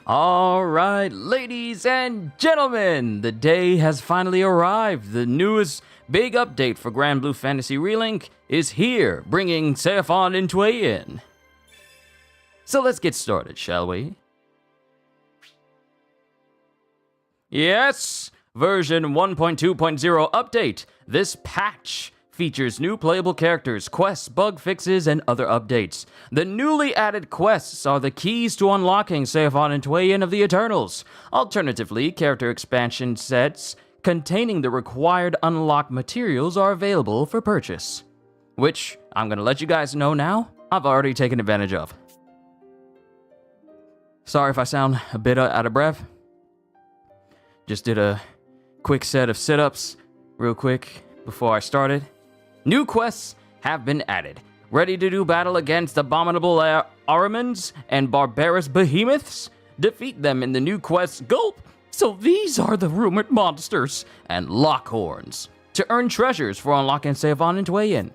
Alright, ladies and gentlemen, the day has finally arrived. The newest big update for GRANBLUE Fantasy Relink is here, bringing Seofon and Tweyen. So let's get started, shall we? Yes! Version 1.2.0 update. This patch features new playable characters, quests, bug fixes, and other updates. The newly added quests are the keys to unlocking Seofon and Tweyen of the Eternals. Alternatively, character expansion sets containing the required unlock materials are available for purchase. Which, I'm gonna let you guys know now, I've already taken advantage of. Sorry if I sound a bit out of breath. Just did a quick set of sit-ups, real quick, before I started. New quests have been added. Ready to do battle against abominable Ahrimans and barbarous behemoths? Defeat them in the new quest Gulp. So these are the rumored monsters and Lockhorns. To earn treasures for unlocking Seofon and Tweyen.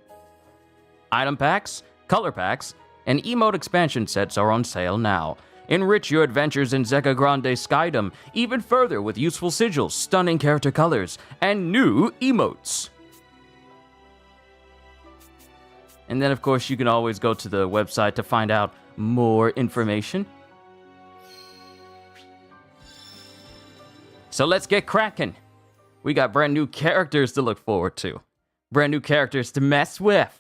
Item packs, color packs, and emote expansion sets are on sale now. Enrich your adventures in Zeka Grande Skydom even further with useful sigils, stunning character colors, and new emotes. And then, of course, you can always go to the website to find out more information. So let's get cracking. We got brand new characters to look forward to. Brand new characters to mess with.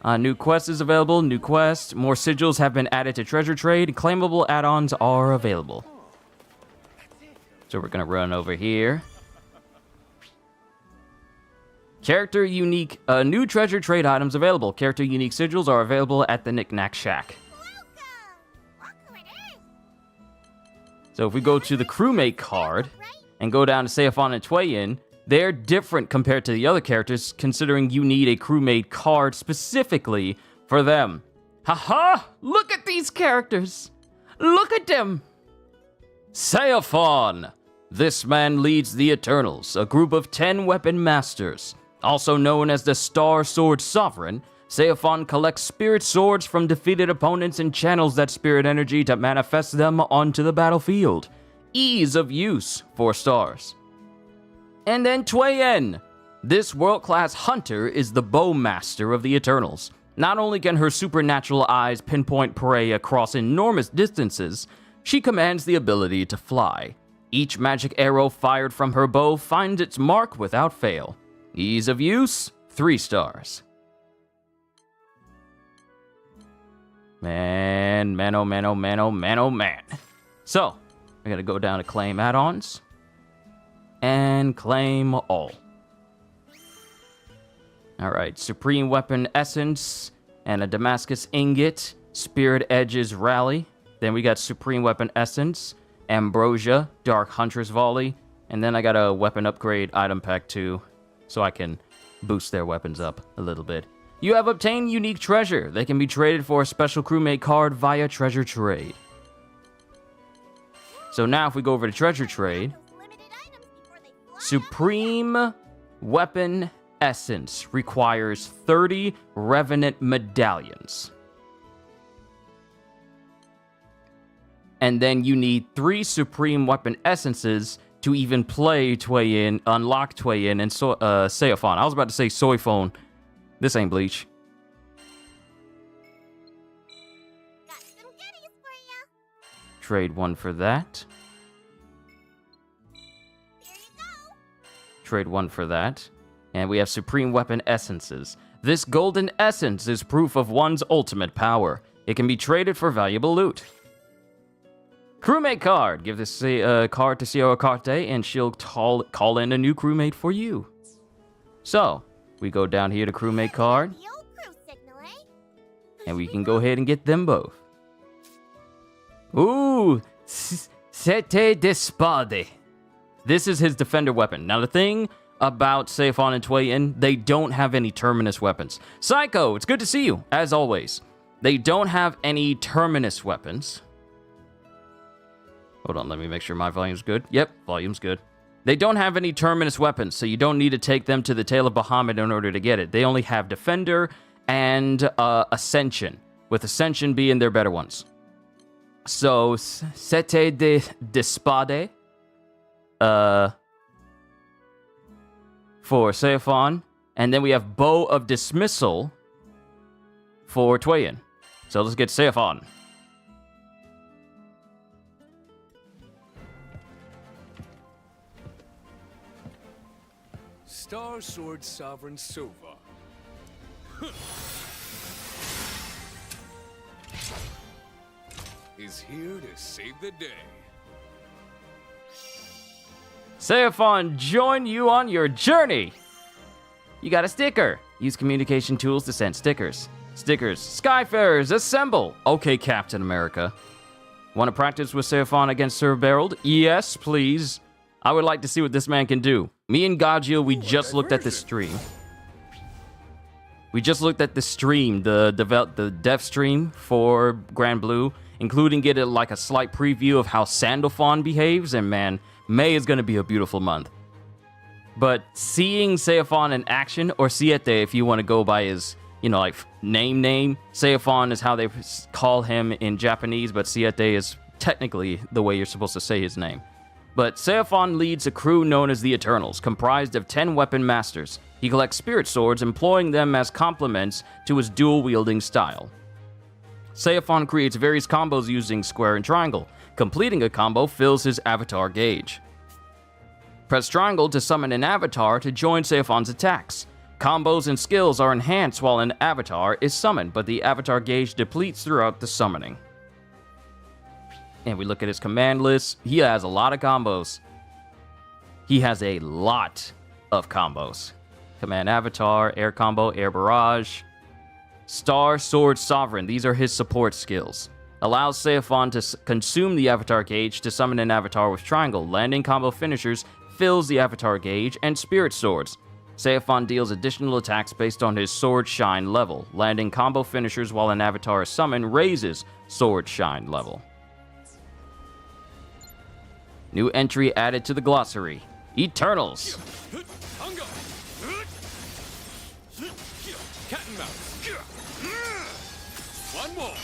New quest is available, new quest. More sigils have been added to treasure trade. Claimable add-ons are available. So we're gonna run over here. Character unique, new treasure trade items available. Character unique sigils are available at the Knick-Knack Shack. So if we go to the crewmate card and go down to Seofon and Tweyen, they're different compared to the other characters, considering you need a crewmate card specifically for them. Haha! Look at these characters! Look at them! Seofon! This man leads the Eternals, a group of 10 weapon masters. Also known as the Star Sword Sovereign, Seofon collects spirit swords from defeated opponents and channels that spirit energy to manifest them onto the battlefield. Ease of use, 4 stars. And then Tweyen. This world-class hunter is the bowmaster of the Eternals. Not only can her supernatural eyes pinpoint prey across enormous distances, she commands the ability to fly. Each magic arrow fired from her bow finds its mark without fail. Ease of use, 3 stars. Man. So, I gotta go down to claim add-ons. And claim all. Alright, Supreme Weapon Essence, and a Damascus Ingot, Spirit Edge's Rally. Then we got Supreme Weapon Essence, Ambrosia, Dark Huntress Volley, and then I got a weapon upgrade item pack too, so I can boost their weapons up a little bit. You have obtained unique treasure. They can be traded for a special crewmate card via treasure trade. So now if we go over to treasure trade, Supreme Weapon Essence requires 30 Revenant Medallions. And then you need 3 Supreme Weapon Essences to even play Tweyen, unlock Tweyen, and Seofon. I was about to say Seofon. This ain't Bleach. Got some goodies for ya. Trade 1 for that. Trade 1 for that. And we have Supreme Weapon Essences. This golden essence is proof of one's ultimate power. It can be traded for valuable loot. Crewmate card. Give this card to Sierra Carte and she'll call in a new crewmate for you. So, we go down here to crewmate card. The old crew signal, eh? And we can go ahead and get them both. Ooh! Sete de Spade. This is his defender weapon. Now, the thing about Seofon and Tweyen, they don't have any terminus weapons. Psycho, it's good to see you, as always. They don't have any terminus weapons. Hold on, let me make sure my volume's good. Yep, volume's good. They don't have any terminus weapons, so you don't need to take them to the Tail of Bahamut in order to get it. They only have defender and Ascension. with Ascension being their better ones. So, Sete de Spade for Seofon, and then we have Bow of Dismissal for Tweyen. So let's get Seofon. Star Sword Sovereign Sova. Is here to save the day. Seofon, join you on your journey! You got a sticker. Use communication tools to send stickers. Stickers. Skyfarers, assemble! Okay, Captain America. Want to practice with Seofon against Sir Beryld? Yes, please. I would like to see what this man can do. Me and Gajil, we just looked at the stream. We just looked at the stream, the dev stream for GRANBLUE, including getting like a slight preview of how Sandalphon behaves, and man, May is going to be a beautiful month. But seeing Seofon in action, or Siete if you want to go by his, you know, like name. Seofon is how they call him in Japanese, but Siete is technically the way you're supposed to say his name. But Seofon leads a crew known as the Eternals, comprised of 10 weapon masters. He collects spirit swords, employing them as complements to his dual-wielding style. Seofon creates various combos using square and triangle. Completing a combo fills his avatar gauge. Press triangle to summon an avatar to join Seofon's attacks. Combos and skills are enhanced while an avatar is summoned, but the avatar gauge depletes throughout the summoning. And we look at his command list. He has a lot of combos. He has a lot of combos. Command Avatar, Air Combo, Air Barrage. Star Sword Sovereign. These are his support skills. Allows Seofon to consume the Avatar gauge to summon an Avatar with Triangle. Landing combo finishers fills the Avatar gauge, and Spirit Swords. Seofon deals additional attacks based on his Sword Shine level. Landing combo finishers while an Avatar is summoned raises Sword Shine level. New entry added to the glossary. Eternals. Cat and mouse. One more.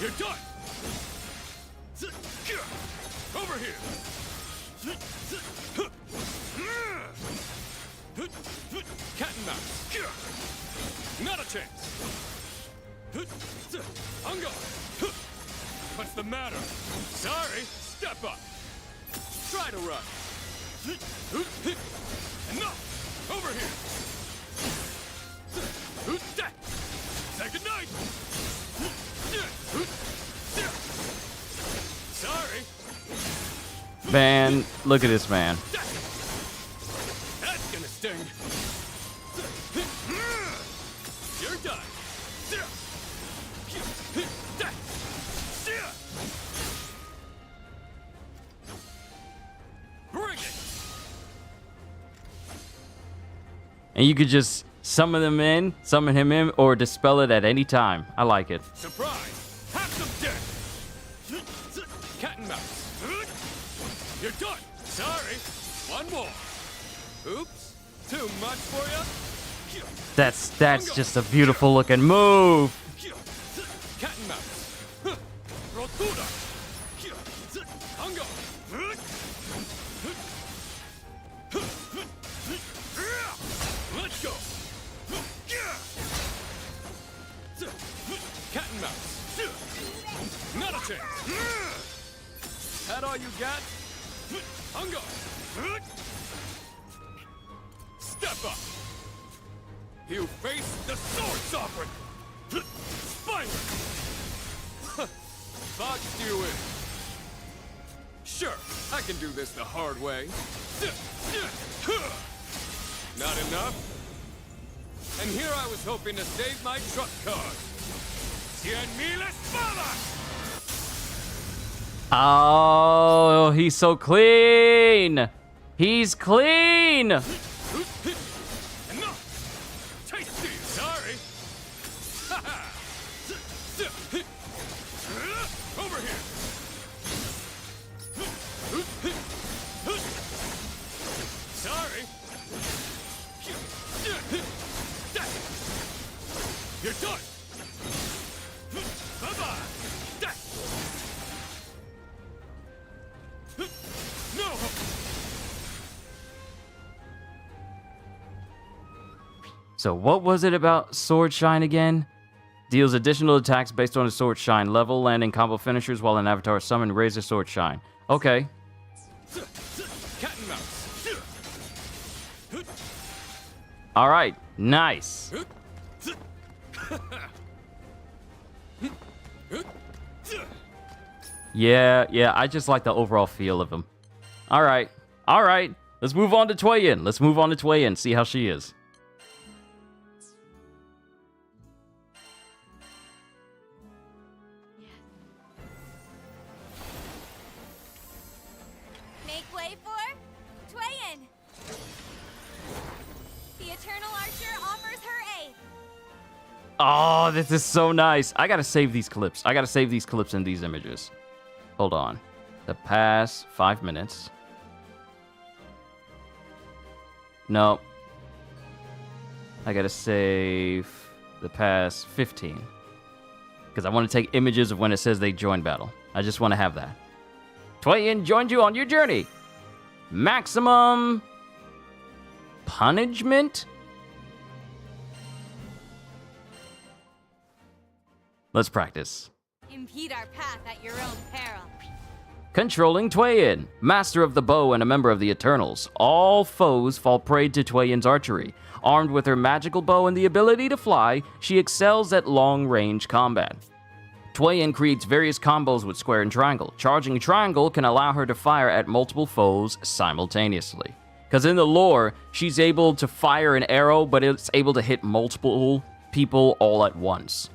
You're done. Over here. Cat and mouse. Not a chance. What's the matter? Sorry. Step up. Try to run. Enough. Over here. Say goodnight. Sorry. Man, look at this man. That's gonna sting. You're done. Bring it. And you could just summon him in, or dispel it at any time. I like it. Surprise! Have some dick! Cat and mouse. You're done! Sorry! One more! Oops! Too much for you? That's just a beautiful looking move. Cat and mouse. Rotuda. Hungo. Let's go. Cat and mouse. Not a chance. That all you got? Hungo. Step up. You face the Sword Sovereign. Spire. Boxed you in. Sure, I can do this the hard way. Not enough? And here I was hoping to save my truck card. 100,000 espadas! Oh, he's so clean. He's clean. Enough! Tasty! Sorry! Over here! Sorry! So what was it about Sword Shine again? Deals additional attacks based on a Sword Shine level, landing combo finishers while an avatar is summoned raises Sword Shine. Okay. Cat and mouse. Alright, nice. Yeah, I just like the overall feel of him. Alright, let's move on to Tweyen. See how she is. Make way for Tweyen. The Eternal Archer offers her aid. Oh, this is so nice. I gotta save these clips. In these images. Hold on. The past 5 minutes. No. I gotta save the past 15. Because I want to take images of when it says they joined battle. I just want to have that. Tweyen joined you on your journey. Maximum punishment? Let's practice. Impede our path at your own peril. Controlling Tweyen, master of the bow and a member of the Eternals. All foes fall prey to Tweyen's archery. Armed with her magical bow and the ability to fly, she excels at long-range combat. Tweyen creates various combos with square and triangle. Charging triangle can allow her to fire at multiple foes simultaneously. Because in the lore, she's able to fire an arrow, but it's able to hit multiple people all at once.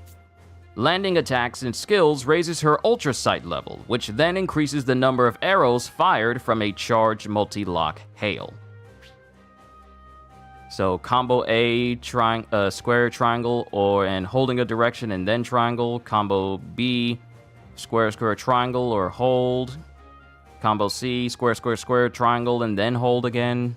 Landing attacks and skills raises her Ultra Sight level, which then increases the number of arrows fired from a charged multi-lock hail. So combo A, square, triangle, and holding a direction and then triangle. Combo B, square, triangle, or hold. Combo C, square, triangle, and then hold again.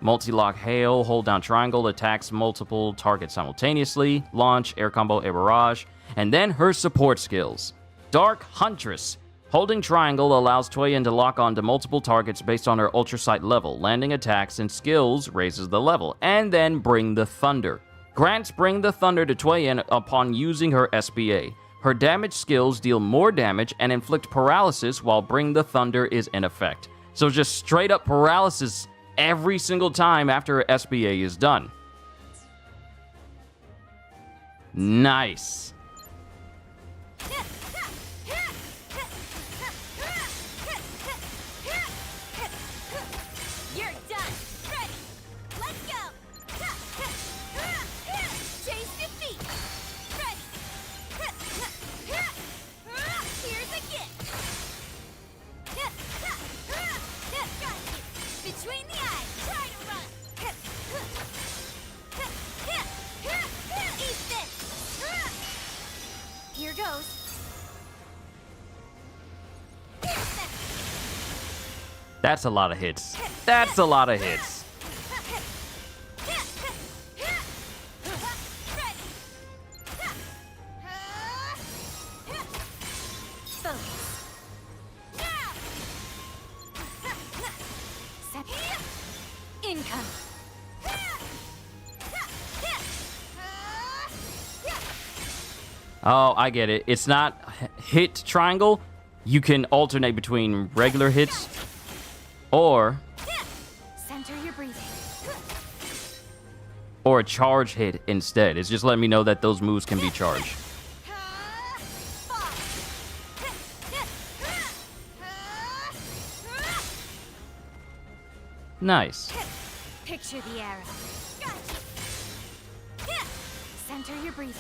Multi-lock hail, hold down triangle, attacks multiple targets simultaneously. Launch, air combo, air barrage. And then her support skills. Dark Huntress. Holding triangle allows Tweyen to lock onto multiple targets based on her Ultra Sight level. Landing attacks and skills raises the level. And then Bring the Thunder. Grants Bring the Thunder to Tweyen upon using her SBA. Her damage skills deal more damage and inflict paralysis while Bring the Thunder is in effect. So just straight up paralysis every single time after her SBA is done. Nice. You're done. Ready. Let's go. Chase defeat. Ready. Here's a gift. Got you. Between the eyes. Try to run. Eat this. Here goes. That's a lot of hits. That's a lot of hits. Income. Oh, I get it. It's not hit triangle. You can alternate between regular hits or Center your breathing. a charge hit instead. It's just letting me know that those moves can be charged. Nice. Picture the arrow. Center your breathing.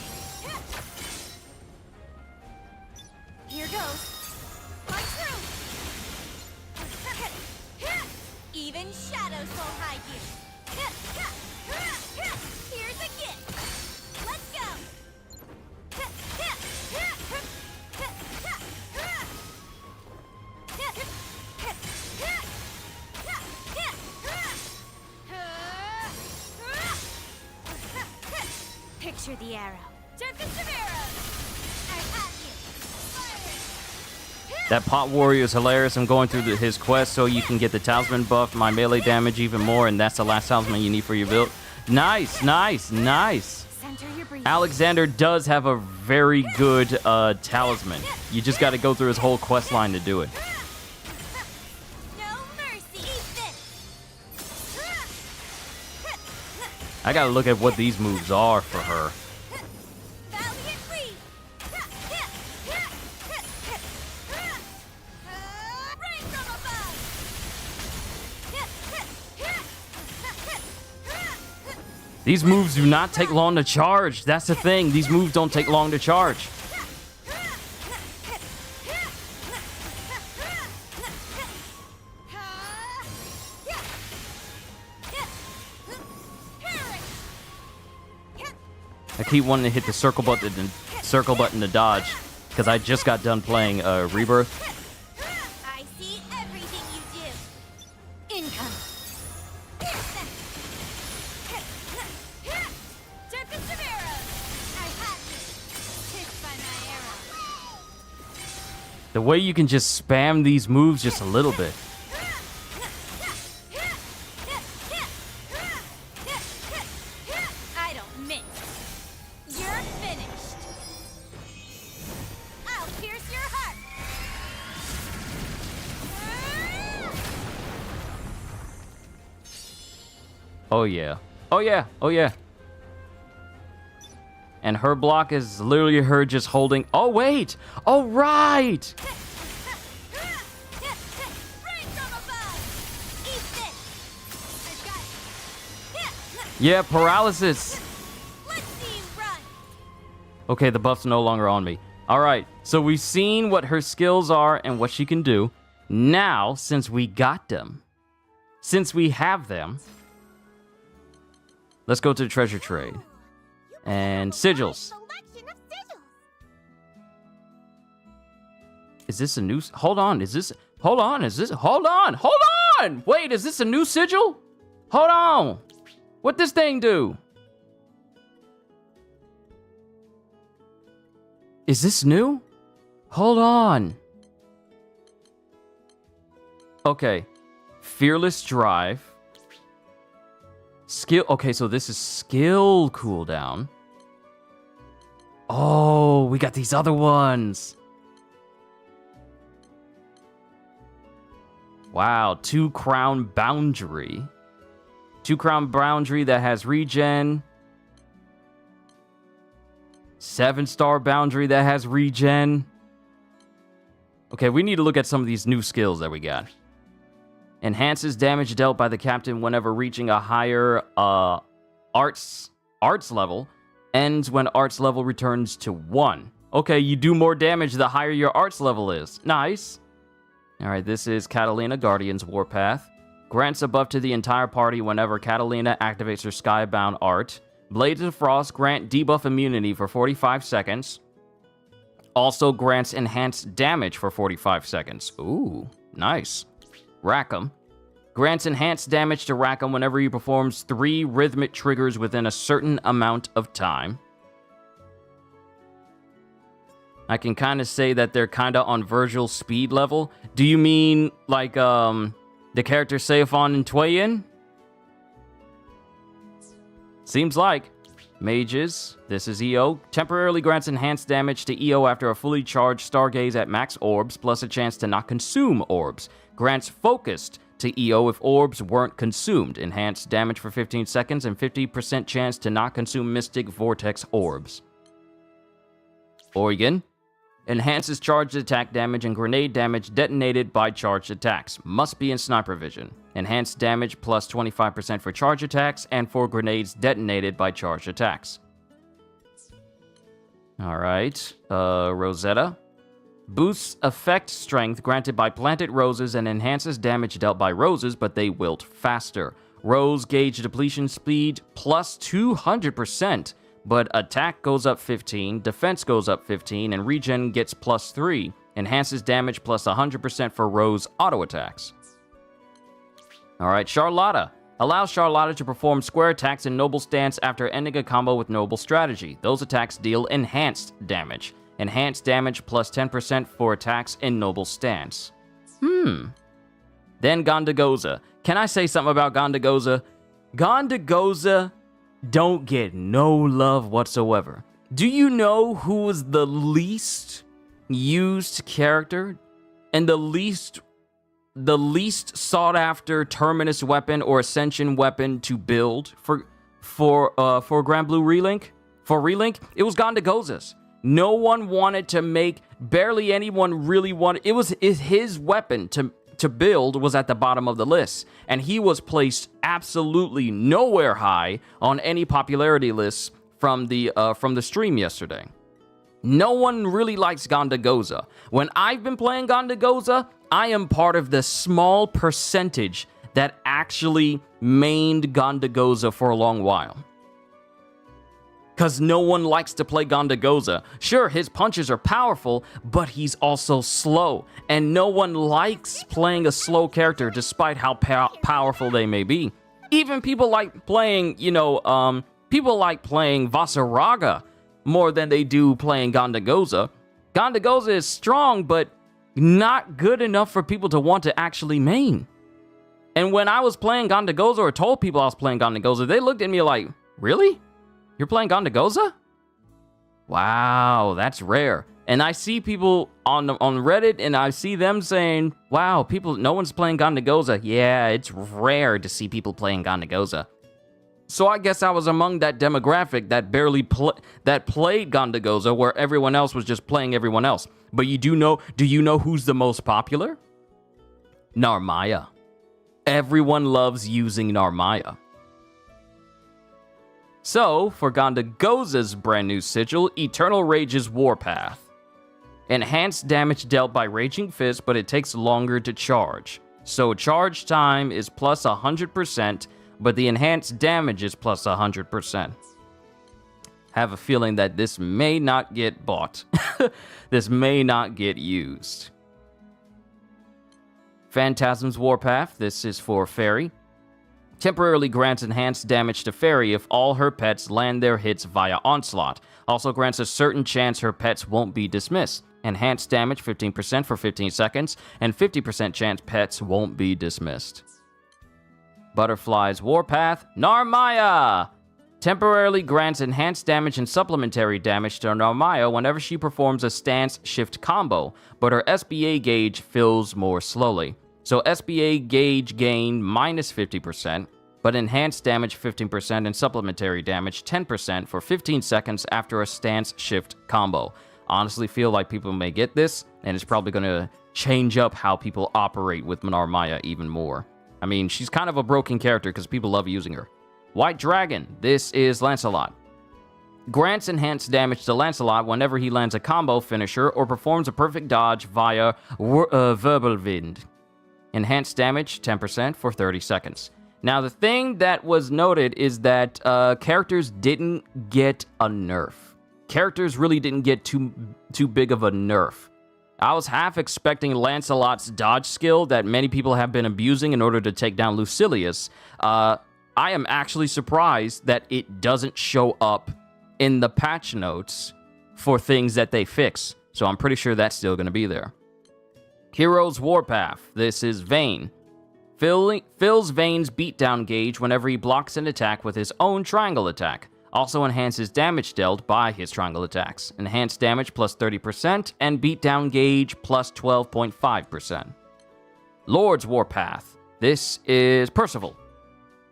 Here goes. Punch through. Even shadows won't hide you. Here's a gift. Let's go. Picture the arrow. Tempest of arrows. I have you. Fire. That Pot Warrior is hilarious. I'm going through his quest so you can get the talisman buff, my melee damage even more, and that's the last talisman you need for your build. Nice, nice, nice. Center your breathing. Alexander does have a very good talisman. You just got to go through his whole quest line to do it. No mercy. Eat this. I got to look at what these moves are for her. Valiant breathe. Rain from above. These moves do not take long to charge. That's the thing. These moves don't take long to charge. I keep wanting to hit the circle button to dodge because I just got done playing Rebirth. I see everything you do. Income. Tempest of arrows. I have you. Hit by my arrow. The way you can just spam these moves just a little bit. I don't miss. You're finished. I'll pierce your heart. Oh yeah. Oh yeah. Oh yeah. And her block is literally her just holding. Oh wait. Oh right. Rain from above. Eat this. I've got it. Yeah, paralysis. Let's see you run. Okay, the buff's no longer on me. All right. So we've seen what her skills are and what she can do. Now, since we got them, since we have them, let's go to the treasure trade. And sigils. Selection of sigils. Is this a new... Hold on. Is this... Hold on. Is this... Hold on. Hold on. Wait, is this a new sigil? Hold on. What this thing do? Is this new? Hold on. Okay. Fearless drive. Skill... Okay, so this is skill cooldown. Oh, we got these other ones. Wow, 2 crown boundary. 2 crown boundary that has regen. 7-star boundary that has regen. Okay, we need to look at some of these new skills that we got. Enhances damage dealt by the captain whenever reaching a higher arts level. Ends when arts level returns to 1. Okay, you do more damage the higher your arts level is. Nice. Alright, this is Catalina, Guardian's Warpath. Grants a buff to the entire party whenever Catalina activates her Skybound art. Blades of Frost grant debuff immunity for 45 seconds. Also grants enhanced damage for 45 seconds. Ooh, nice. Rackham. Grants enhanced damage to Rackham whenever he performs 3 rhythmic triggers within a certain amount of time. I can kind of say that they're kind of on Virgil's speed level. Do you mean like the character Seofon and Tweyen? Seems like. Mages. This is EO. Temporarily grants enhanced damage to EO after a fully charged Stargaze at max orbs, plus a chance to not consume orbs. Grants focused to EO if orbs weren't consumed. Enhanced damage for 15 seconds and 50% chance to not consume Mystic Vortex orbs. Oregon. Enhances charged attack damage and grenade damage detonated by charged attacks. Must be in sniper vision. Enhanced damage plus 25% for charge attacks and for grenades detonated by charged attacks. Alright. Rosetta. Boosts effect strength granted by planted roses and enhances damage dealt by roses, but they wilt faster. Rose gauge depletion speed plus 200%, but attack goes up 15, defense goes up 15, and regen gets plus 3. Enhances damage plus 100% for rose auto attacks. Alright, Charlotta. Allows Charlotta to perform square attacks in Noble Stance after ending a combo with Noble Strategy. Those attacks deal enhanced damage. Enhanced damage plus 10% for attacks in Noble Stance. Then Gondagoza. Can I say something about Gondagoza? Gondagoza don't get no love whatsoever. Do you know who was the least used character and the least sought after terminus weapon or ascension weapon to build for GRANBLUE Relink? For Relink, it was Gondogozas. No one wanted to make, barely anyone really wanted, it was his weapon to build was at the bottom of the list, and he was placed absolutely nowhere high on any popularity lists from the stream yesterday. No one really likes Gondogoza. When I've been playing Gondogoza, I am part of the small percentage that actually mained Gondogoza for a long while. Because no one likes to play Gondogoza. Sure, his punches are powerful, but he's also slow. And no one likes playing a slow character despite how powerful they may be. Even people like playing, people like playing Vasaraga more than they do playing Gondogoza. Gondogoza is strong, but not good enough for people to want to actually main. And when I was playing Gondogoza or told people I was playing Gondogoza, they looked at me like, really? You're playing Gondogoza? Wow, that's rare. And I see people on Reddit, and I see them saying, wow, no one's playing Gondogoza. Yeah, it's rare to see people playing Gondogoza. So I guess I was among that demographic that that played Gondogoza, where everyone else was just playing everyone else. But do you know who's the most popular? Narmaya. Everyone loves using Narmaya. So, for Gondogoza's brand new sigil, Eternal Rage's Warpath. Enhanced damage dealt by Raging Fist, but it takes longer to charge. So charge time is plus 100%, but the enhanced damage is plus 100%. Have a feeling that this may not get bought. This may not get used. Phantasm's Warpath, this is for Fairy. Temporarily grants enhanced damage to Fairy if all her pets land their hits via Onslaught. Also grants a certain chance her pets won't be dismissed. Enhanced damage 15% for 15 seconds, and 50% chance pets won't be dismissed. Butterfly's Warpath, Narmaya! Temporarily grants enhanced damage and supplementary damage to Narmaya whenever she performs a stance shift combo, but her SBA gauge fills more slowly. So SBA gauge gain minus 50%, but enhanced damage 15% and supplementary damage 10% for 15 seconds after a stance shift combo. Honestly feel like people may get this, and it's probably going to change up how people operate with Narmaya even more. I mean, she's kind of a broken character because people love using her. White Dragon, this is Lancelot. Grants enhanced damage to Lancelot whenever he lands a combo finisher or performs a perfect dodge via Wirbelwind. Enhanced damage 10% for 30 seconds. Now, the thing that was noted is that characters didn't get a nerf. Characters really didn't get too big of a nerf. I was half expecting Lancelot's dodge skill that many people have been abusing in order to take down Lucilius. I am actually surprised that it doesn't show up in the patch notes for things that they fix. So I'm pretty sure that's still going to be there. Hero's Warpath. This is Vayne. Fills Vayne's beatdown gauge whenever he blocks an attack with his own triangle attack. Also enhances damage dealt by his triangle attacks. Enhanced damage plus 30% and beatdown gauge plus 12.5%. Lord's Warpath. This is Percival.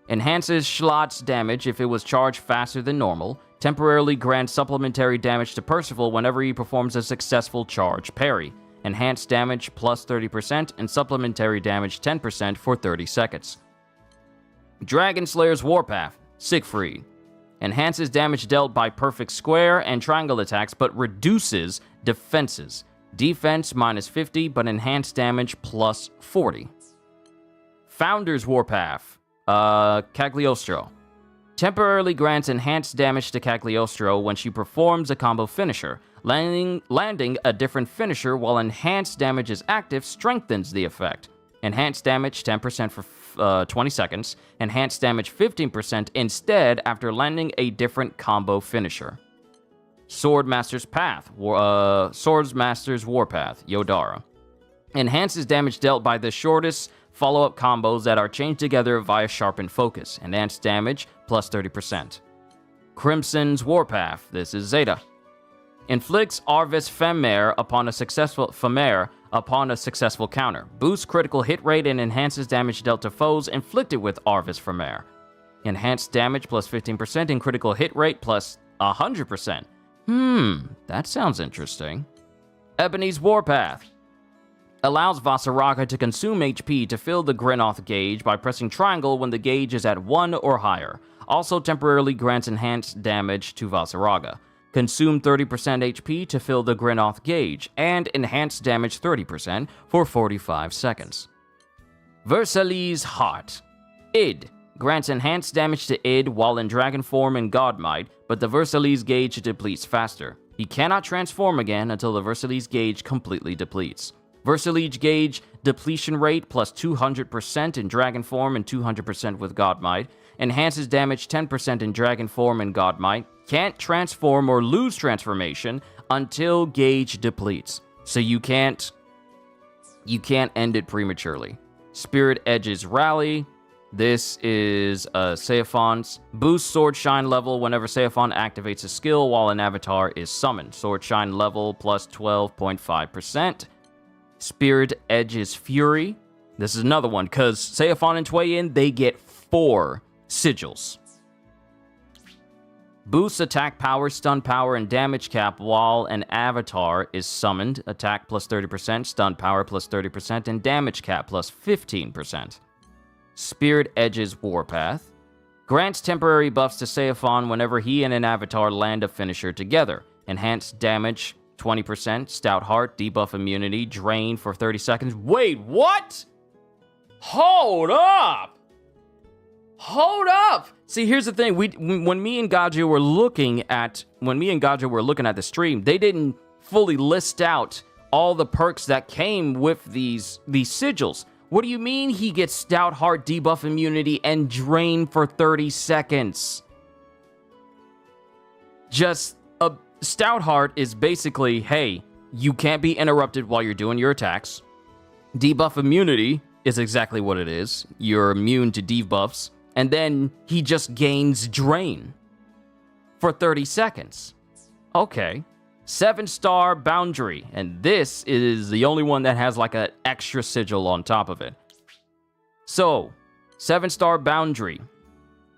Enhances Schlot's damage if it was charged faster than normal. Temporarily grants supplementary damage to Percival whenever he performs a successful charge parry. Enhanced damage plus 30% and supplementary damage 10% for 30 seconds. Dragon Slayer's Warpath, Siegfried. Enhances damage dealt by perfect square and triangle attacks, but reduces defenses. Defense minus 50, but enhanced damage plus 40. Founder's Warpath, Cagliostro. Temporarily grants enhanced damage to Cagliostro when she performs a combo finisher. Landing a different finisher while enhanced damage is active strengthens the effect. Enhanced damage 10% for 20 seconds. Enhanced damage 15% instead after landing a different combo finisher. Swordmaster's Warpath, Yodara. Enhances damage dealt by the shortest follow-up combos that are chained together via sharpened focus. Enhanced damage plus 30%. Crimson's Warpath. This is Zeta. Inflicts Arvis Femere upon a successful counter. Boosts critical hit rate and enhances damage dealt to foes inflicted with Arvis Femere. Enhanced damage plus 15% and critical hit rate plus 100%. That sounds interesting. Ebony's Warpath. Allows Vasaraga to consume HP to fill the Greenoth gauge by pressing triangle when the gauge is at 1 or higher. Also temporarily grants enhanced damage to Vasaraga. Consume 30% HP to fill the Greenoth gauge, and enhanced damage 30% for 45 seconds. Versailles Heart. Id. Grants enhanced damage to Id while in dragon form and god might, but the Versailles gauge depletes faster. He cannot transform again until the Versailles gauge completely depletes. Versailles gauge depletion rate plus 200% in dragon form and 200% with god might. Enhances damage 10% in dragon form and god might. Can't transform or lose transformation until gauge depletes. So you can't end it prematurely. Spirit Edge's Rally. This is Seofon's. Boosts Sword Shine level whenever Seofon activates a skill while an avatar is summoned. Sword Shine level plus 12.5%. Spirit Edge's Fury. This is another one, because Seofon and Tweyen, they get 4 sigils. Boosts attack power, stun power, and damage cap while an avatar is summoned. Attack plus 30%, stun power plus 30%, and damage cap plus 15%. Spirit Edge's Warpath. Grants temporary buffs to Seofon whenever he and an avatar land a finisher together. Enhanced damage 20%, Stout Heart, debuff immunity, drain for 30 seconds. Wait, what? Hold up! Hold up! See, here's the thing. When me and Gaja were looking at the stream, they didn't fully list out all the perks that came with these sigils. What do you mean he gets Stout Heart, debuff immunity, and drain for 30 seconds? Just a Stout Heart is basically, hey, you can't be interrupted while you're doing your attacks. Debuff immunity is exactly what it is. You're immune to debuffs. And then he just gains drain for 30 seconds. Okay. 7-star Boundary. And this is the only one that has like an extra sigil on top of it. So, 7-star Boundary.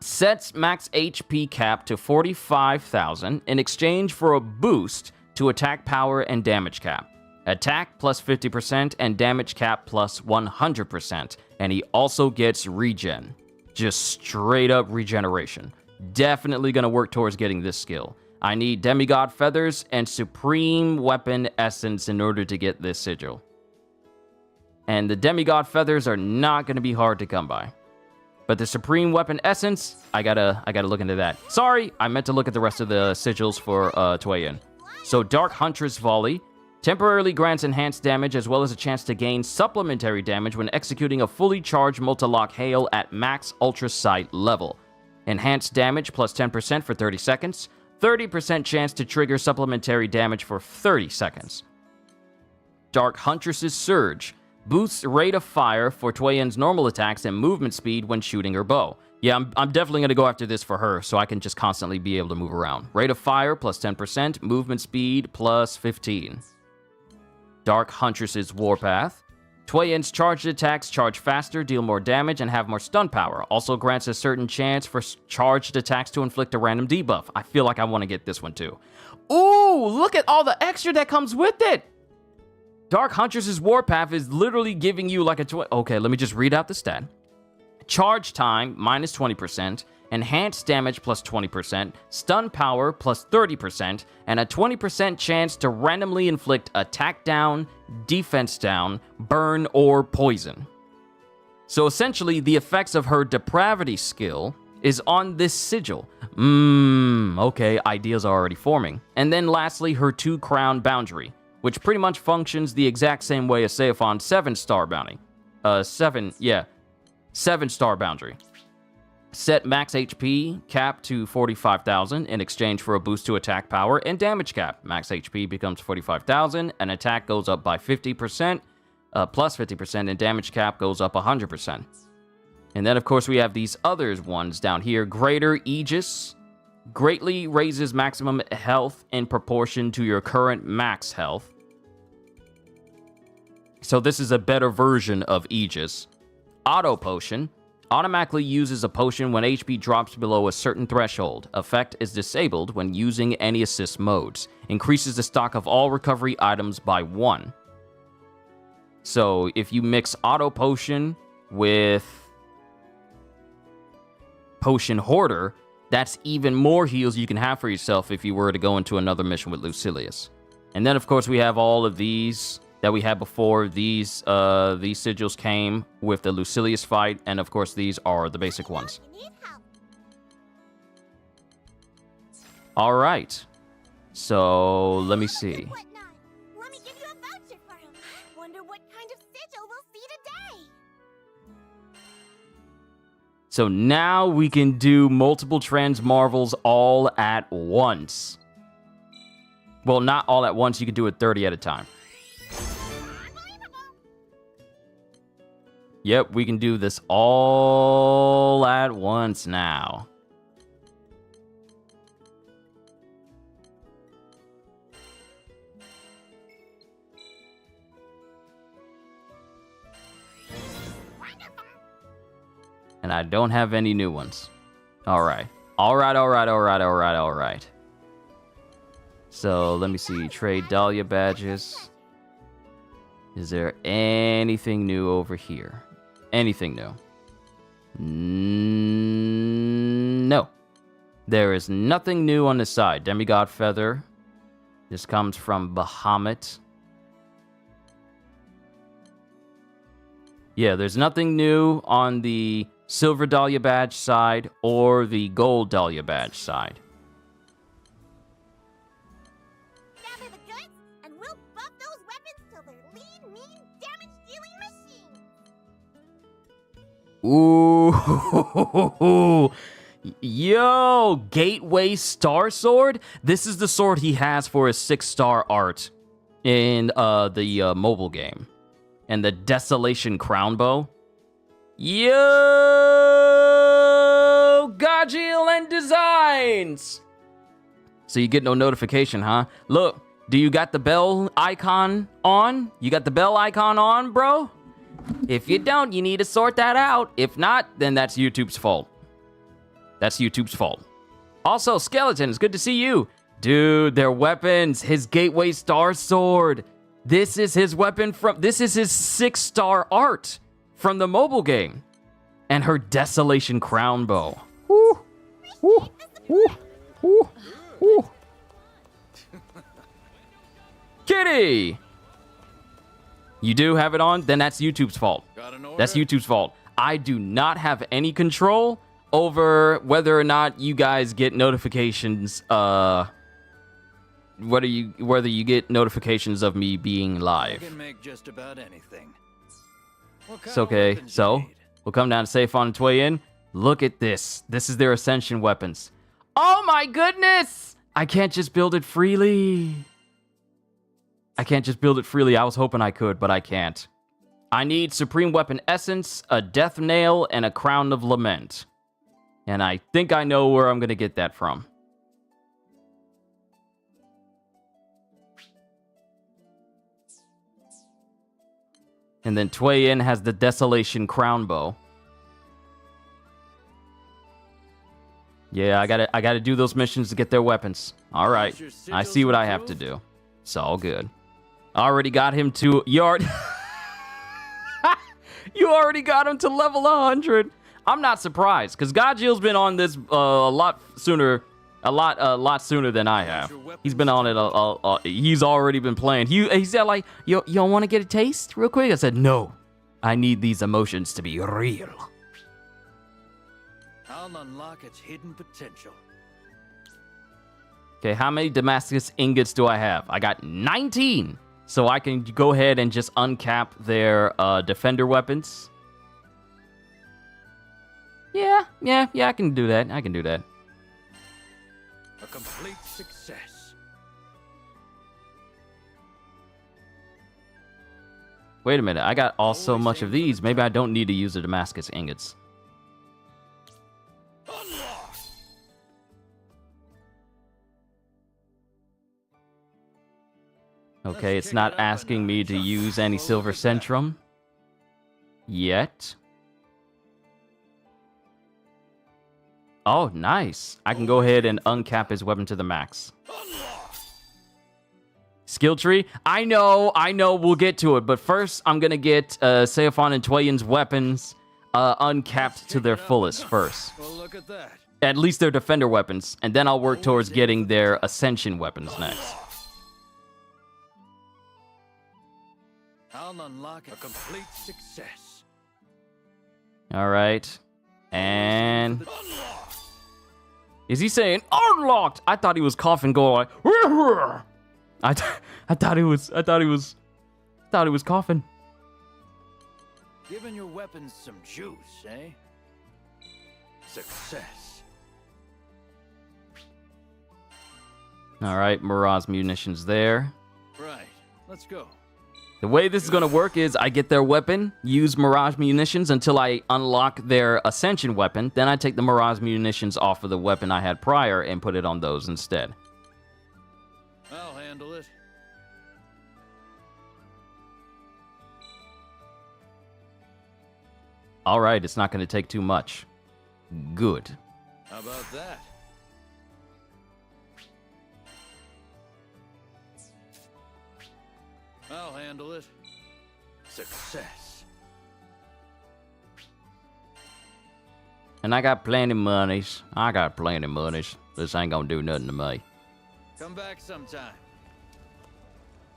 Sets max HP cap to 45,000 in exchange for a boost to attack power and damage cap. Attack plus 50% and damage cap plus 100%. And he also gets regen. Just straight up regeneration. Definitely gonna work towards getting this skill. I need Demigod Feathers and Supreme Weapon Essence in order to get this sigil. And the Demigod Feathers are not gonna be hard to come by. But the Supreme Weapon Essence, I gotta look into that. Sorry, I meant to look at the rest of the sigils for Tweyen. So Dark Huntress Volley. Temporarily grants enhanced damage as well as a chance to gain supplementary damage when executing a fully charged multi-lock hail at max Ultra Sight level. Enhanced damage plus 10% for 30 seconds. 30% chance to trigger supplementary damage for 30 seconds. Dark Huntress's Surge. Boosts rate of fire for Tweyen's normal attacks and movement speed when shooting her bow. Yeah, I'm definitely going to go after this for her so I can just constantly be able to move around. Rate of fire plus 10%. Movement speed plus 15. Dark Huntress's Warpath. Tweyen's charged attacks charge faster, deal more damage, and have more stun power. Also grants a certain chance for charged attacks to inflict a random debuff. I feel like I want to get this one too. Ooh, look at all the extra that comes with it! Dark Huntress's Warpath is literally giving you like a... Okay, let me just read out the stat. Charge time, minus 20%. Enhanced damage plus 20%, stun power plus 30%, and a 20% chance to randomly inflict attack down, defense down, burn, or poison. So essentially, the effects of her depravity skill is on this sigil. Okay, ideas are already forming. And then lastly, her 2-crown Boundary, which pretty much functions the exact same way as Seofon's 7-star bounty. 7-star Boundary. Set max HP cap to 45,000 in exchange for a boost to attack power and damage cap. Max HP becomes 45,000, and attack goes up by 50%, plus 50%, and damage cap goes up 100%. And then, of course, we have these other ones down here. Greater Aegis. greatly raises maximum health in proportion to your current max health. So this is a better version of Aegis. Auto Potion. Automatically uses a potion when HP drops below a certain threshold. Effect is disabled when using any assist modes. Increases the stock of all recovery items by 1. So if you mix Auto Potion with Potion Hoarder, that's even more heals you can have for yourself if you were to go into another mission with Lucilius. And then, of course, we have all of these that we had before. These sigils came with the Lucilius fight, and of course, these are the basic ones. All right. So, let me see. Let me give you a voucher for him. Wonder what kind of sigil we'll see today. So now we can do multiple trans marvels all at once. Well, not all at once. You can do it 30 at a time. Yep, we can do this all at once now. And I don't have any new ones. Alright. Alright. So, let me see. Trade Dahlia badges. Is there anything new over here? Anything new? No. There is nothing new on this side. Demigod Feather. This comes from Bahamut. Yeah, there's nothing new on the Silver Dahlia badge side or the Gold Dahlia badge side. Gather the goods, and we'll buff those weapons till they're lean, mean, damage-dealing machines. Ooh. Yo, Gateway Star Sword? This is the sword he has for his 6-star art in the mobile game. And the Desolation Crown Bow. Yo, Gajil and Designs! So you get no notification, huh? Look, do you got the bell icon on? You got the bell icon on, bro? If you don't, you need to sort that out. If not, then that's YouTube's fault. That's YouTube's fault. Also, Skeleton, it's good to see you. Dude, their weapons. His Gateway Star Sword. This is his weapon from... This is his 6-star art from the mobile game. And her Desolation Crown Bow. Woo! Woo! Woo! Woo! Woo! Kitty! You do have it on? Then that's YouTube's fault. That's YouTube's fault. I do not have any control over whether or not you guys get notifications, whether you get notifications of me being live. I can make just about anything. It's okay. So, we'll come down to Seofon and Tweyen. Look at this. This is their Ascension weapons. Oh my goodness! I can't just build it freely. I was hoping I could, but I can't. I need Supreme Weapon Essence, a Death Nail, and a Crown of Lament. And I think I know where I'm going to get that from. And then Tweyen has the Desolation Crown Bow. Yeah, I gotta do those missions to get their weapons. All right, I see what I have to do. It's all good. Already got him to yard. You already got him to level 100. I'm not surprised because Gajil's been on this a lot sooner than I have. He's been on it. He's already been playing. He said like, you don't want to get a taste real quick? I said no. I need these emotions to be real. I'll unlock its hidden potential. Okay, how many Damascus ingots do I have? I got 19. So I can go ahead and just uncap their defender weapons. Yeah, I can do that. A complete success. Wait a minute, I got so much of these. Maybe I don't need to use the Damascus ingots. Okay, Let's it's kick not it up a asking me to notch. use any Oh, Silver look at that. Centrum yet. Oh, nice. I can go ahead and uncap his weapon to the max. Skill tree? I know, we'll get to it. But first, I'm going to get Seofon and Tweyen's weapons uncapped to their fullest first. Well, look at that. At least their defender weapons. And then I'll work towards getting their Ascension weapons next. I'll unlock a complete success. All right. And... is he saying unlocked? I thought he was coughing, going like... I thought he was coughing. Giving your weapons some juice, eh? Success. All right, Mirage munitions there. Right. Let's go. The way this is going to work is I get their weapon, use Mirage munitions until I unlock their Ascension weapon. Then I take the Mirage munitions off of the weapon I had prior and put it on those instead. I'll handle it. All right, it's not going to take too much. Good. How about that? I'll handle it. Success. And I got plenty monies. This ain't going to do nothing to me. Come back sometime.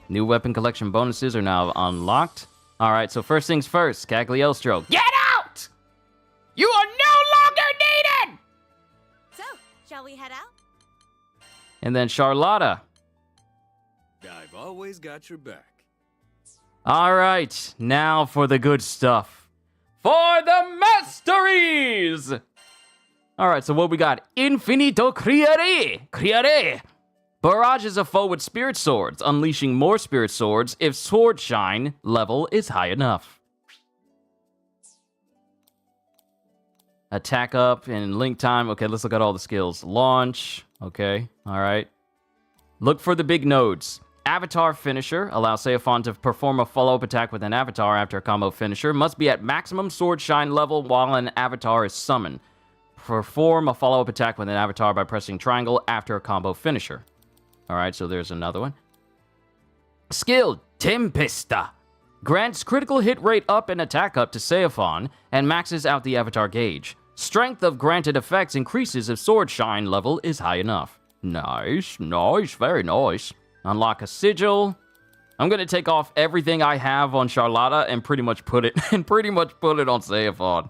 New weapon collection bonuses are now unlocked. All right, so first things first, Cagliostro. Get out! You are no longer needed! So, shall we head out? And then Charlotta. I've always got your back. All right, now for the good stuff. For the masteries! All right, so what we got? Infinito Criare. Barrages a foe with spirit swords, unleashing more spirit swords if sword shine level is high enough. Attack up in link time. Okay, let's look at all the skills. Launch. Okay, all right. Look for the big nodes. Avatar finisher. Allow Seofon to perform a follow-up attack with an avatar after a combo finisher. Must be at maximum sword shine level while an avatar is summoned. Perform a follow-up attack with an avatar by pressing triangle after a combo finisher. Alright, so there's another one. Skill, Tempesta. Grants critical hit rate up and attack up to Seofon, and maxes out the avatar gauge. Strength of granted effects increases if sword shine level is high enough. Nice, very nice. Unlock a sigil. I'm gonna take off everything I have on Charlotta and pretty much put it on Seofon.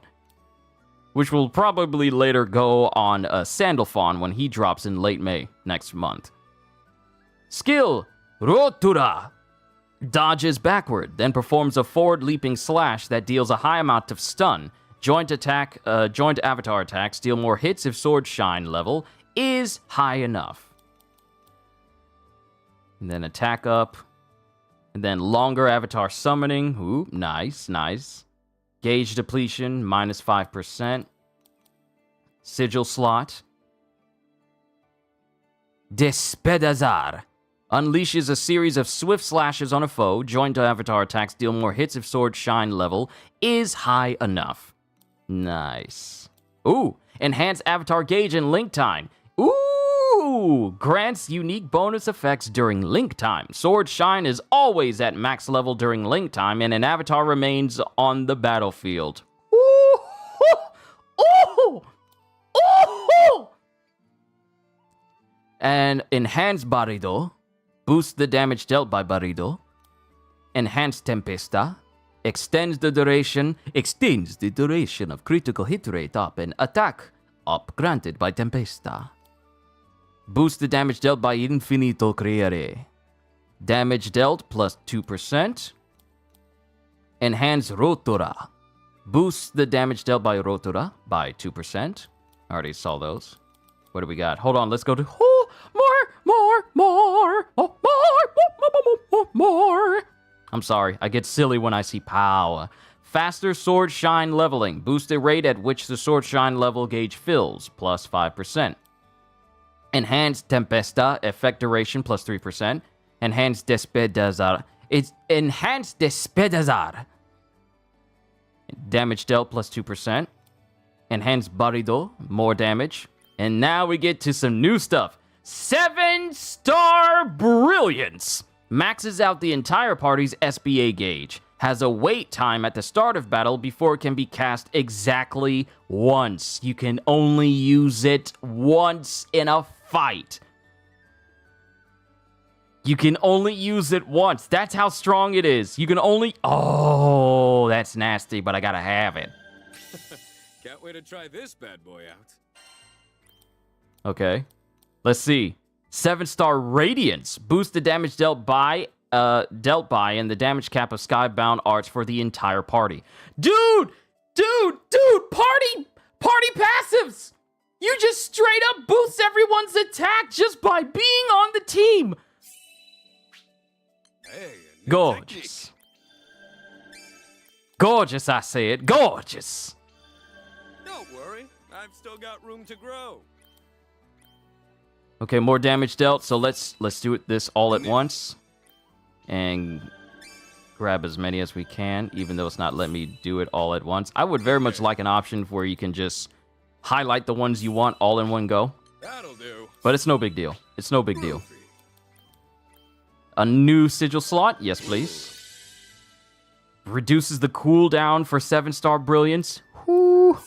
Which will probably later go on Sandalphon when he drops in late May next month. Skill, Rotura. Dodges backward, then performs a forward leaping slash that deals a high amount of stun. Joint avatar attacks deal more hits if sword shine level is high enough. And then attack up. And then longer avatar summoning. Ooh, nice. Gauge depletion, minus 5%. Sigil slot. Despedazar. Unleashes a series of swift slashes on a foe. Joint avatar attacks deal more hits if sword shine level is high enough. Nice. Ooh, enhance avatar gauge and link time. Ooh, grants unique bonus effects during link time. Sword shine is always at max level during link time, and an avatar remains on the battlefield. Ooh, ooh, ooh. And enhance Barrido. Boosts the damage dealt by Barrido. Enhance Tempesta. Extends the duration of critical hit rate up and attack up granted by Tempesta. Boosts the damage dealt by Infinito Creare. Damage dealt plus 2%. Enhance Rotura. Boosts the damage dealt by Rotura by 2%. Already saw those. What do we got? Hold on, let's go to... more. I'm sorry, I get silly when I see power. Faster sword shine leveling. Boost the rate at which the sword shine level gauge fills, plus 5%. Enhanced Tempesta, effect duration, plus 3%. Enhanced Despedazar. It's Enhanced Despedazar. Damage dealt plus 2%. Enhanced Barrido, more damage. And now we get to some new stuff. 7-star Brilliance. Maxes out the entire party's SBA gauge. Has a wait time at the start of battle before it can be cast exactly once. You can only use it once in a fight. You can only use it once. That's how strong it is. You can only... Oh, that's nasty, but I gotta have it. Can't wait to try this bad boy out. Okay. Let's see. 7-star Radiance. Boost the damage dealt by and the damage cap of Skybound Arts for the entire party. Dude! Party passives! You just straight up boost everyone's attack just by being on the team! Hey, Gorgeous. Gorgeous, I said. Gorgeous. Don't worry, I've still got room to grow. Okay, more damage dealt, so let's do this all at once. And grab as many as we can, even though it's not letting me do it all at once. I would very much like an option where you can just highlight the ones you want all in one go. That'll do. But it's no big deal. It's no big deal. A new sigil slot? Yes, please. Reduces the cooldown for 7-star Brilliance. Whoo.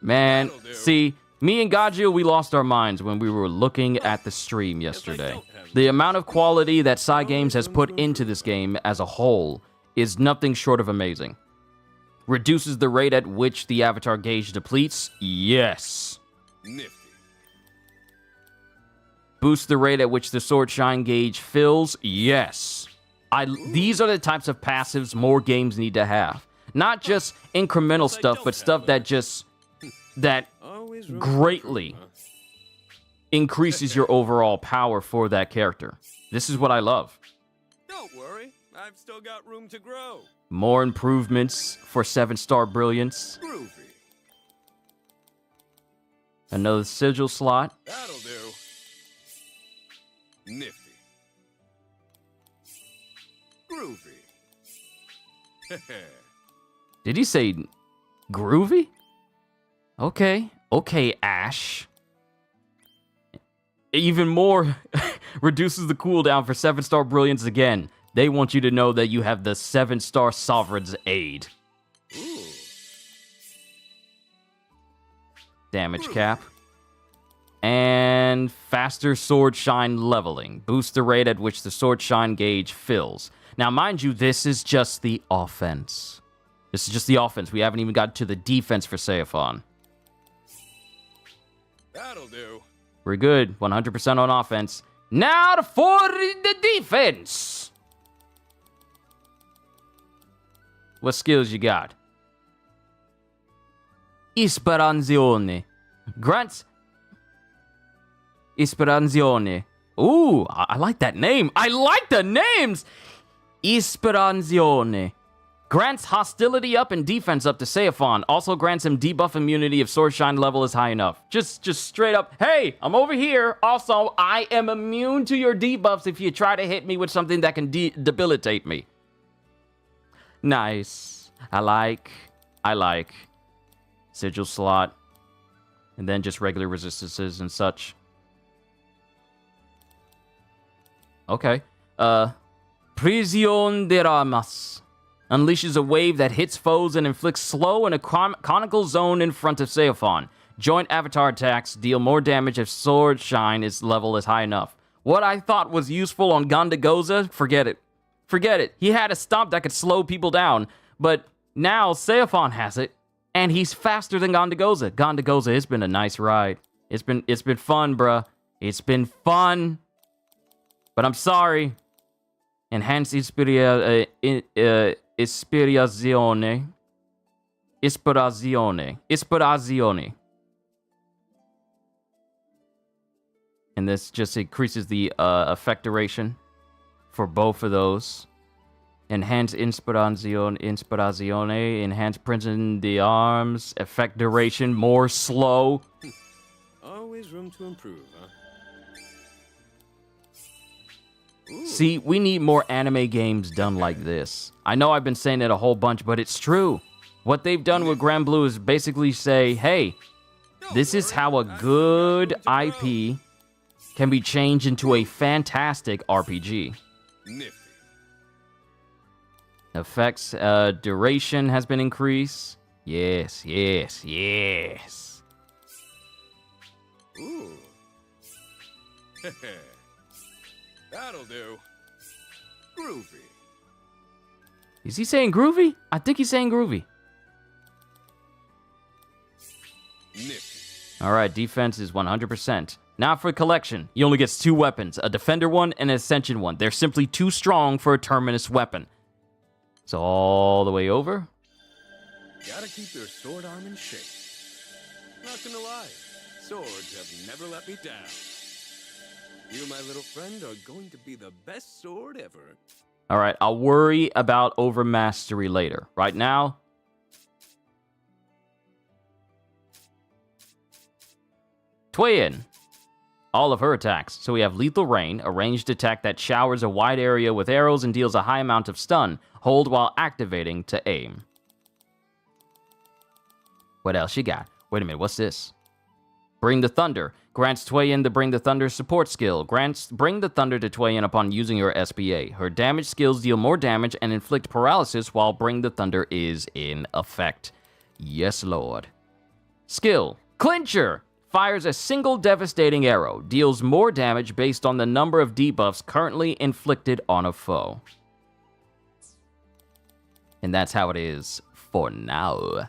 Man, see, me and Gajio, we lost our minds when we were looking at the stream yesterday. The amount of quality that Cygames has put into this game as a whole is nothing short of amazing. Reduces the rate at which the avatar gauge depletes? Yes. Nifty. Boosts the rate at which the sword shine gauge fills? Yes. These are the types of passives more games need to have. Not just incremental stuff, but stuff that just... that greatly increases your overall power for that character. This is what I love. Don't worry, I've still got room to grow. More improvements for 7-star Brilliance. Groovy. Another sigil slot. That'll do. Nifty. Groovy. Did he say groovy? Okay, Ash. Even more reduces the cooldown for 7-star Brilliance again. They want you to know that you have the 7-star Sovereign's Aid. Ooh. Damage cap. And faster sword shine leveling. Boost the rate at which the sword shine gauge fills. Now, mind you, this is just the offense. This is just the offense. We haven't even got to the defense for Seofon. That'll do. We're good. 100% on offense. Now for the defense. What skills you got? Ispirazione. Grants. Ispirazione. Ooh, I like that name. I like the names. Ispirazione. Grants hostility up and defense up to Seofon. Also grants him debuff immunity if sword shine level is high enough. Just straight up, hey, I'm over here. Also, I am immune to your debuffs if you try to hit me with something that can debilitate me. Nice. I like. Sigil slot. And then just regular resistances and such. Okay. Prisión de Ramas. Unleashes a wave that hits foes and inflicts slow in a conical zone in front of Seofon. Joint avatar attacks deal more damage if sword shine level is high enough. What I thought was useful on Gondagoza, forget it. Forget it. He had a stomp that could slow people down, but now Seofon has it, and he's faster than Gondagoza. Gondagoza, it's been a nice ride. It's been fun, bruh. It's been fun. But I'm sorry. Enhanced Ispirazione. And this just increases the effect duration for both of those. Enhanced Inspirazione, enhanced Prison the Arms, effect duration, more slow. Always room to improve, huh? See, we need more anime games done like this. I know I've been saying it a whole bunch, but it's true. What they've done with GRANBLUE is basically say, hey, this is how a good IP can be changed into a fantastic RPG. Nifty. Effects duration has been increased. Yes, yes, yes. Ooh. That'll do. Groovy. Is he saying groovy? I think he's saying groovy. Nifty. All right, defense is 100%. Now for collection, he only gets 2 weapons, a defender one and an ascension one. They're simply too strong for a terminus weapon. So all the way over. Gotta keep your sword arm in shape. Not gonna lie, swords have never let me down. You, my little friend, are going to be the best sword ever. All right, I'll worry about overmastery later. Right now, Tweyen. All of her attacks. So we have Lethal Rain, a ranged attack that showers a wide area with arrows and deals a high amount of stun. Hold while activating to aim. What else you got? Wait a minute, what's this? Bring the Thunder. Grants Tweyen the Bring the Thunder support skill. Grants Bring the Thunder to Tweyen upon using her SBA. Her damage skills deal more damage and inflict paralysis while Bring the Thunder is in effect. Yes, Lord. Skill. Clincher. Fires a single devastating arrow. Deals more damage based on the number of debuffs currently inflicted on a foe. And that's how it is for now.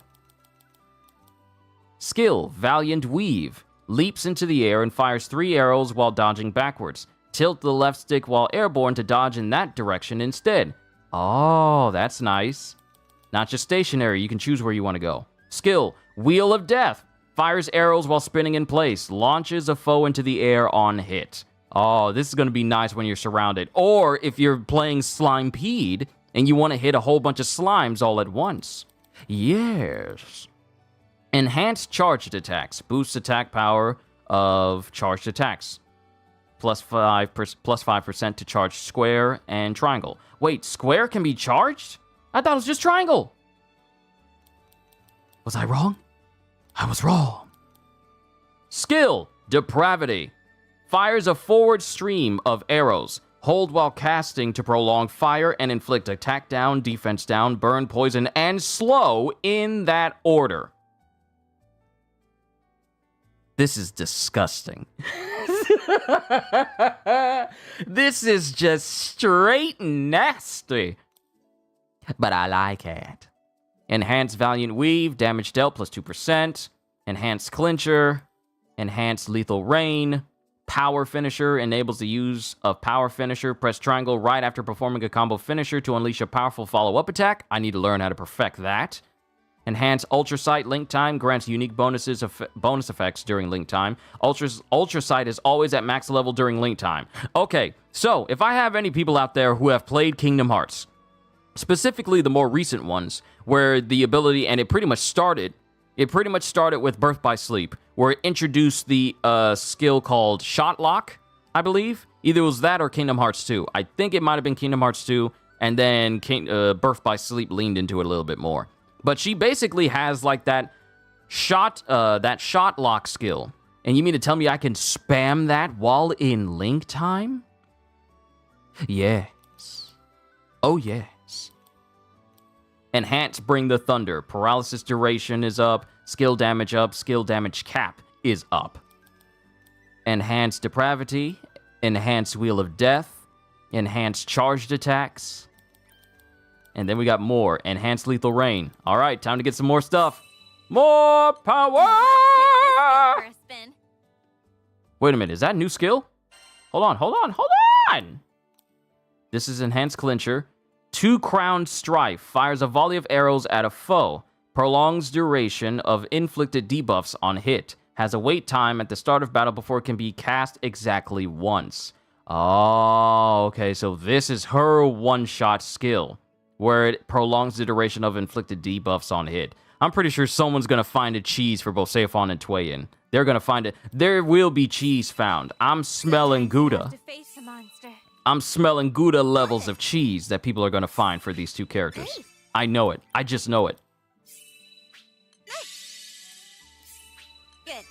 Skill, Valiant Weave. Leaps into the air and fires 3 arrows while dodging backwards. Tilt the left stick while airborne to dodge in that direction instead. Oh, that's nice. Not just stationary, you can choose where you want to go. Skill, Wheel of Death. Fires arrows while spinning in place. Launches a foe into the air on hit. Oh, this is going to be nice when you're surrounded. Or if you're playing Slimepede and you want to hit a whole bunch of slimes all at once. Yes. Enhanced charged attacks. Boosts attack power of charged attacks. Plus 5% to charge square and triangle. Wait, square can be charged? I thought it was just triangle. Was I wrong? I was wrong. Skill, Depravity. Fires a forward stream of arrows. Hold while casting to prolong fire and inflict attack down, defense down, burn, poison, and slow in that order. This is disgusting. This is just straight nasty. But I like it. Enhanced Valiant Weave, damage dealt plus 2%. Enhanced Clincher. Enhanced Lethal Rain. Power Finisher enables the use of Power Finisher. Press triangle right after performing a combo finisher to unleash a powerful follow-up attack. I need to learn how to perfect that. Enhanced Ultra Sight Link Time grants unique bonus effects during Link Time. Ultra Sight is always at max level during Link Time. Okay, so if I have any people out there who have played Kingdom Hearts, specifically the more recent ones, where the ability, and it pretty much started with Birth by Sleep, where it introduced the skill called Shot Lock, I believe. Either it was that or Kingdom Hearts 2. I think it might have been Kingdom Hearts 2, and then Birth by Sleep leaned into it a little bit more. But she basically has like that shot lock skill. And you mean to tell me I can spam that while in Link Time? Yes. Oh, yes. Enhance Bring the Thunder. Paralysis duration is up. Skill damage up. Skill damage cap is up. Enhance Depravity. Enhance Wheel of Death. Enhance Charged Attacks. And then we got more. Enhanced Lethal Rain. All right, time to get some more stuff. More power! For a spin. Wait a minute, is that a new skill? Hold on. This is Enhanced Clincher. 2 Crowned Strife. Fires a volley of arrows at a foe. Prolongs duration of inflicted debuffs on hit. Has a wait time at the start of battle before it can be cast exactly once. Oh, okay, so this is her one-shot skill, where it prolongs the duration of inflicted debuffs on hit. I'm pretty sure someone's going to find a cheese for both Seofon and Tweyen. They're going to find it. There will be cheese found. I'm smelling Gouda. To face a monster. I'm smelling Gouda levels of cheese that people are going to find for these two characters. Great. I know it. I just know it. Good.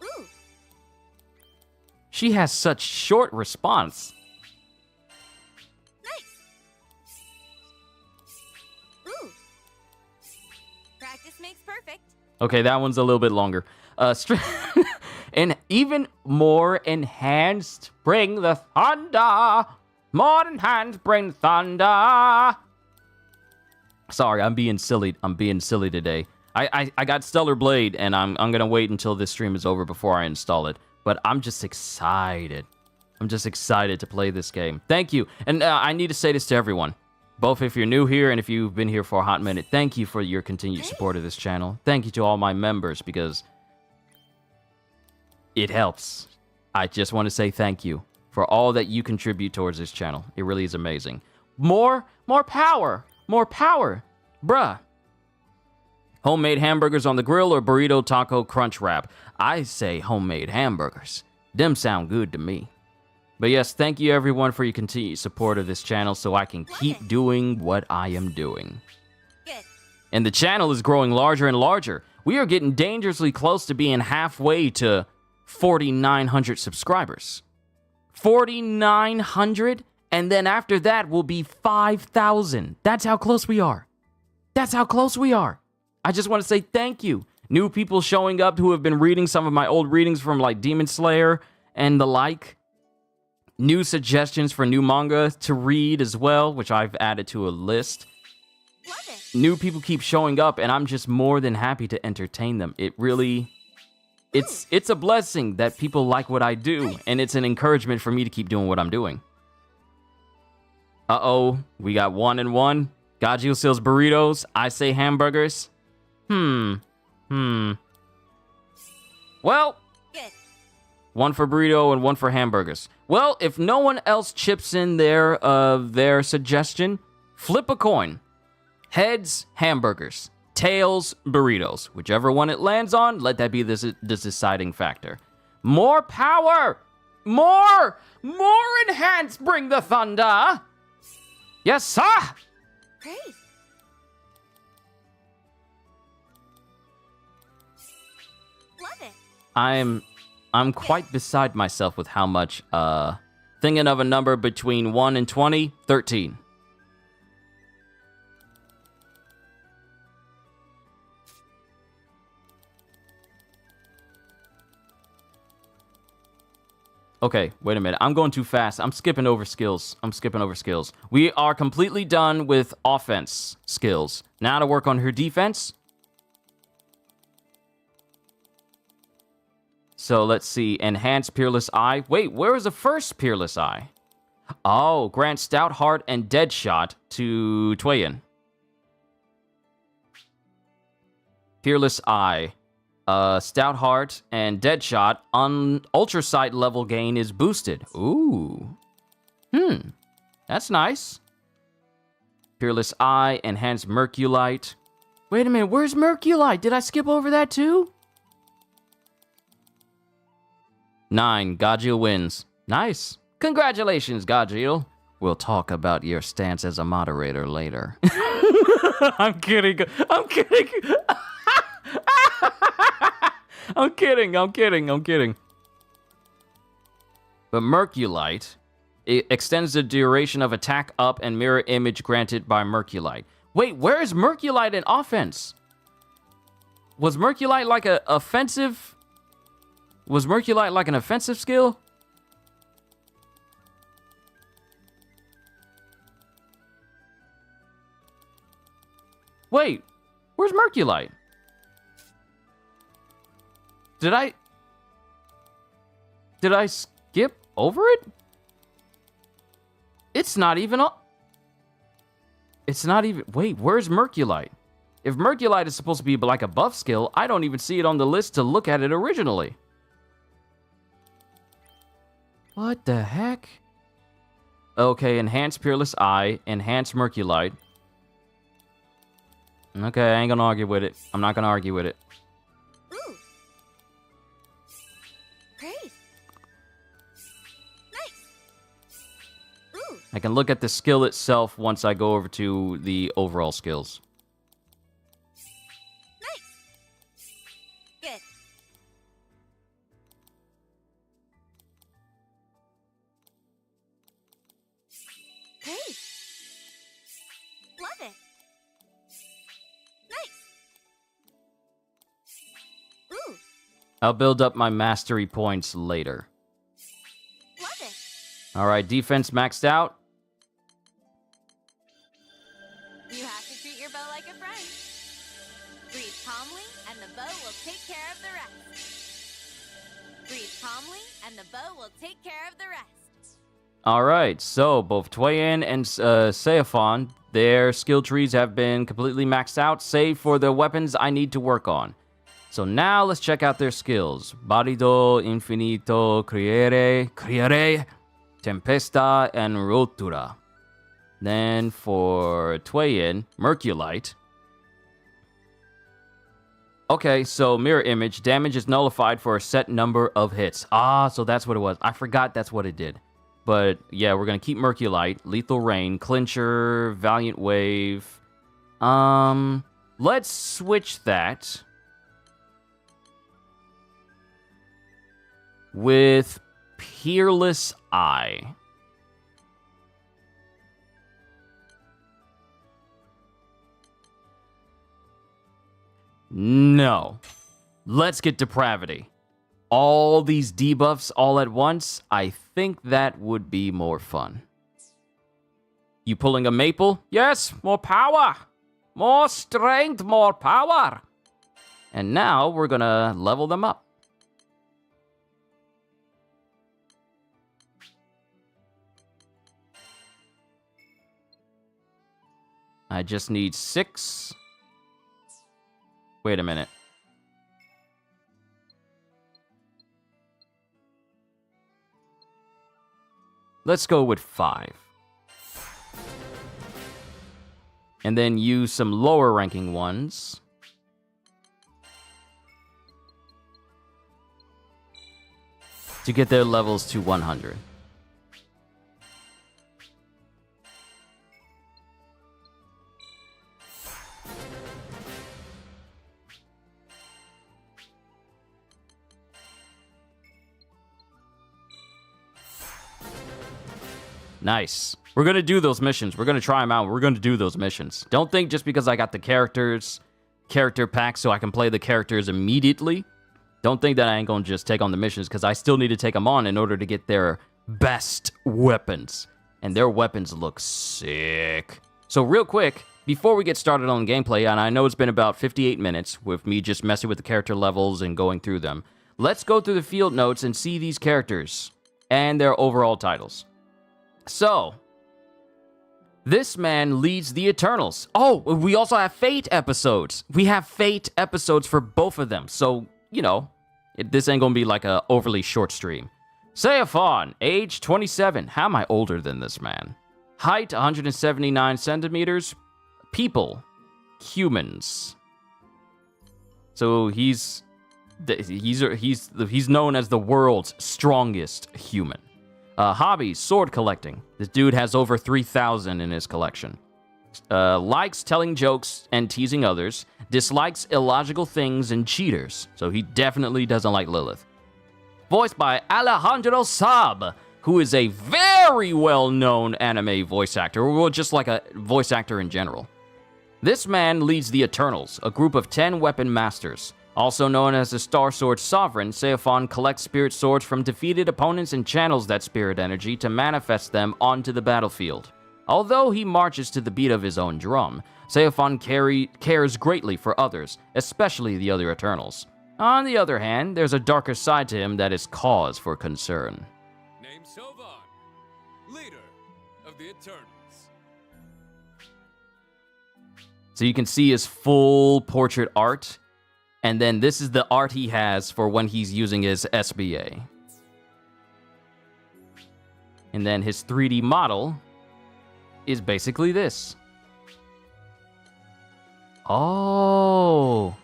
Ooh. She has such short response. Nice. Ooh. Practice makes perfect. Okay, that one's a little bit longer. And even more enhanced, bring the thunder. More enhanced, bring thunder. Sorry, I'm being silly. I'm being silly today. I got Stellar Blade, and I'm gonna wait until this stream is over before I install it. But I'm just excited. I'm just excited to play this game. Thank you. And I need to say this to everyone. Both if you're new here and if you've been here for a hot minute, thank you for your continued support of this channel. Thank you to all my members because it helps. I just want to say thank you for all that you contribute towards this channel. It really is amazing. More power. More power. Bruh. Homemade hamburgers on the grill or burrito taco crunch wrap? I say homemade hamburgers. Them sound good to me. But yes, thank you everyone for your continued support of this channel so I can keep doing what I am doing. Good. And the channel is growing larger and larger. We are getting dangerously close to being halfway to 4,900 subscribers. 4,900? And then after that will be 5,000. That's how close we are. That's how close we are. I just want to say thank you. New people showing up who have been reading some of my old readings from like Demon Slayer and the like. New suggestions for new manga to read as well, which I've added to a list. Love it. New people keep showing up, and I'm just more than happy to entertain them. It really... It's a blessing that people like what I do, and it's an encouragement for me to keep doing what I'm doing. Uh-oh, we got 1 and 1. Gajil sells burritos. I say hamburgers. Well, Good. 1 for burrito and 1 for hamburgers. Well, if no one else chips in their suggestion, flip a coin. Heads, hamburgers. Tails, burritos. Whichever one it lands on, let that be the deciding factor. More power! More enhance, bring the thunder! Yes, sir! Great. Love it. I'm quite beside myself with how much, thinking of a number between 1 and 20, 13. Okay, wait a minute. I'm going too fast. I'm skipping over skills. We are completely done with offense skills. Now to work on her defense. So let's see. Enhance Peerless Eye. Wait, where is the first Peerless Eye? Oh, grant Stout Heart and Deadshot to Tweyen. Peerless Eye. Stout Heart and Deadshot on Ultra Sight level gain is boosted. Ooh. That's nice. Peerless Eye, Enhanced Merculite. Wait a minute, where's Merculite? Did I skip over that too? 9, Gajil wins. Nice. Congratulations, Gajil. We'll talk about your stance as a moderator later. I'm kidding. I'm kidding. But Merculite, it extends the duration of attack up and mirror image granted by Merculite. Wait, where is Merculite in offense? Was Merculite like an offensive skill? Wait, where's Merculite? Did I skip over it? It's not even wait, where's Merculite? If Merculite is supposed to be like a buff skill, I don't even see it on the list to look at it originally. What the heck? Okay, Enhance Peerless Eye, Enhance Merculite. Okay, I ain't gonna argue with it. I'm not gonna argue with it. Ooh. Great. Nice. I can look at the skill itself once I go over to the overall skills. Nice. Good. Great. Love it. Nice. Ooh, I'll build up my mastery points later. love it. Alright, defense maxed out. You have to treat your bow like a friend. Breathe calmly, and the bow will take care of the rest. Breathe calmly, and the bow will take care of the rest. Alright, so both Tweyen and Seofon, their skill trees have been completely maxed out, save for the weapons I need to work on. So now let's check out their skills. Barido, Infinito, Criere, Tempesta, and Rotura. Then for Tweyen, Merculite. Okay, so mirror image. Damage is nullified for a set number of hits. Ah, so that's what it was. I forgot that's what it did. But yeah, we're going to keep Merculite, Lethal Rain, Clincher, Valiant Wave. Let's switch that with Peerless Eye. No. Let's get Depravity. All these debuffs all at once, I think that would be more fun. You pulling a maple? Yes, more power. More strength, more power. And now we're gonna level them up. I just need 6. Wait a minute. Let's go with 5. And then use some lower ranking ones. To get their levels to 100. Nice. We're going to do those missions. We're going to try them out. We're going to do those missions. Don't think just because I got the character pack so I can play the characters immediately. Don't think that I ain't going to just take on the missions because I still need to take them on in order to get their best weapons. And their weapons look sick. So real quick, before we get started on gameplay, and I know it's been about 58 minutes with me just messing with the character levels and going through them, let's go through the field notes and see these characters and their overall titles. So, this man leads the Eternals. Oh, we also have Fate episodes. We have Fate episodes for both of them. So, you know, this ain't gonna be like a overly short stream. Seofon, age 27. How am I older than this man? Height 179 centimeters. People, humans. So he's known as the world's strongest human. Hobbies, sword collecting. This dude has over 3,000 in his collection. Likes telling jokes and teasing others. Dislikes illogical things and cheaters. So he definitely doesn't like Lilith. Voiced by Alejandro Saab, who is a very well-known anime voice actor, or just like a voice actor in general. This man leads the Eternals, a group of 10 weapon masters. Also known as the Star Sword Sovereign, Seofon collects spirit swords from defeated opponents and channels that spirit energy to manifest them onto the battlefield. Although he marches to the beat of his own drum, Seofon cares greatly for others, especially the other Eternals. On the other hand, there's a darker side to him that is cause for concern. Named Seofon, leader of the Eternals. So you can see his full portrait art. And then this is the art he has for when he's using his SBA. And then his 3D model is basically this. Oh,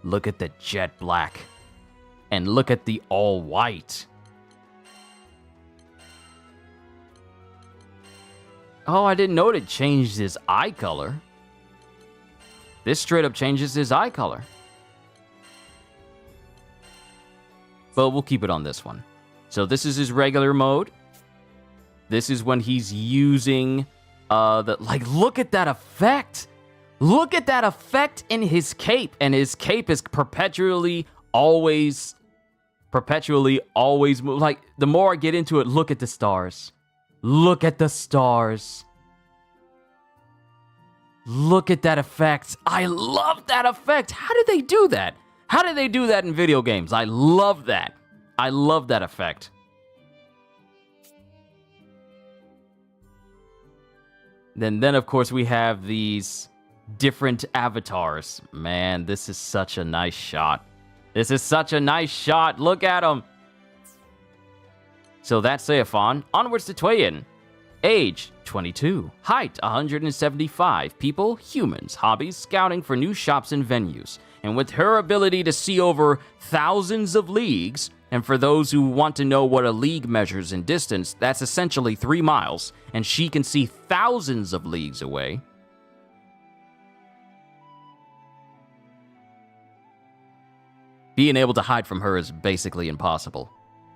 look at the jet black. And look at the all white. Oh, I didn't know it changed his eye color. This straight up changes his eye color. But we'll keep it on this one. So this is his regular mode. This is when he's using look at that effect. Look at that effect in his cape. And his cape is perpetually always move. Like, the more I get into it, look at the stars. Look at the stars. Look at that effect. I love that effect. How did they do that? How did they do that in video games? I love that. I love that effect. Then of course, we have these different avatars. Man, this is such a nice shot. This is such a nice shot. Look at him. So that's Seofon. Onwards to Tweyen. Age, 22. Height, 175. People, humans. Hobbies, scouting for new shops and venues. And with her ability to see over thousands of leagues, and for those who want to know what a league measures in distance, that's essentially 3 miles, and she can see thousands of leagues away. Being able to hide from her is basically impossible.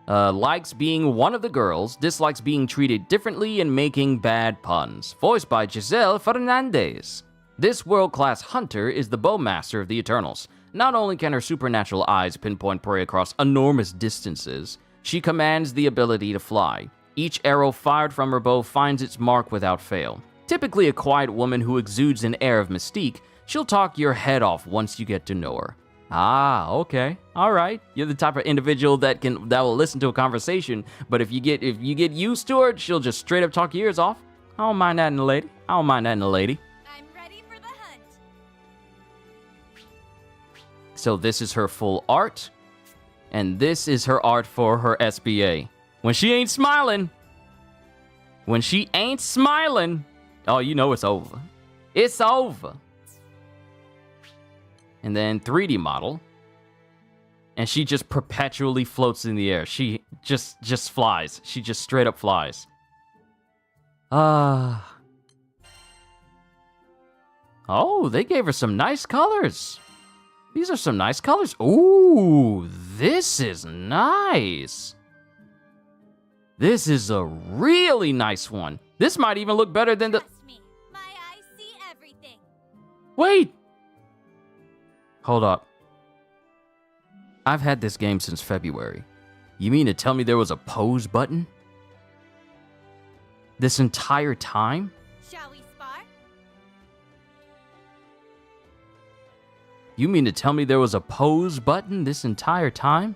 Likes being one of the girls, dislikes being treated differently and making bad puns. Voiced by Giselle Fernandez. This world-class hunter is the bowmaster of the Eternals. Not only can her supernatural eyes pinpoint prey across enormous distances, she commands the ability to fly. Each arrow fired from her bow finds its mark without fail. Typically a quiet woman who exudes an air of mystique, she'll talk your head off once you get to know her. Ah, okay. All right. You're the type of individual that will listen to a conversation, but if you get used to her, she'll just straight up talk your ears off. I don't mind that in a lady. I don't mind that in a lady. I'm ready for the hunt. So this is her full art, and this is her art for her SBA. When she ain't smiling, oh, you know it's over. It's over. And then 3D model, and she just perpetually floats in the air. She just flies. She just straight up flies. Oh, they gave her some nice colors. These are some nice colors. Ooh, this is nice. This is a really nice one. This might even look better than the... Trust me, my eyes see everything. Wait. Hold up. I've had this game since February. You mean to tell me there was a pause button? This entire time? Shall we spar? You mean to tell me there was a pause button this entire time?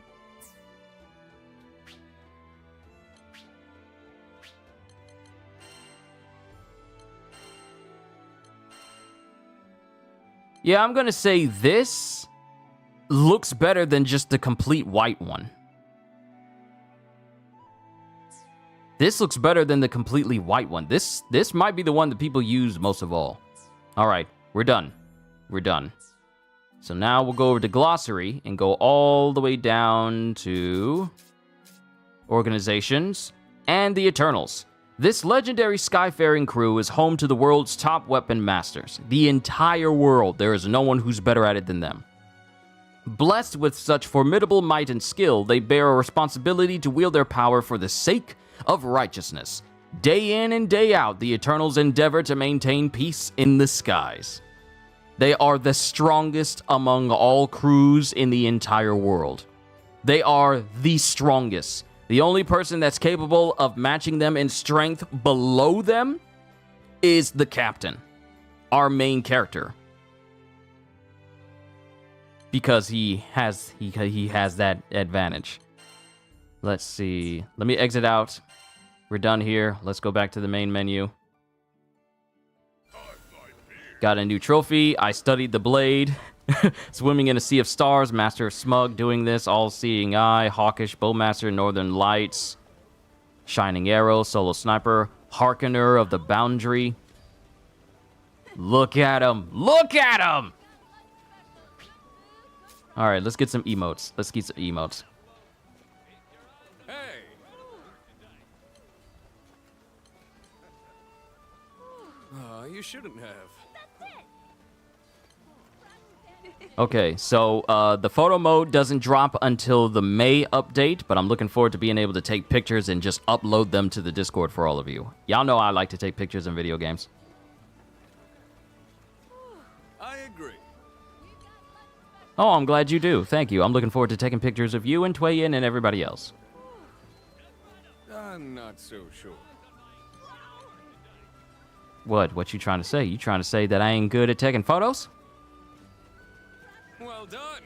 Yeah, I'm gonna say this looks better than just the complete white one. This looks better than the completely white one. This might be the one that people use most of all. All right, we're done. We're done. So now we'll go over to glossary and go all the way down to organizations and the Eternals. This legendary skyfaring crew is home to the world's top weapon masters. The entire world, there is no one who's better at it than them. Blessed with such formidable might and skill, they bear a responsibility to wield their power for the sake of righteousness. Day in and day out, the Eternals endeavor to maintain peace in the skies. They are the strongest among all crews in the entire world. They are the strongest. The only person that's capable of matching them in strength below them is the captain, our main character. Because he has that advantage. Let's see. Let me exit out. We're done here. Let's go back to the main menu. Got a new trophy. I studied the blade. Swimming in a sea of stars. Master of Smug doing this. All-seeing eye. Hawkish bowmaster. Northern Lights. Shining arrow. Solo sniper. Harkener of the boundary. Look at him. Look at him. All right, let's get some emotes. Let's get some emotes. Hey! you shouldn't have. Okay, so the photo mode doesn't drop until the May update, but I'm looking forward to being able to take pictures and just upload them to the Discord for all of you. Y'all know I like to take pictures in video games. I agree. Oh, I'm glad you do. Thank you. I'm looking forward to taking pictures of you and Tweyen and everybody else. I'm not so sure. What? What you trying to say? You trying to say that I ain't good at taking photos? Well done.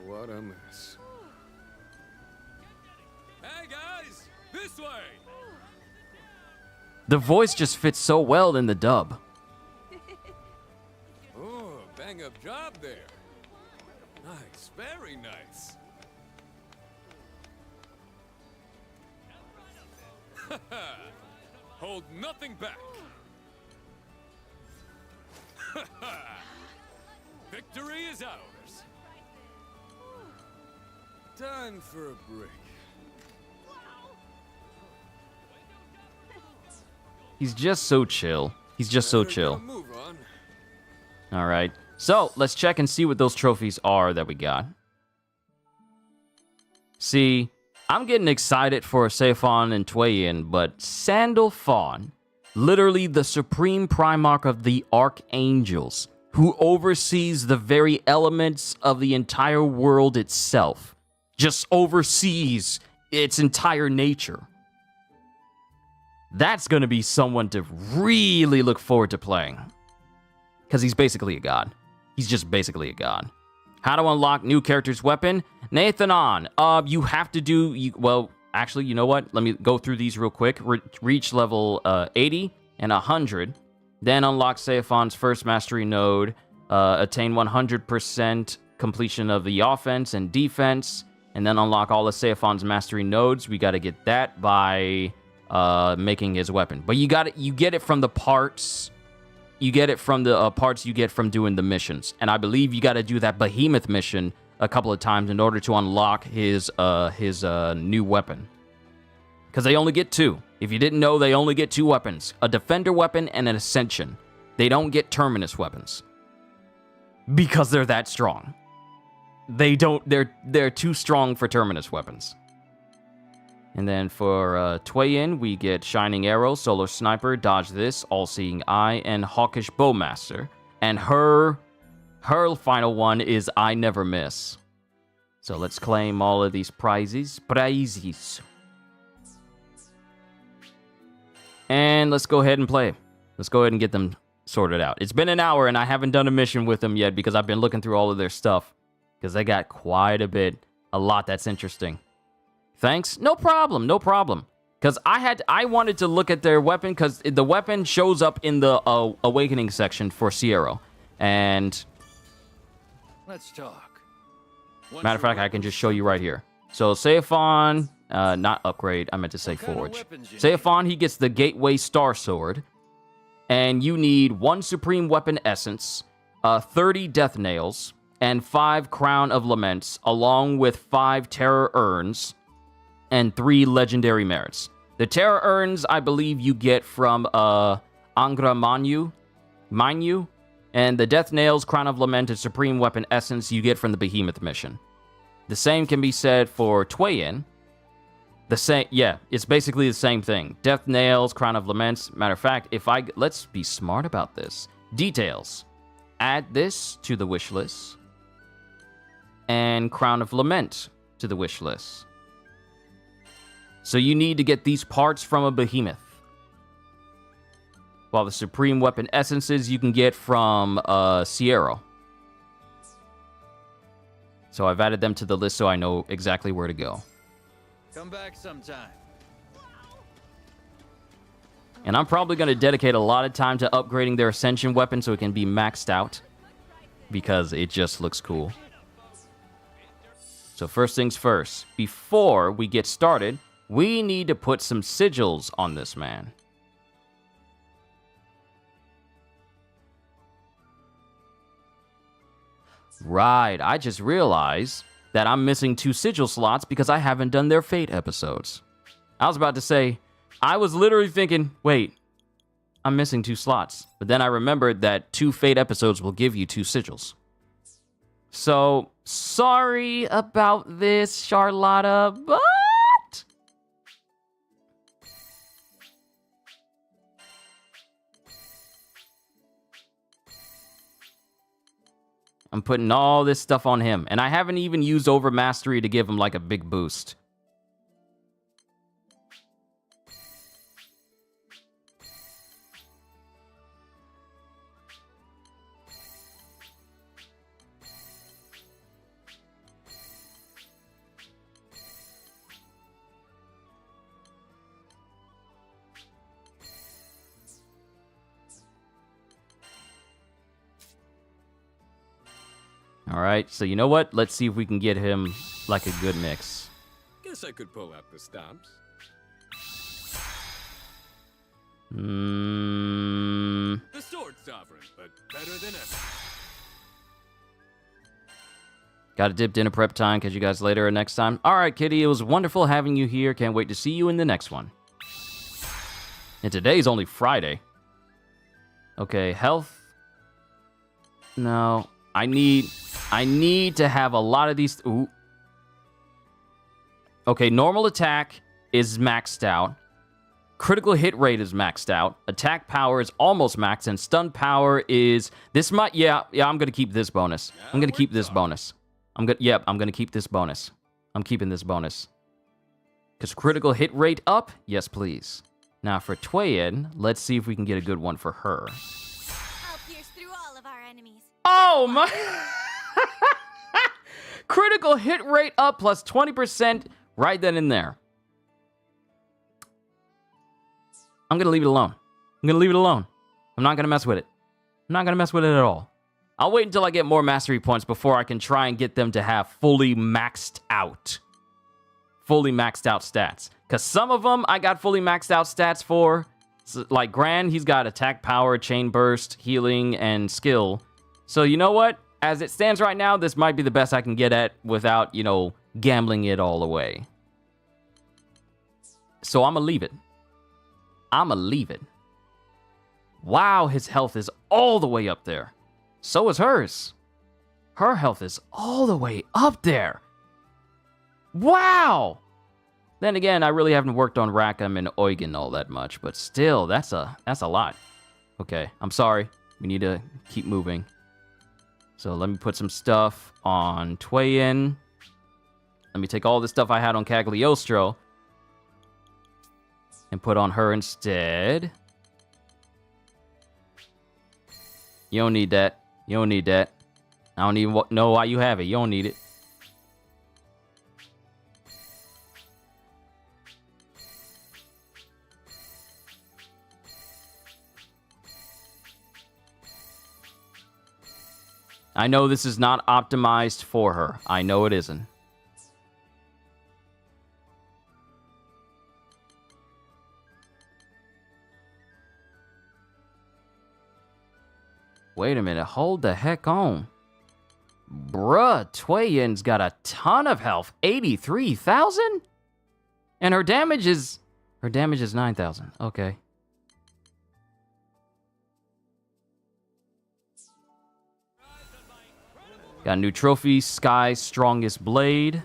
What a mess. Hey guys, this way. The voice just fits so well in the dub. Oh, bang up job there. Nice, very nice. Hold nothing back. Victory is ours. Time for a break. He's just so chill. He's just so Better chill. get a move on. All right. So let's check and see what those trophies are that we got. See, I'm getting excited for Seofon and Tweyen, but Sandalphon, literally the supreme primarch of the archangels, who oversees the very elements of the entire world itself, just oversees its entire nature. That's going to be someone to really look forward to playing. Because he's basically a god. He's just basically a god. How to unlock new character's weapon? Nathanon, you have to do... well, actually, you know what? Let me go through these real quick. Reach level 80 and 100. Then unlock Seofon's first mastery node. Attain 100% completion of the offense and defense. And then unlock all of Seofon's mastery nodes. We got to get that by making his weapon. But you get it from the parts... You get it from the parts you get from doing the missions. And I believe you got to do that behemoth mission a couple of times in order to unlock his new weapon. Because they only get two. If you didn't know, they only get two weapons. A defender weapon and an ascension. They don't get terminus weapons. Because they're that strong. They're too strong for terminus weapons. And then for Tweyen, we get Shining Arrow, Solar Sniper, Dodge This, All-Seeing Eye, and Hawkish Bowmaster. And her final one is I Never Miss. So let's claim all of these prizes. And let's go ahead and play. Let's go ahead and get them sorted out. It's been an hour and I haven't done a mission with them yet because I've been looking through all of their stuff. Because they got quite a lot that's interesting. Thanks. No problem. No problem. Because I wanted to look at their weapon because the weapon shows up in the awakening section for Sierra. And Let's talk. matter of fact, I can just show you right here. So Seofon, not upgrade, I meant to say forge. Seofon, he gets the Gateway Star Sword. And you need 1 Supreme Weapon Essence, 30 Death Nails, and 5 Crown of Laments, along with 5 Terror Urns, and 3 Legendary Merits. The Terror Urns, I believe you get from Angra Mainyu, and the Death Nails, Crown of Lament, and Supreme Weapon Essence you get from the Behemoth mission. The same can be said for Tweyen. It's basically the same thing. Death Nails, Crown of Laments. Matter of fact, let's be smart about this. Details. Add this to the wish list. And Crown of Lament to the wish list. So you need to get these parts from a behemoth. While the Supreme Weapon Essences you can get from Sierra. So I've added them to the list so I know exactly where to go. Come back sometime. And I'm probably going to dedicate a lot of time to upgrading their Ascension weapon so it can be maxed out. Because it just looks cool. So first things first. Before we get started, we need to put some sigils on this man. Right, I just realized that I'm missing 2 sigil slots because I haven't done their Fate episodes. I was about to say, I was literally thinking, wait, I'm missing 2 slots. But then I remembered that 2 Fate episodes will give you 2 sigils. So, sorry about this, Charlotta, but... I'm putting all this stuff on him. And I haven't even used Overmastery to give him, like, a big boost. All right, so you know what? Let's see if we can get him like a good mix. Guess I could pull out the stops. The sword sovereign, but better than ever. Got to dip dinner prep time. Catch you guys later or next time. All right, Kitty, it was wonderful having you here. Can't wait to see you in the next one. And today's only Friday. Okay, health. No, I need to have a lot of these. Ooh. Okay, normal attack is maxed out. Critical hit rate is maxed out. Attack power is almost maxed, and stun power is this might. Yeah. I'm gonna keep this bonus. I'm gonna keep this bonus. I'm gonna keep this bonus. I'm keeping this bonus. Cause critical hit rate up. Yes, please. Now for Tweyen, let's see if we can get a good one for her. I'll pierce through all of our enemies. Oh my. Critical hit rate up plus 20% right then and there. I'm going to leave it alone. I'm going to leave it alone. I'm not going to mess with it. I'm not going to mess with it at all. I'll wait until I get more mastery points before I can try and get them to have fully maxed out stats. Because some of them I got fully maxed out stats for. So, like Gran, he's got attack power, chain burst, healing, and skill. So you know what? As it stands right now, this might be the best I can get at without, gambling it all away. So I'm going to leave it. Wow, his health is all the way up there. So is hers. Her health is all the way up there. Wow! Then again, I really haven't worked on Rackham and Eugen all that much, but still, that's a lot. Okay, I'm sorry. We need to keep moving. So let me put some stuff on Tweyen. Let me take all the stuff I had on Cagliostro and put on her instead. You don't need that. You don't need that. I don't even know why you have it. You don't need it. I know this is not optimized for her. I know it isn't. Wait a minute. Hold the heck on. Bruh, Tweyen's got a ton of health. 83,000? And her damage is 9,000. Okay. Got a new trophy, Sky's Strongest Blade.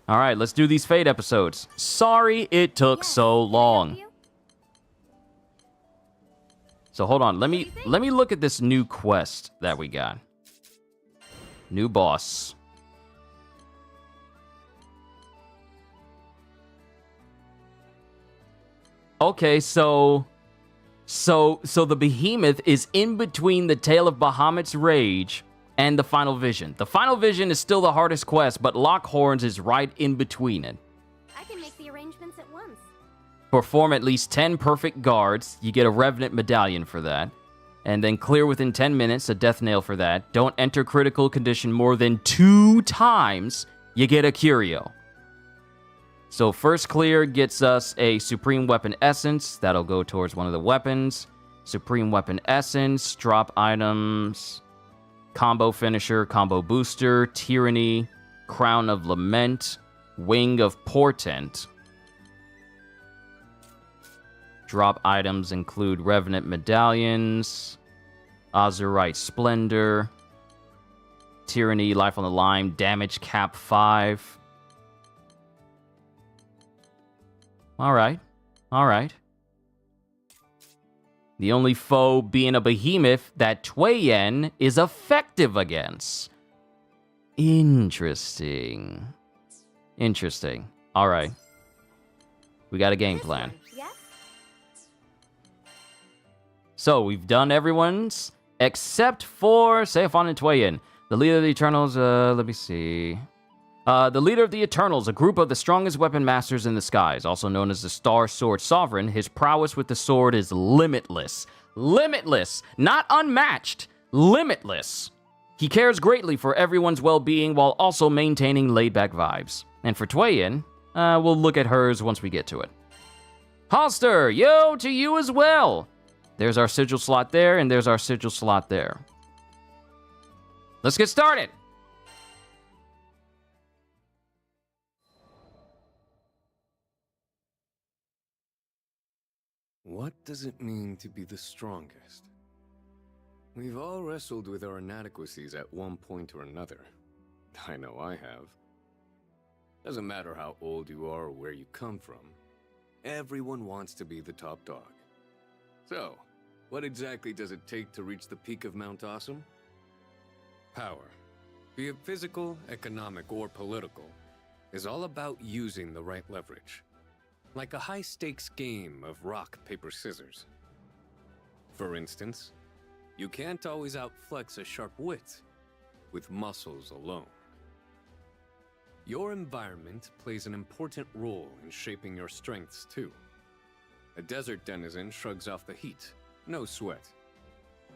All right, let's do these Fate episodes. Sorry it took so long. So hold on, let me look at this new quest that we got. New boss. Okay, so the Behemoth is in between the Tale of Bahamut's Rage and the Final Vision. The Final Vision is still the hardest quest, but Lockhorns is right in between it. I can make the arrangements at once. Perform at least 10 perfect guards. You get a Revenant Medallion for that. And then clear within 10 minutes, a Death Nail for that. Don't enter critical condition more than 2 times. You get a Curio. So first clear gets us a Supreme Weapon Essence. That'll go towards one of the weapons. Supreme Weapon Essence, drop items, combo finisher, combo booster, Tyranny, Crown of Lament, Wing of Portent. Drop items include Revenant Medallions, Azurite Splendor, Tyranny, Life on the Line, Damage Cap 5. Alright. Alright. The only foe being a behemoth that Tweyen is effective against. Interesting. Interesting. Alright. We got a game plan. Yes? So, we've done everyone's except for Seofon and Tweyen. The leader of the Eternals, let me see. The leader of the Eternals, a group of the strongest weapon masters in the skies, also known as the Star Sword Sovereign. His prowess with the sword is limitless. Limitless! Not unmatched! Limitless! He cares greatly for everyone's well-being while also maintaining laid-back vibes. And for Tweyen, we'll look at hers once we get to it. Halster, yo, to you as well! There's our sigil slot there, and there's our sigil slot there. Let's get started! What does it mean to be the strongest? We've all wrestled with our inadequacies at one point or another. I know I have. Doesn't matter how old you are or where you come from. Everyone wants to be the top dog. So, what exactly does it take to reach the peak of Mount Awesome? Power, be it physical, economic, or political, is all about using the right leverage. Like a high-stakes game of rock, paper, scissors. For instance, you can't always outflex a sharp wit with muscles alone. Your environment plays an important role in shaping your strengths, too. A desert denizen shrugs off the heat, no sweat.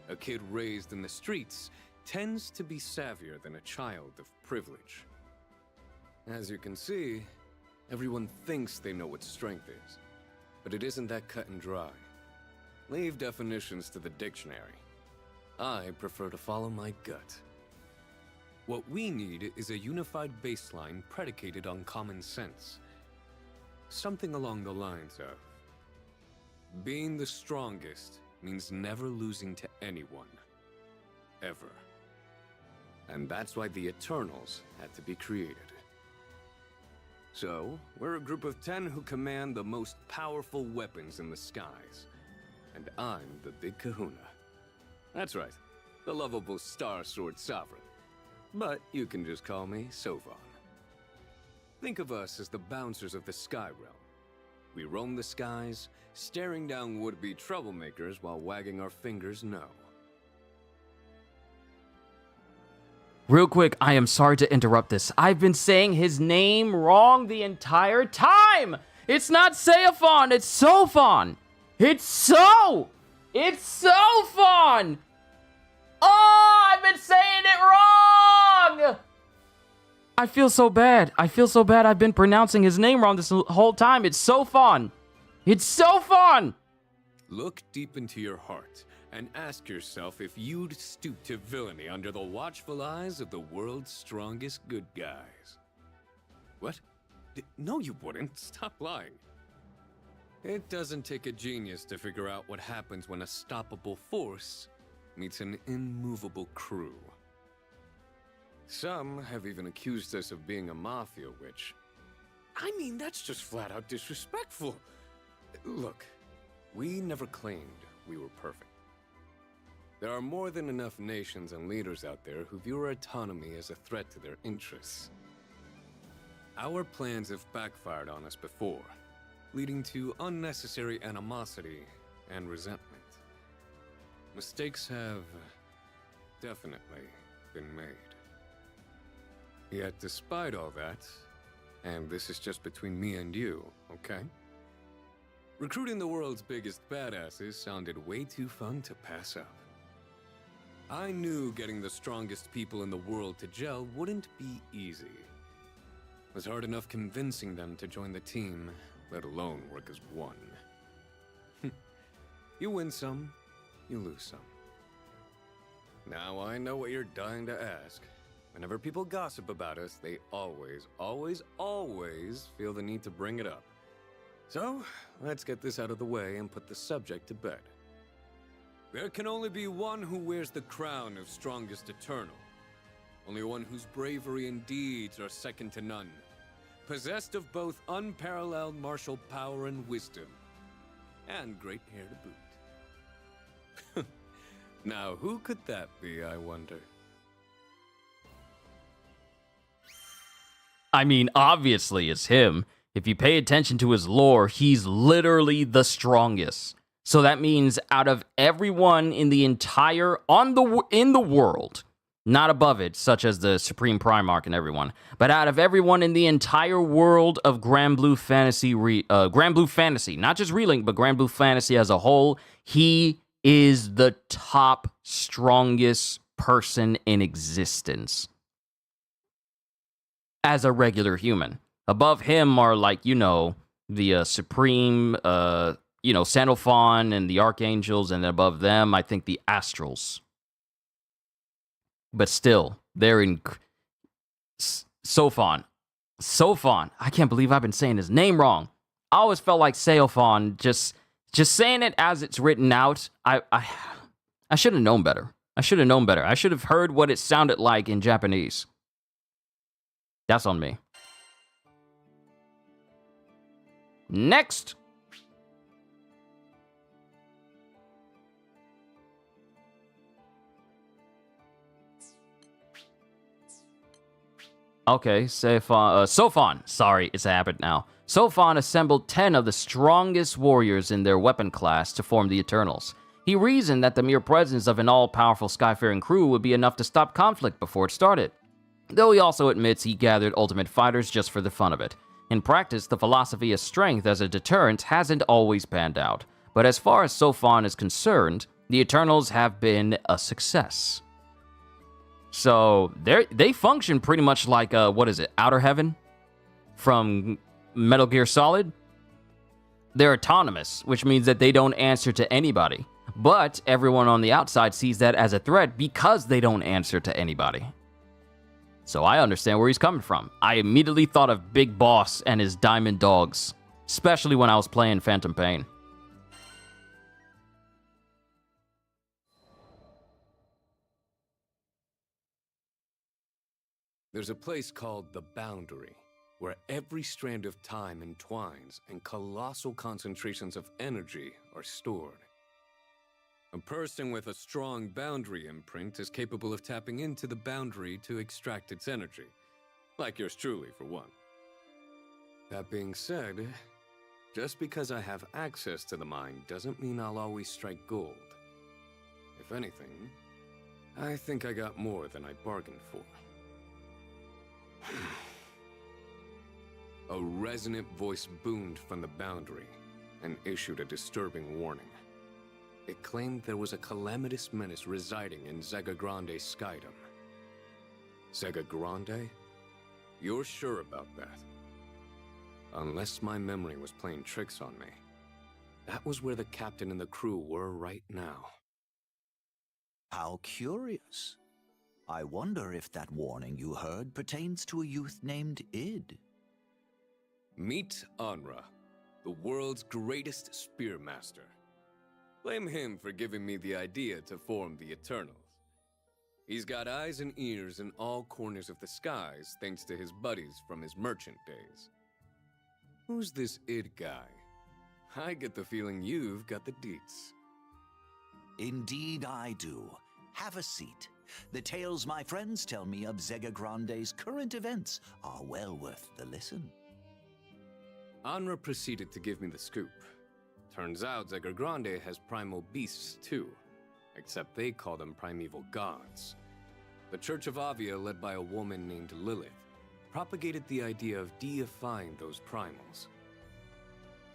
A kid raised in the streets tends to be savvier than a child of privilege. As you can see, everyone thinks they know what strength is, but it isn't that cut and dry. Leave definitions to the dictionary. I prefer to follow my gut. What we need is a unified baseline predicated on common sense. Something along the lines of, being the strongest means never losing to anyone. Ever. And that's why the Eternals had to be created. So, we're a group of 10 who command the most powerful weapons in the skies. And I'm the big kahuna. That's right, the lovable Star Sword Sovereign. But you can just call me Seofon. Think of us as the bouncers of the Sky Realm. We roam the skies, staring down would-be troublemakers while wagging our fingers no. Real quick, I am sorry to interrupt this. I've been saying his name wrong the entire time! It's not Seofon, it's Seofon! It's Seofon! Oh, I've been saying it wrong! I feel so bad. I've been pronouncing his name wrong this whole time. It's Seofon. It's Seofon! Look deep into your heart and ask yourself if you'd stoop to villainy under the watchful eyes of the world's strongest good guys. What? No, you wouldn't. Stop lying. It doesn't take a genius to figure out what happens when a stoppable force meets an immovable crew. Some have even accused us of being a mafia witch. I mean, that's just flat out disrespectful. Look, we never claimed we were perfect. There are more than enough nations and leaders out there who view our autonomy as a threat to their interests. Our plans have backfired on us before, leading to unnecessary animosity and resentment. Mistakes have definitely been made. Yet despite all that, and this is just between me and you, okay? Recruiting the world's biggest badasses sounded way too fun to pass up. I knew getting the strongest people in the world to gel wouldn't be easy. It was hard enough convincing them to join the team, let alone work as one. You win some, you lose some. Now I know what you're dying to ask. Whenever people gossip about us, they always feel the need to bring it up. So, let's get this out of the way and put the subject to bed. There can only be one who wears the crown of strongest eternal. Only one whose bravery and deeds are second to none. Possessed of both unparalleled martial power and wisdom. And great hair to boot. Now, who could that be, I wonder? I mean, obviously it's him. If you pay attention to his lore, he's literally the strongest. So that means out of everyone in the entire in the world, not above it, such as the Supreme Primarch and everyone, but out of everyone in the entire world of GRANBLUE Fantasy, GRANBLUE Fantasy, not just RELINK, but GRANBLUE Fantasy as a whole, he is the top strongest person in existence as a regular human. Above him are, like, you know, the Supreme, Seofon and the Archangels, and above them, I think the Astrals. But still, they're in Seofon. I can't believe I've been saying his name wrong. I always felt like Seofon, just saying it as it's written out. I should have known better. I should have heard what it sounded like in Japanese. That's on me. Next. Okay, Seofon. Sorry, it's a habit now. Seofon assembled 10 of the strongest warriors in their weapon class to form the Eternals. He reasoned that the mere presence of an all-powerful Skyfaring crew would be enough to stop conflict before it started. Though he also admits he gathered ultimate fighters just for the fun of it. In practice, the philosophy of strength as a deterrent hasn't always panned out. But as far as Seofon is concerned, the Eternals have been a success. So, they function pretty much like, Outer Heaven? From Metal Gear Solid? They're autonomous, which means that they don't answer to anybody. But everyone on the outside sees that as a threat because they don't answer to anybody. So I understand where he's coming from. I immediately thought of Big Boss and his Diamond Dogs, especially when I was playing Phantom Pain. There's a place called the Boundary, where every strand of time entwines and colossal concentrations of energy are stored. A person with a strong boundary imprint is capable of tapping into the boundary to extract its energy, like yours truly, for one. That being said, just because I have access to the mine doesn't mean I'll always strike gold. If anything, I think I got more than I bargained for. A resonant voice boomed from the boundary and issued a disturbing warning. It claimed there was a calamitous menace residing in Zega Grande skydom. Zega Grande? You're sure about that? Unless my memory was playing tricks on me. That was where the captain and the crew were right now. How curious. I wonder if that warning you heard pertains to a youth named Id. Meet Anra, the world's greatest spearmaster. Blame him for giving me the idea to form the Eternals. He's got eyes and ears in all corners of the skies thanks to his buddies from his merchant days. Who's this Id guy? I get the feeling you've got the deets. Indeed I do. Have a seat. The tales my friends tell me of Zega Grande's current events are well worth the listen. Anra proceeded to give me the scoop. Turns out Zega Grande has primal beasts too, except they call them primeval gods. The Church of Avia, led by a woman named Lilith, propagated the idea of deifying those primals.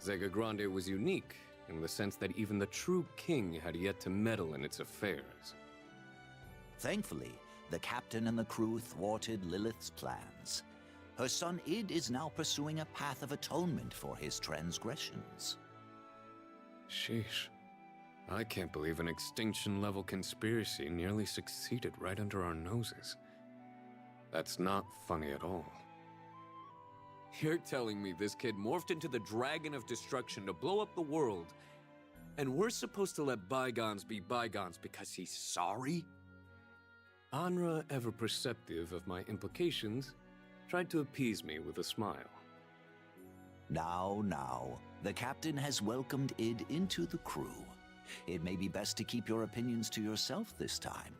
Zega Grande was unique in the sense that even the true king had yet to meddle in its affairs. Thankfully, the captain and the crew thwarted Lilith's plans. Her son Id is now pursuing a path of atonement for his transgressions. Sheesh. I can't believe an extinction-level conspiracy nearly succeeded right under our noses. That's not funny at all. You're telling me this kid morphed into the Dragon of Destruction to blow up the world, and we're supposed to let bygones be bygones because he's sorry? Anra, ever perceptive of my implications, tried to appease me with a smile. Now, the captain has welcomed Id into the crew. It may be best to keep your opinions to yourself this time.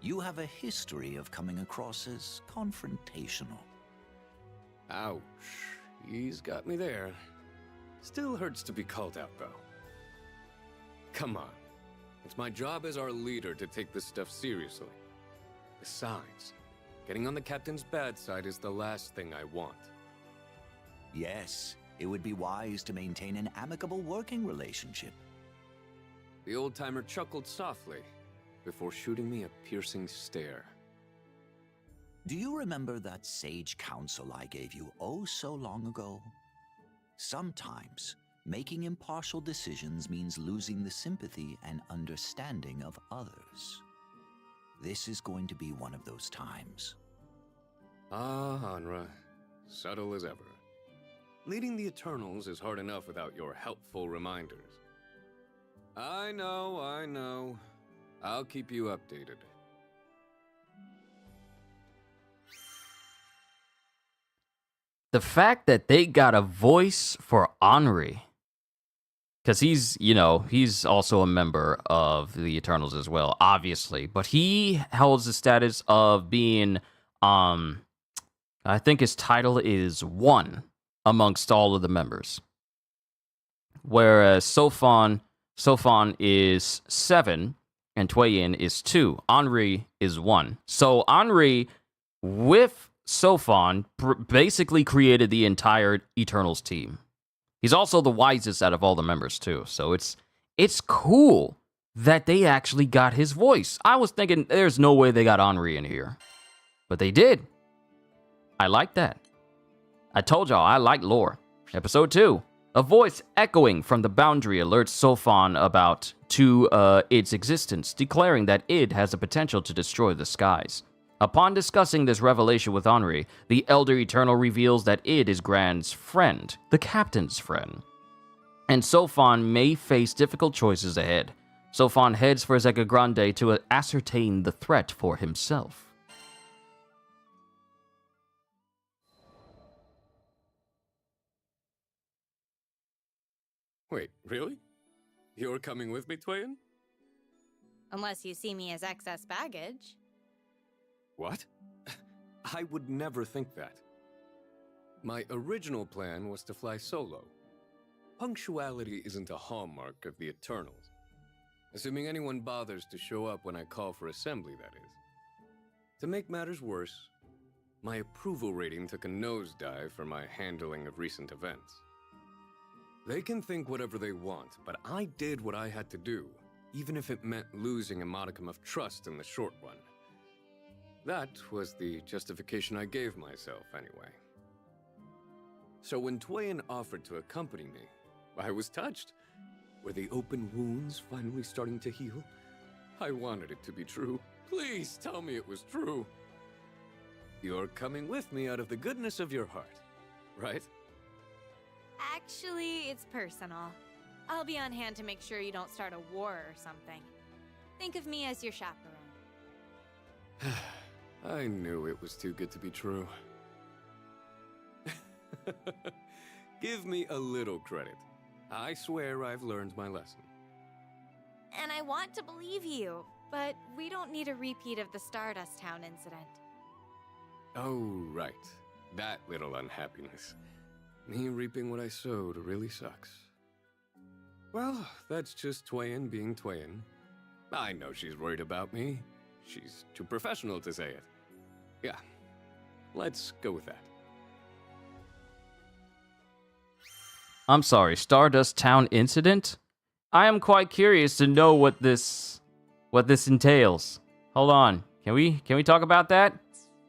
You have a history of coming across as confrontational. Ouch. He's got me there. Still hurts to be called out, though. Come on. It's my job as our leader to take this stuff seriously. Besides, getting on the captain's bad side is the last thing I want. Yes, it would be wise to maintain an amicable working relationship. The old-timer chuckled softly before shooting me a piercing stare. Do you remember that sage counsel I gave you oh so long ago? Sometimes, making impartial decisions means losing the sympathy and understanding of others. This is going to be one of those times. Ah, Anra. Subtle as ever. Leading the Eternals is hard enough without your helpful reminders. I know. I'll keep you updated. The fact that they got a voice for Henri, because he's also a member of the Eternals as well, obviously, but he holds the status of being, I think his title is 1 amongst all of the members, whereas Seofon is 7 and Tweyen is 2. Henri is 1. So Henri, with Seofon, basically created the entire Eternals team. He's also the wisest out of all the members too. So it's cool that they actually got his voice. I was thinking there's no way they got Henri in here, but they did. I like that. I told y'all I like lore. Episode 2. A voice echoing from the boundary alerts Seofon about its existence, declaring that it has the potential to destroy the skies. Upon discussing this revelation with Henri, the Elder Eternal reveals that it is Gran's friend, the captain's friend. And Seofon may face difficult choices ahead. Seofon heads for Zeka Grande to ascertain the threat for himself. Wait, really? You're coming with me, Tweyen? Unless you see me as excess baggage. What? I would never think that. My original plan was to fly solo. Punctuality isn't a hallmark of the Eternals. Assuming anyone bothers to show up when I call for assembly, that is. To make matters worse, my approval rating took a nosedive for my handling of recent events. They can think whatever they want, but I did what I had to do, even if it meant losing a modicum of trust in the short run. That was the justification I gave myself, anyway. So when Tweyen offered to accompany me, I was touched. Were the open wounds finally starting to heal? I wanted it to be true. Please tell me it was true. You're coming with me out of the goodness of your heart, right? Actually, it's personal. I'll be on hand to make sure you don't start a war or something. Think of me as your chaperone. I knew it was too good to be true. Give me a little credit. I swear I've learned my lesson. And I want to believe you, but we don't need a repeat of the Stardust Town incident. Oh, right. That little unhappiness. Me reaping what I sowed really sucks. Well, that's just Tweyen being Tweyen. I know she's worried about me. She's too professional to say it. Yeah, let's go with that. I'm sorry, Stardust Town incident? I am quite curious to know what this entails. Hold on. Can we talk about that?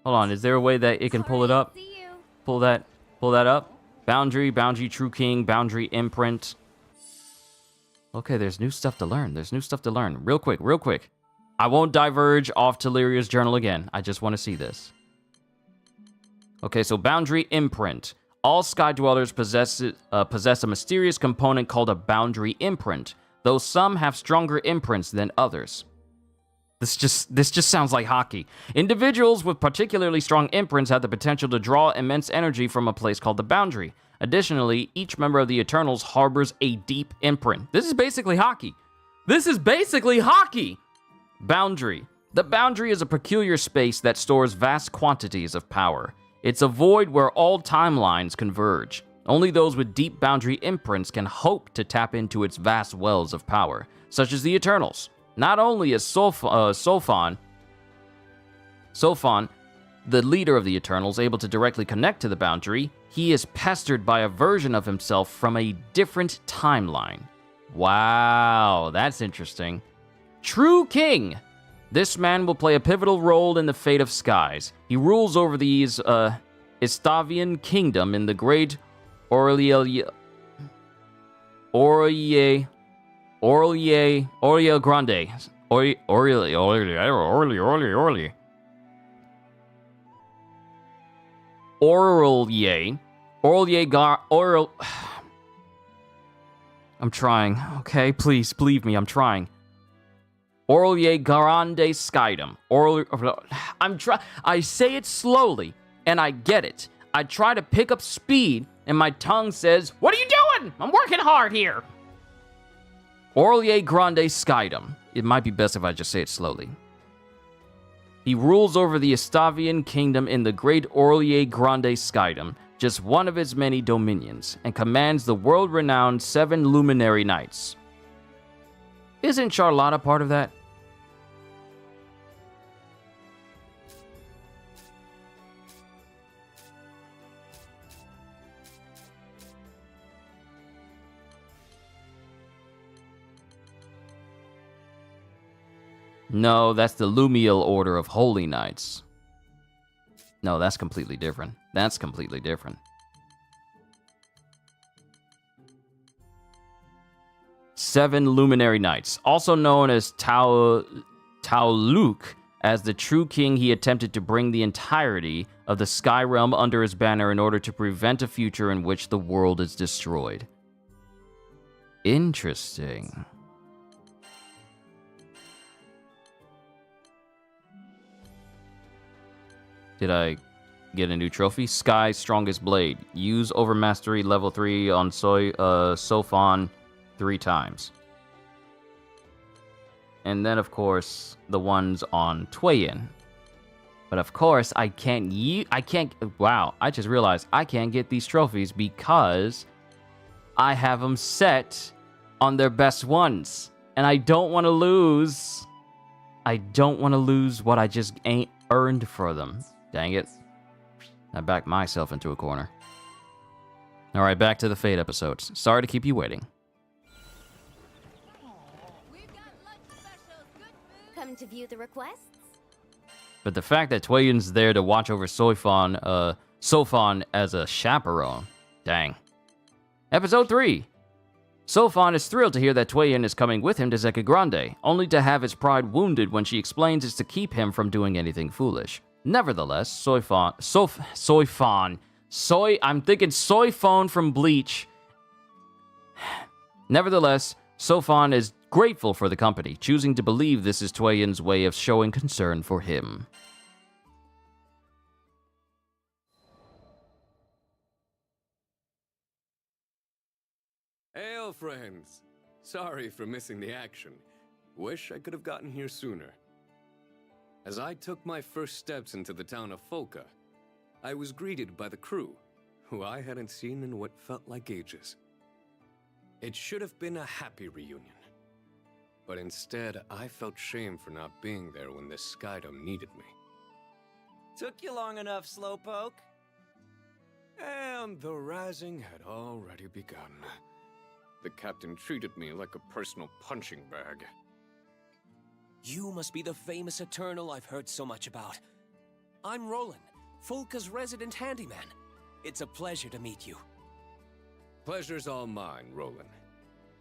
Hold on, is there a way that it can pull it up? See you. Pull that up. Boundary True King, Boundary Imprint. Okay, there's new stuff to learn. Real quick. I won't diverge off Teleria's journal again. I just want to see this. Okay, so Boundary Imprint. All Sky Dwellers possess a mysterious component called a boundary imprint, though some have stronger imprints than others. This just sounds like hockey. Individuals with particularly strong imprints have the potential to draw immense energy from a place called the boundary. Additionally, each member of the Eternals harbors a deep imprint. This is basically hockey. This is basically hockey! Boundary. The boundary is a peculiar space that stores vast quantities of power. It's a void where all timelines converge. Only those with deep boundary imprints can hope to tap into its vast wells of power, such as the Eternals. Not only is Seofon, the leader of the Eternals, able to directly connect to the boundary, he is pestered by a version of himself from a different timeline. Wow, that's interesting. True King. This man will play a pivotal role in the fate of skies. He rules over the Estavian kingdom in the great Grande. I'm trying. Okay, please believe me, I'm trying. Orlie Grande Skydom. I say it slowly, and I get it. I try to pick up speed, and my tongue says, "What are you doing? I'm working hard here." Orlie Grande Skydom. It might be best if I just say it slowly. He rules over the Estavian kingdom in the great Orlie Grande Skydom, just one of his many dominions, and commands the world-renowned 7 luminary knights. Isn't Charlotta part of that? No, that's the Lumiel Order of Holy Knights. No, that's completely different. That's completely different. 7 Luminary Knights, also known as Taoluk. As the true king, he attempted to bring the entirety of the Sky Realm under his banner in order to prevent a future in which the world is destroyed. Interesting. Did I get a new trophy? Sky's Strongest Blade. Use Overmastery level 3 on Seofon 3 times. And then, of course, the ones on Tweyen. But of course, I can't... Wow, I just realized I can't get these trophies because I have them set on their best ones. And I don't want to lose. I don't want to lose what I just ain't earned for them. Dang it. I backed myself into a corner. Alright, back to the Fate episodes. Sorry to keep you waiting. We've got lunch specials, good food. Come to view the requests? But the fact that Tweyen's there to watch over Seofon as a chaperone. Dang. Episode 3. Seofon is thrilled to hear that Tweyen is coming with him to Zeke Grande, only to have his pride wounded when she explains it's to keep him from doing anything foolish. Nevertheless, I'm thinking Seofon from Bleach. Nevertheless, Seofon is grateful for the company, choosing to believe this is Tweyen's way of showing concern for him. Hail, friends! Sorry for missing the action. Wish I could have gotten here sooner. As I took my first steps into the town of Folka, I was greeted by the crew, who I hadn't seen in what felt like ages. It should have been a happy reunion, but instead I felt shame for not being there when this Skydom needed me. Took you long enough, Slowpoke. And the razzing had already begun. The captain treated me like a personal punching bag. You must be the famous Eternal I've heard so much about. I'm Roland, Folka's resident handyman. It's a pleasure to meet you. Pleasure's all mine, Roland.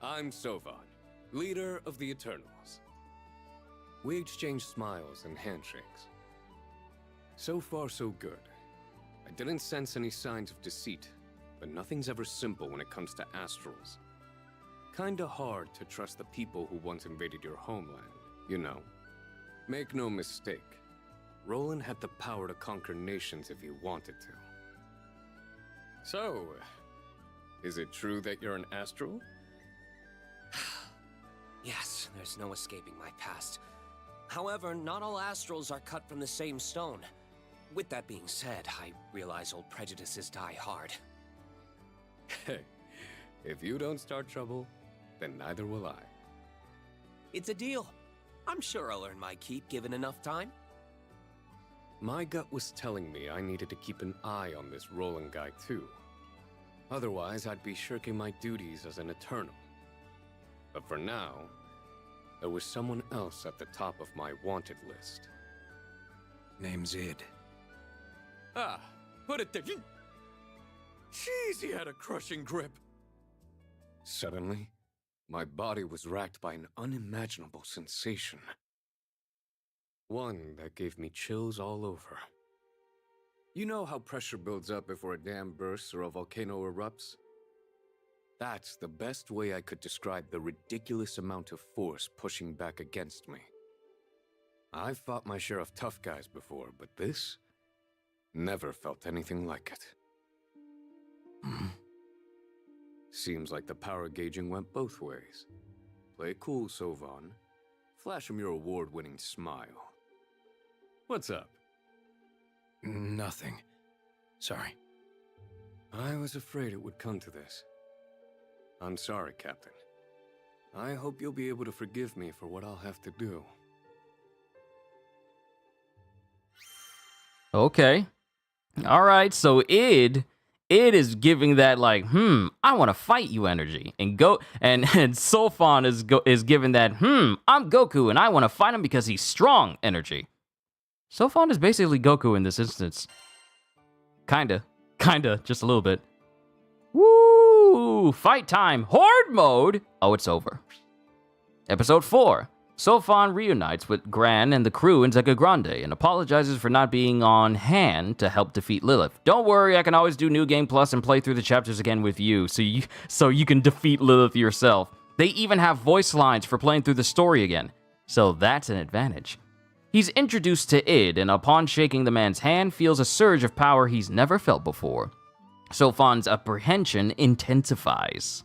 I'm Seofon, leader of the Eternals. We exchanged smiles and handshakes. So far, so good. I didn't sense any signs of deceit, but nothing's ever simple when it comes to astrals. Kinda hard to trust the people who once invaded your homeland, you know. Make no mistake, Roland had the power to conquer nations if he wanted to. So, is it true that you're an astral? Yes, there's no escaping my past. However, not all astrals are cut from the same stone. With that being said, I realize old prejudices die hard. Hey, if you don't start trouble, then neither will I. It's a deal. I'm sure I'll earn my keep given enough time. My gut was telling me I needed to keep an eye on this Roland guy too. Otherwise, I'd be shirking my duties as an Eternal. But for now, there was someone else at the top of my wanted list. Name's Id. Ah, put it there. Jeez, he had a crushing grip. Suddenly, my body was racked by an unimaginable sensation. One that gave me chills all over. You know how pressure builds up before a dam bursts or a volcano erupts? That's the best way I could describe the ridiculous amount of force pushing back against me. I've fought my share of tough guys before, but this? Never felt anything like it. Seems like the power gauging went both ways. Play cool, Seofon. Flash him your award-winning smile. What's up? Nothing. Sorry. I was afraid it would come to this. I'm sorry, Captain. I hope you'll be able to forgive me for what I'll have to do. Okay. All right, so Id is giving that like, I want to fight you energy, and Seofon is giving that, I'm Goku and I want to fight him because he's strong energy. Seofon is basically Goku in this instance. Kinda, just a little bit. Woo! Fight time, Horde mode. Oh, it's over. Episode 4. Seofon reunites with Gran and the crew in Zeka Grande and apologizes for not being on hand to help defeat Lilith. Don't worry, I can always do New Game Plus and play through the chapters again with you, so you can defeat Lilith yourself. They even have voice lines for playing through the story again, so that's an advantage. He's introduced to Id, and upon shaking the man's hand, feels a surge of power he's never felt before. Seofon's apprehension intensifies.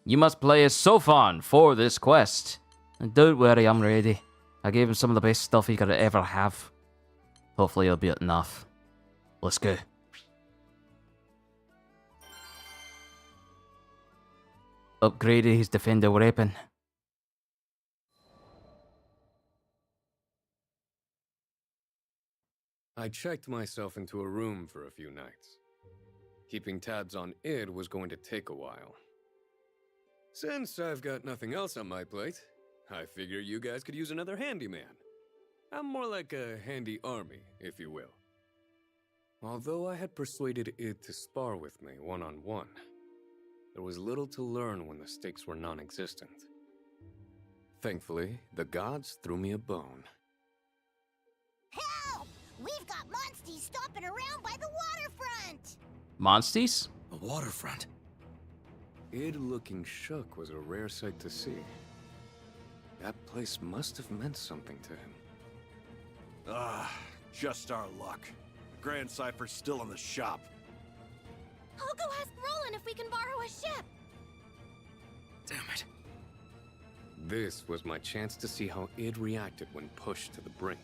You must play as Seofon for this quest. And don't worry, I'm ready. I gave him some of the best stuff he could ever have. Hopefully it'll be enough. Let's go. Upgraded his defender weapon. I checked myself into a room for a few nights. Keeping tabs on Id was going to take a while. Since I've got nothing else on my plate, I figure you guys could use another handyman. I'm more like a handy army, if you will. Although I had persuaded Id to spar with me one-on-one, there was little to learn when the stakes were non-existent. Thankfully, the gods threw me a bone. Help! We've got monsties stomping around by the waterfront! Monsties? The waterfront. Id looking shook was a rare sight to see. That place must have meant something to him. Just our luck. The Grand Cipher's still in the shop. I'll go ask Roland if we can borrow a ship! Damn it. This was my chance to see how Id reacted when pushed to the brink.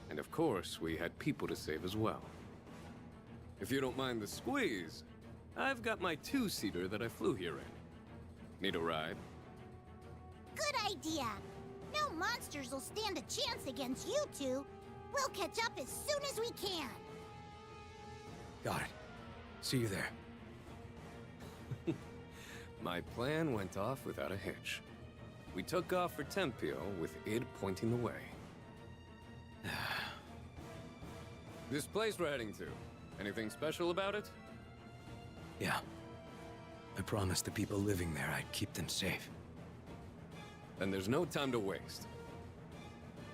And of course, we had people to save as well. If you don't mind the squeeze, I've got my two-seater that I flew here in. Need a ride? Good idea! No monsters will stand a chance against you two. We'll catch up as soon as we can. Got it. See you there. My plan went off without a hitch. We took off for Tempio with Id pointing the way. This place we're heading to, anything special about it? Yeah. I promised the people living there I'd keep them safe. Then there's no time to waste.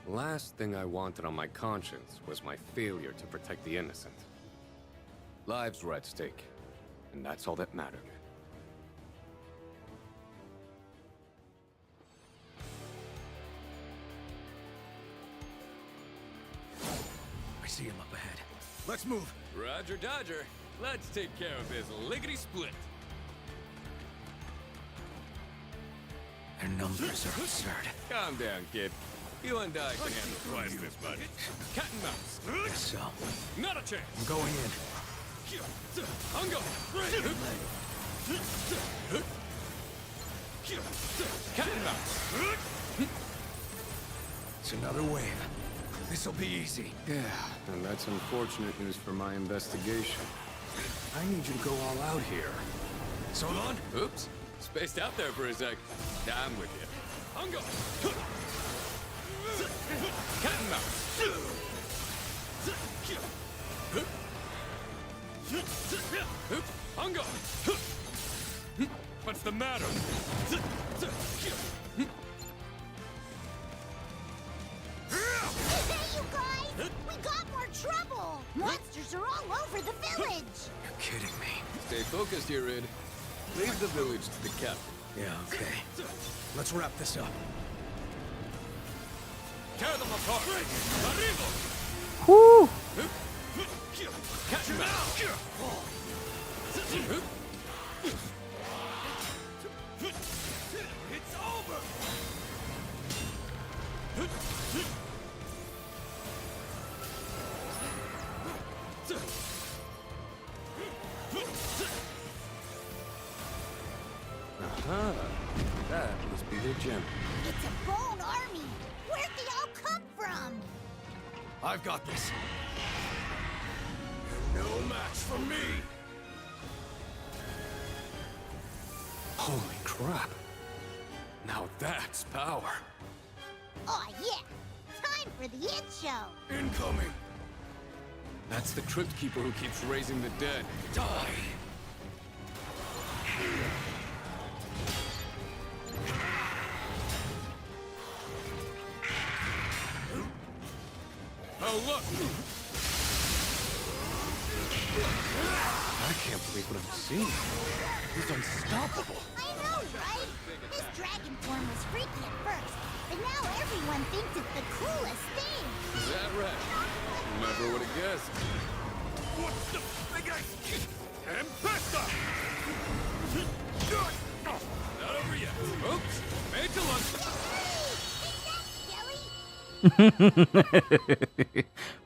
Last thing I wanted on my conscience was my failure to protect the innocent. Lives were at stake, and that's all that mattered. I see him up ahead. Let's move. Roger Dodger. Let's take care of this lickety-split. Their numbers are absurd. Calm down, kid. You and I can handle twice this much. Cat and mouse. So, Not a chance. I'm going in. Hungo. Cat and mouse. It's another wave. This'll be easy. Yeah, and that's unfortunate news for my investigation. I need you to go all out here. Seofon? Oops. Spaced out there for a sec. I'm with you. Hungo. Cat and mouse. Hungo. What's the matter? Hey, you guys! We got more trouble! Monsters are all over the village! You're kidding me. Stay focused here, Id. Leave the village to the captain. Yeah, okay. Let's wrap this up. Tear them apart! Arriba! Whoo! Catch him out! It's over! That must be their gem. It's a bone army! Where'd they all come from? I've got this. No match for me. Holy crap. Now that's power. Oh yeah! Time for the It Show! Incoming. That's the Crypt Keeper who keeps raising the dead. Die! Oh, look! I can't believe what I'm seeing. He's unstoppable. I know, right? This dragon form was freaky at first, but now everyone thinks it's the coolest thing! Is that right? Never would have guessed. What's the biggest? Empesta! Not over yet. Oops. Made to lunch.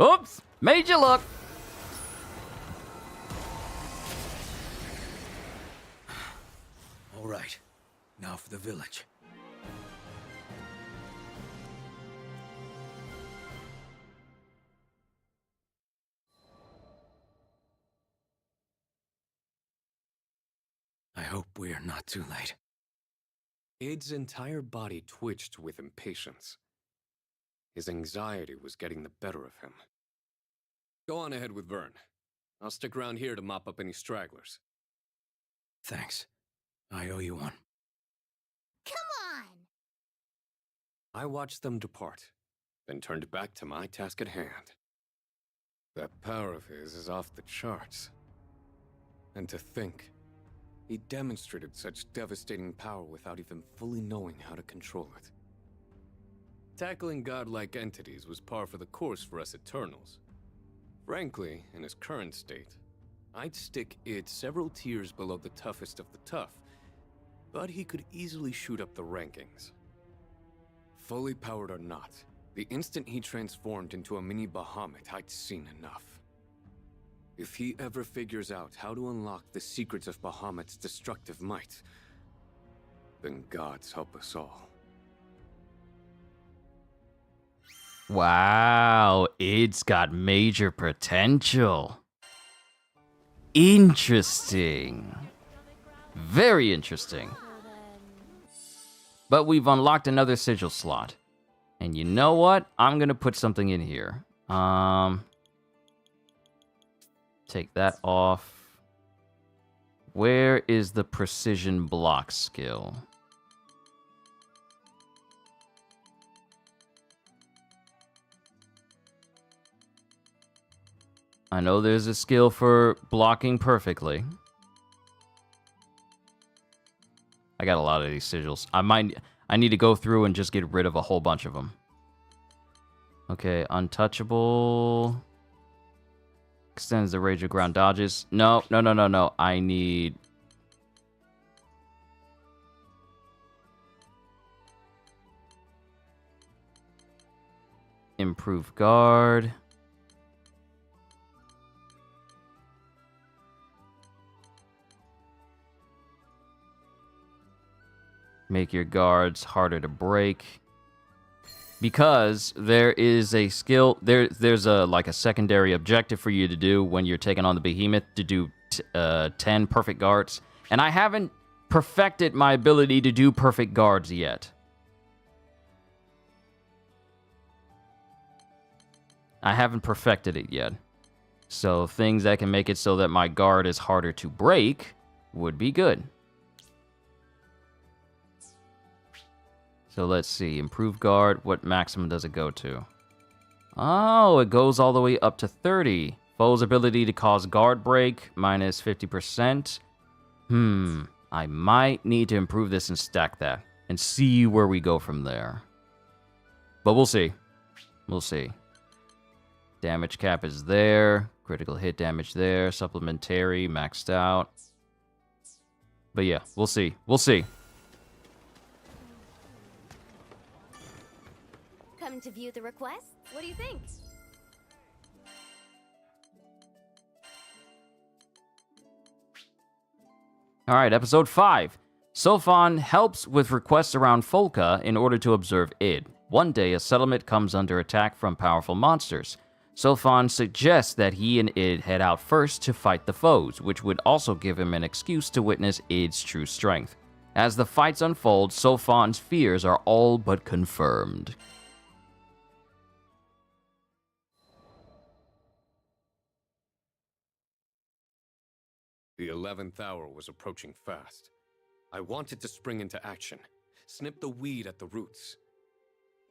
Oops! Made you look! All right. Now for the village. I hope we are not too late. Id's entire body twitched with impatience. His anxiety was getting the better of him. Go on ahead with Vern. I'll stick around here to mop up any stragglers. Thanks. I owe you one. Come on! I watched them depart, then turned back to my task at hand. That power of his is off the charts. And to think, he demonstrated such devastating power without even fully knowing how to control it. Tackling godlike entities was par for the course for us Eternals. Frankly, in his current state, I'd stick Id several tiers below the toughest of the tough, but he could easily shoot up the rankings. Fully powered or not, the instant he transformed into a mini Bahamut, I'd seen enough. If he ever figures out how to unlock the secrets of Bahamut's destructive might, then gods help us all. Wow, it's got major potential. Interesting. Very interesting. But we've unlocked another sigil slot. And you know what? I'm gonna put something in here. Take that off. Where is the precision block skill? I know there's a skill for blocking perfectly. I got a lot of these sigils. I need to go through and just get rid of a whole bunch of them. Okay, untouchable. Extends the range of ground dodges. No. I need... Improve guard. Make your guards harder to break. Because there is a skill, there's a secondary objective for you to do when you're taking on the behemoth, to do 10 perfect guards. And I haven't perfected my ability to do perfect guards yet. I haven't perfected it yet. So things that can make it so that my guard is harder to break would be good. So let's see. Improve guard. What maximum does it go to? Oh, it goes all the way up to 30. Foe's ability to cause guard break, minus 50%. I might need to improve this and stack that. And see where we go from there. But we'll see. We'll see. Damage cap is there. Critical hit damage there. Supplementary, maxed out. But yeah, we'll see. We'll see. Come to view the request? What do you think? Alright, episode 5. Seofon helps with requests around Folka in order to observe id. One day, a settlement comes under attack from powerful monsters. Seofon suggests that he and id head out first to fight the foes, which would also give him an excuse to witness id's true strength. As the fights unfold, Seofon's fears are all but confirmed. The 11th hour was approaching fast. I wanted to spring into action, snip the weed at the roots.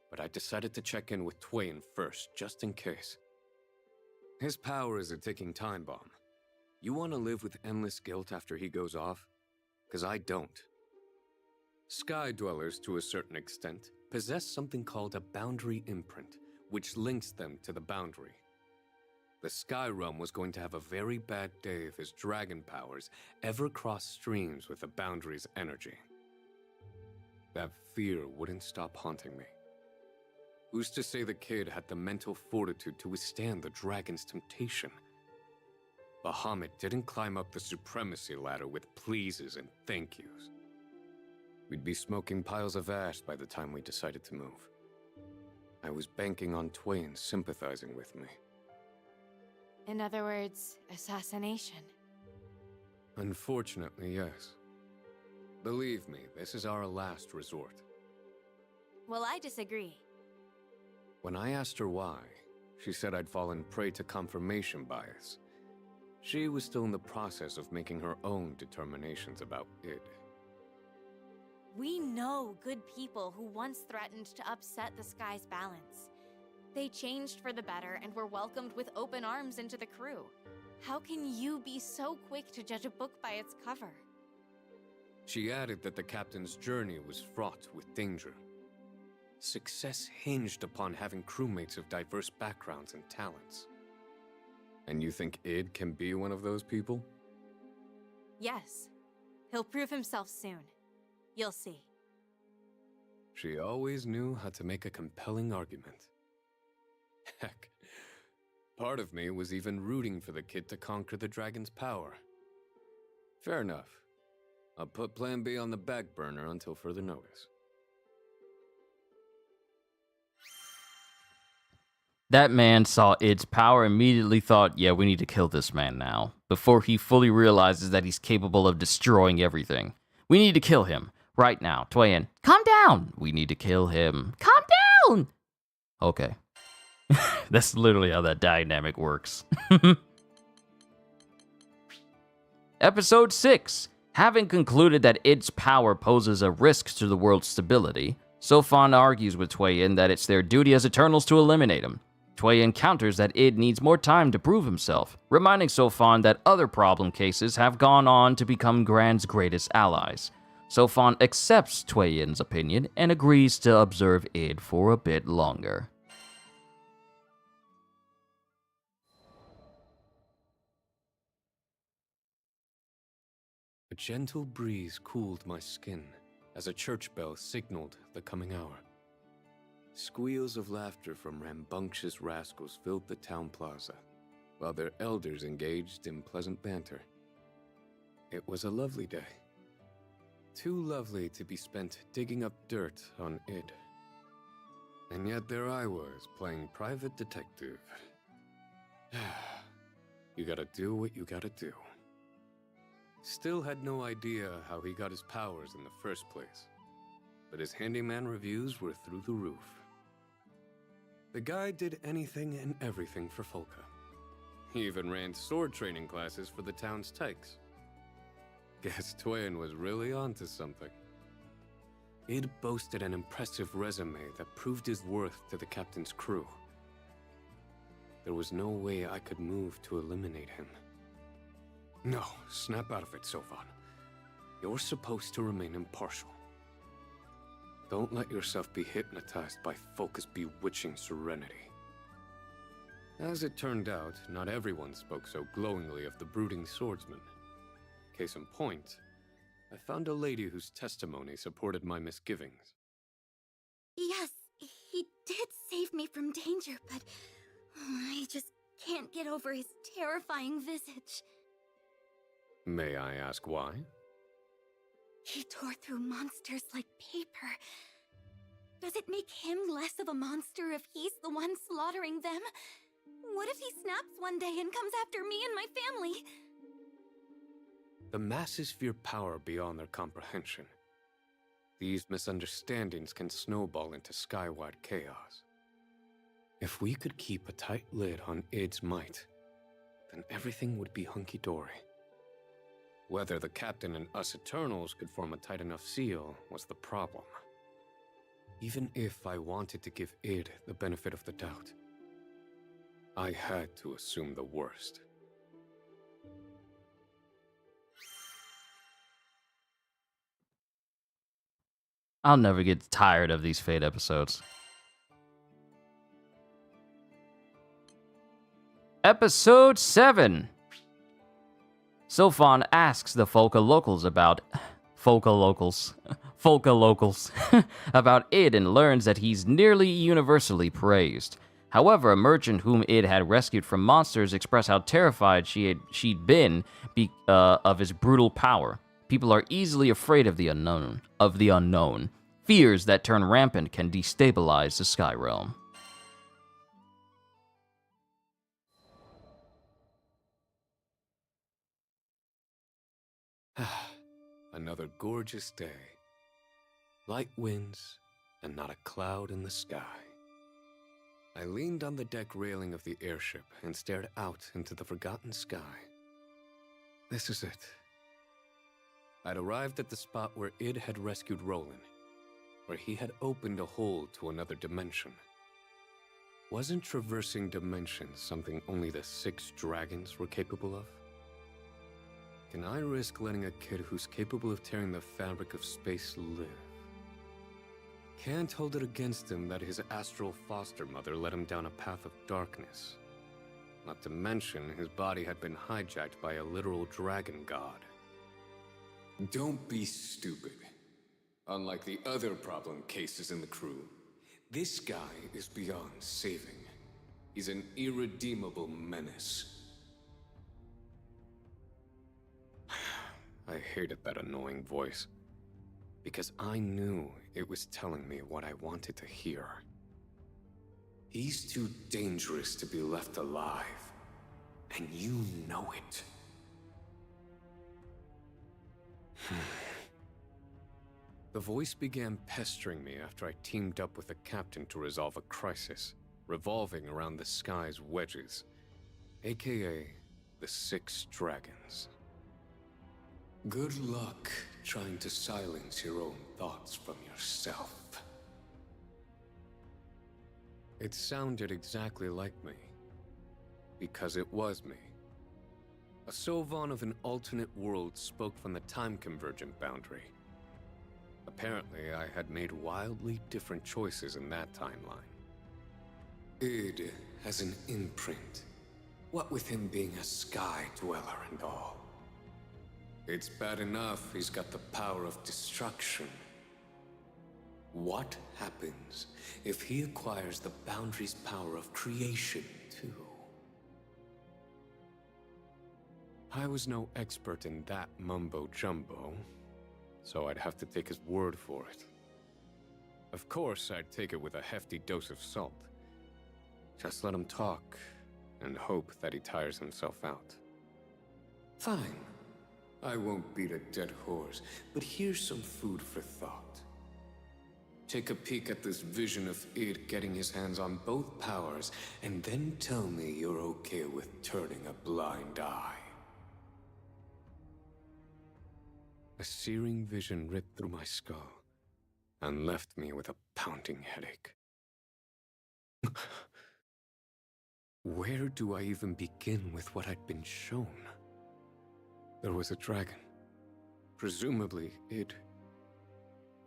But I decided to check in with Tweyen first, just in case. His power is a ticking time bomb. You want to live with endless guilt after he goes off? 'Cause I don't. Sky Dwellers, to a certain extent, possess something called a boundary imprint, which links them to the boundary. The Sky Realm was going to have a very bad day if his dragon powers ever crossed streams with the boundary's energy. That fear wouldn't stop haunting me. Who's to say the kid had the mental fortitude to withstand the dragon's temptation? Bahamut didn't climb up the supremacy ladder with pleases and thank yous. We'd be smoking piles of ash by the time we decided to move. I was banking on Tweyen sympathizing with me. In other words, assassination. Unfortunately, yes. Believe me, this is our last resort. Well, I disagree. When I asked her why, she said I'd fallen prey to confirmation bias. She was still in the process of making her own determinations about id. We know good people who once threatened to upset the sky's balance. They changed for the better and were welcomed with open arms into the crew. How can you be so quick to judge a book by its cover? She added that the captain's journey was fraught with danger. Success hinged upon having crewmates of diverse backgrounds and talents. And you think id can be one of those people? Yes. He'll prove himself soon. You'll see. She always knew how to make a compelling argument. Heck, part of me was even rooting for the kid to conquer the dragon's power. Fair enough. I'll put Plan B on the back burner until further notice. That man saw id's power, immediately thought, yeah, we need to kill this man now, before he fully realizes that he's capable of destroying everything. We need to kill him, right now. Tweyen, calm down! We need to kill him. Calm down! Okay. That's literally how that dynamic works. Episode 6. Having concluded that id's power poses a risk to the world's stability, Seofon argues with Tweyen that it's their duty as Eternals to eliminate him. Tweyen counters that Id needs more time to prove himself, reminding Seofon that other problem cases have gone on to become Gran's greatest allies. Seofon accepts Tweyen's opinion and agrees to observe Id for a bit longer. A gentle breeze cooled my skin as a church bell signaled the coming hour. Squeals of laughter from rambunctious rascals filled the town plaza, while their elders engaged in pleasant banter. It was a lovely day. Too lovely to be spent digging up dirt on Id. And yet there I was, playing private detective. You gotta do what you gotta do. Still had no idea how he got his powers in the first place, but his handyman reviews were through the roof. The guy did anything and everything for Folka. He even ran sword training classes for the town's tykes. Guess Tweyen was really onto something. Id boasted an impressive resume that proved his worth to the captain's crew. There was no way I could move to eliminate him. No, snap out of it, Seofon. You're supposed to remain impartial. Don't let yourself be hypnotized by Folka's bewitching serenity. As it turned out, not everyone spoke so glowingly of the brooding swordsman. Case in point, I found a lady whose testimony supported my misgivings. Yes, he did save me from danger, but I just can't get over his terrifying visage. May I ask why? He tore through monsters like paper. Does it make him less of a monster if he's the one slaughtering them? What if he snaps one day and comes after me and my family? The masses fear power beyond their comprehension. These misunderstandings can snowball into skywide chaos. If we could keep a tight lid on Id's might, then everything would be hunky-dory. Whether the captain and us Eternals could form a tight enough seal was the problem. Even if I wanted to give Id the benefit of the doubt, I had to assume the worst. I'll never get tired of these Fate episodes. Episode 7. Seofon asks the Folka locals about about Id and learns that he's nearly universally praised. However, a merchant whom Id had rescued from monsters expressed how terrified she'd been of his brutal power. People are easily afraid of the unknown. Fears that turn rampant can destabilize the Sky Realm. Another gorgeous day. Light winds, and not a cloud in the sky. I leaned on the deck railing of the airship and stared out into the forgotten sky. This is it. I'd arrived at the spot where Id had rescued Roland, where he had opened a hole to another dimension. Wasn't traversing dimensions something only the 6 dragons were capable of? Can I risk letting a kid who's capable of tearing the fabric of space live? Can't hold it against him that his astral foster mother led him down a path of darkness. Not to mention, his body had been hijacked by a literal dragon god. Don't be stupid. Unlike the other problem cases in the crew, this guy is beyond saving. He's an irredeemable menace. I hated that annoying voice, because I knew it was telling me what I wanted to hear. He's too dangerous to be left alive, and you know it. The voice began pestering me after I teamed up with the captain to resolve a crisis revolving around the sky's wedges, aka the 6 dragons. Good luck trying to silence your own thoughts from yourself. It sounded exactly like me. Because it was me. A Seofon of an alternate world spoke from the time-convergent boundary. Apparently, I had made wildly different choices in that timeline. Id has an imprint. What with him being a sky dweller and all. It's bad enough he's got the power of destruction. What happens if he acquires the boundary's power of creation, too? I was no expert in that mumbo-jumbo, so I'd have to take his word for it. Of course, I'd take it with a hefty dose of salt. Just let him talk, and hope that he tires himself out. Fine. I won't beat a dead horse, but here's some food for thought. Take a peek at this vision of Id getting his hands on both powers, and then tell me you're okay with turning a blind eye. A searing vision ripped through my skull, and left me with a pounding headache. Where do I even begin with what I'd been shown? There was a dragon, presumably Id,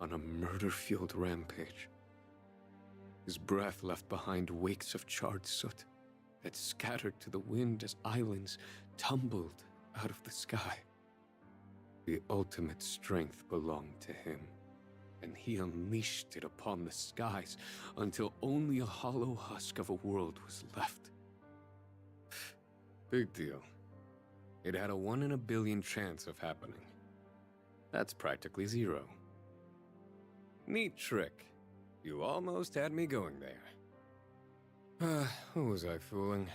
on a murder-fueled rampage. His breath left behind wakes of charred soot that scattered to the wind as islands tumbled out of the sky. The ultimate strength belonged to him, and he unleashed it upon the skies until only a hollow husk of a world was left. Big deal. It had a 1 in a billion chance of happening. That's practically zero. Neat trick. You almost had me going there. Who was I fooling?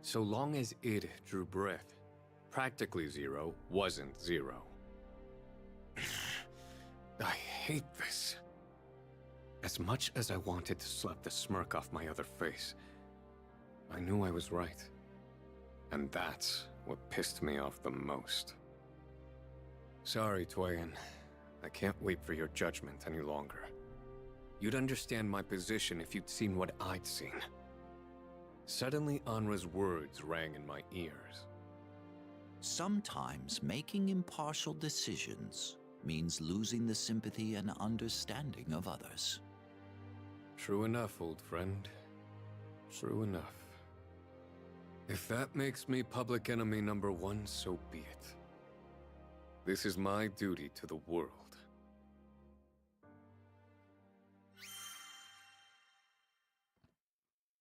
So long as Id drew breath, practically zero wasn't zero. I hate this. As much as I wanted to slap the smirk off my other face, I knew I was right. And that's what pissed me off the most. Sorry, Tweyen. I can't wait for your judgment any longer. You'd understand my position if you'd seen what I'd seen. Suddenly, Anra's words rang in my ears. Sometimes making impartial decisions means losing the sympathy and understanding of others. True enough, old friend. True enough. If that makes me public enemy number 1, so be it. This is my duty to the world.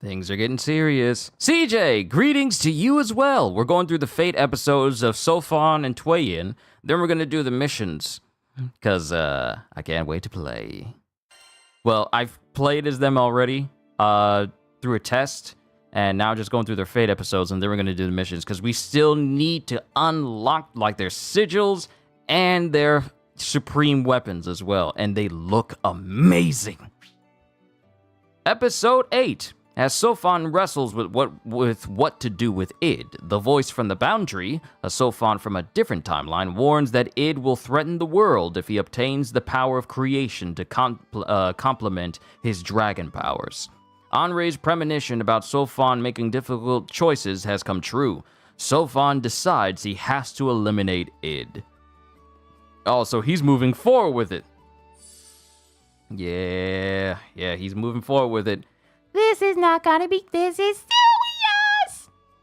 Things are getting serious. CJ, greetings to you as well. We're going through the Fate episodes of Seofon and Tweyen. Then we're going to do the missions. Because, I can't wait to play. Well, I've played as them already through a test. And now just going through their Fate episodes. And then we're going to do the missions. Because we still need to unlock, like, their sigils and their supreme weapons as well. And they look amazing. Episode 8. As Seofon wrestles with what to do with Id, the voice from the boundary, a Seofon from a different timeline, warns that Id will threaten the world if he obtains the power of creation to complement his dragon powers. Anre's premonition about Seofon making difficult choices has come true. Seofon decides he has to eliminate Id. Oh, so he's moving forward with it. Yeah, he's moving forward with it. This is not gonna be. This is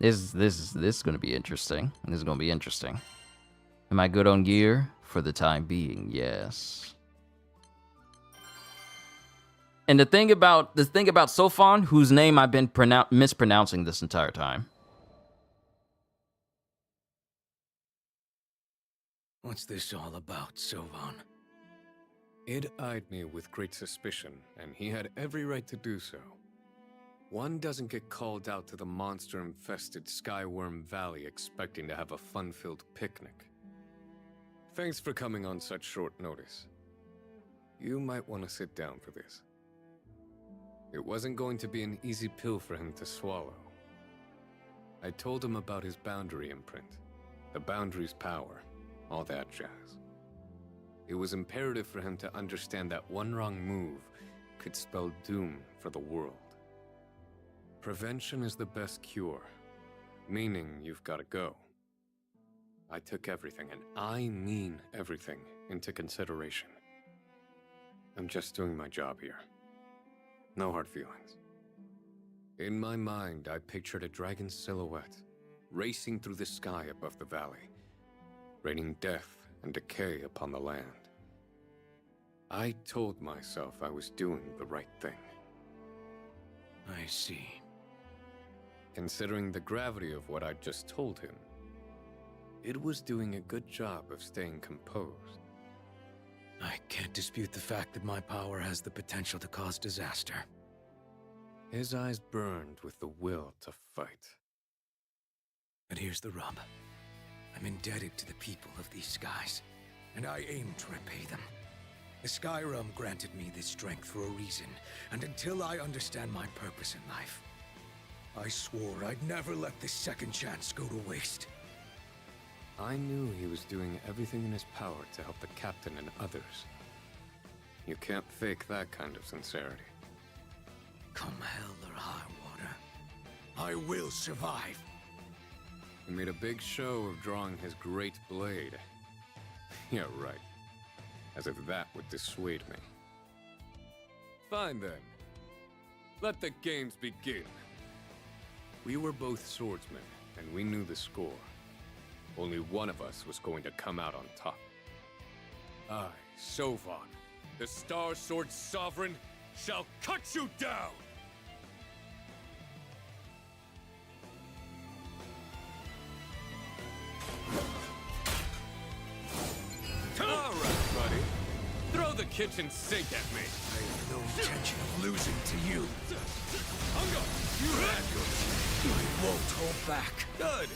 serious. This is gonna be interesting. This is gonna be interesting. Am I good on gear for the time being? Yes. And the thing about Seofon, whose name I've been mispronouncing this entire time. What's this all about, Seofon? Id eyed me with great suspicion, and he had every right to do so. One doesn't get called out to the monster-infested Skyworm Valley expecting to have a fun-filled picnic. Thanks for coming on such short notice. You might want to sit down for this. It wasn't going to be an easy pill for him to swallow. I told him about his boundary imprint, the boundary's power, all that jazz. It was imperative for him to understand that one wrong move could spell doom for the world. Prevention is the best cure, meaning you've got to go. I took everything, and I mean everything, into consideration. I'm just doing my job here. No hard feelings. In my mind, I pictured a dragon's silhouette, racing through the sky above the valley, raining death and decay upon the land. I told myself I was doing the right thing. I see. Considering the gravity of what I'd just told him, it was doing a good job of staying composed. I can't dispute the fact that my power has the potential to cause disaster. His eyes burned with the will to fight. But here's the rub. I'm indebted to the people of these skies, and I aim to repay them. The Sky Realm granted me this strength for a reason, and until I understand my purpose in life, I swore I'd never let this second chance go to waste. I knew he was doing everything in his power to help the captain and others. You can't fake that kind of sincerity. Come hell or high water, I will survive. He made a big show of drawing his great blade. Yeah, right. As if that would dissuade me. Fine then. Let the games begin. We were both swordsmen, and we knew the score. Only one of us was going to come out on top. I, Seofon, the Star Sword Sovereign, shall cut you down! Alright, buddy. Throw the kitchen sink at me. I have no intention of losing to you. Ungo, you had your... I won't hold back. Good.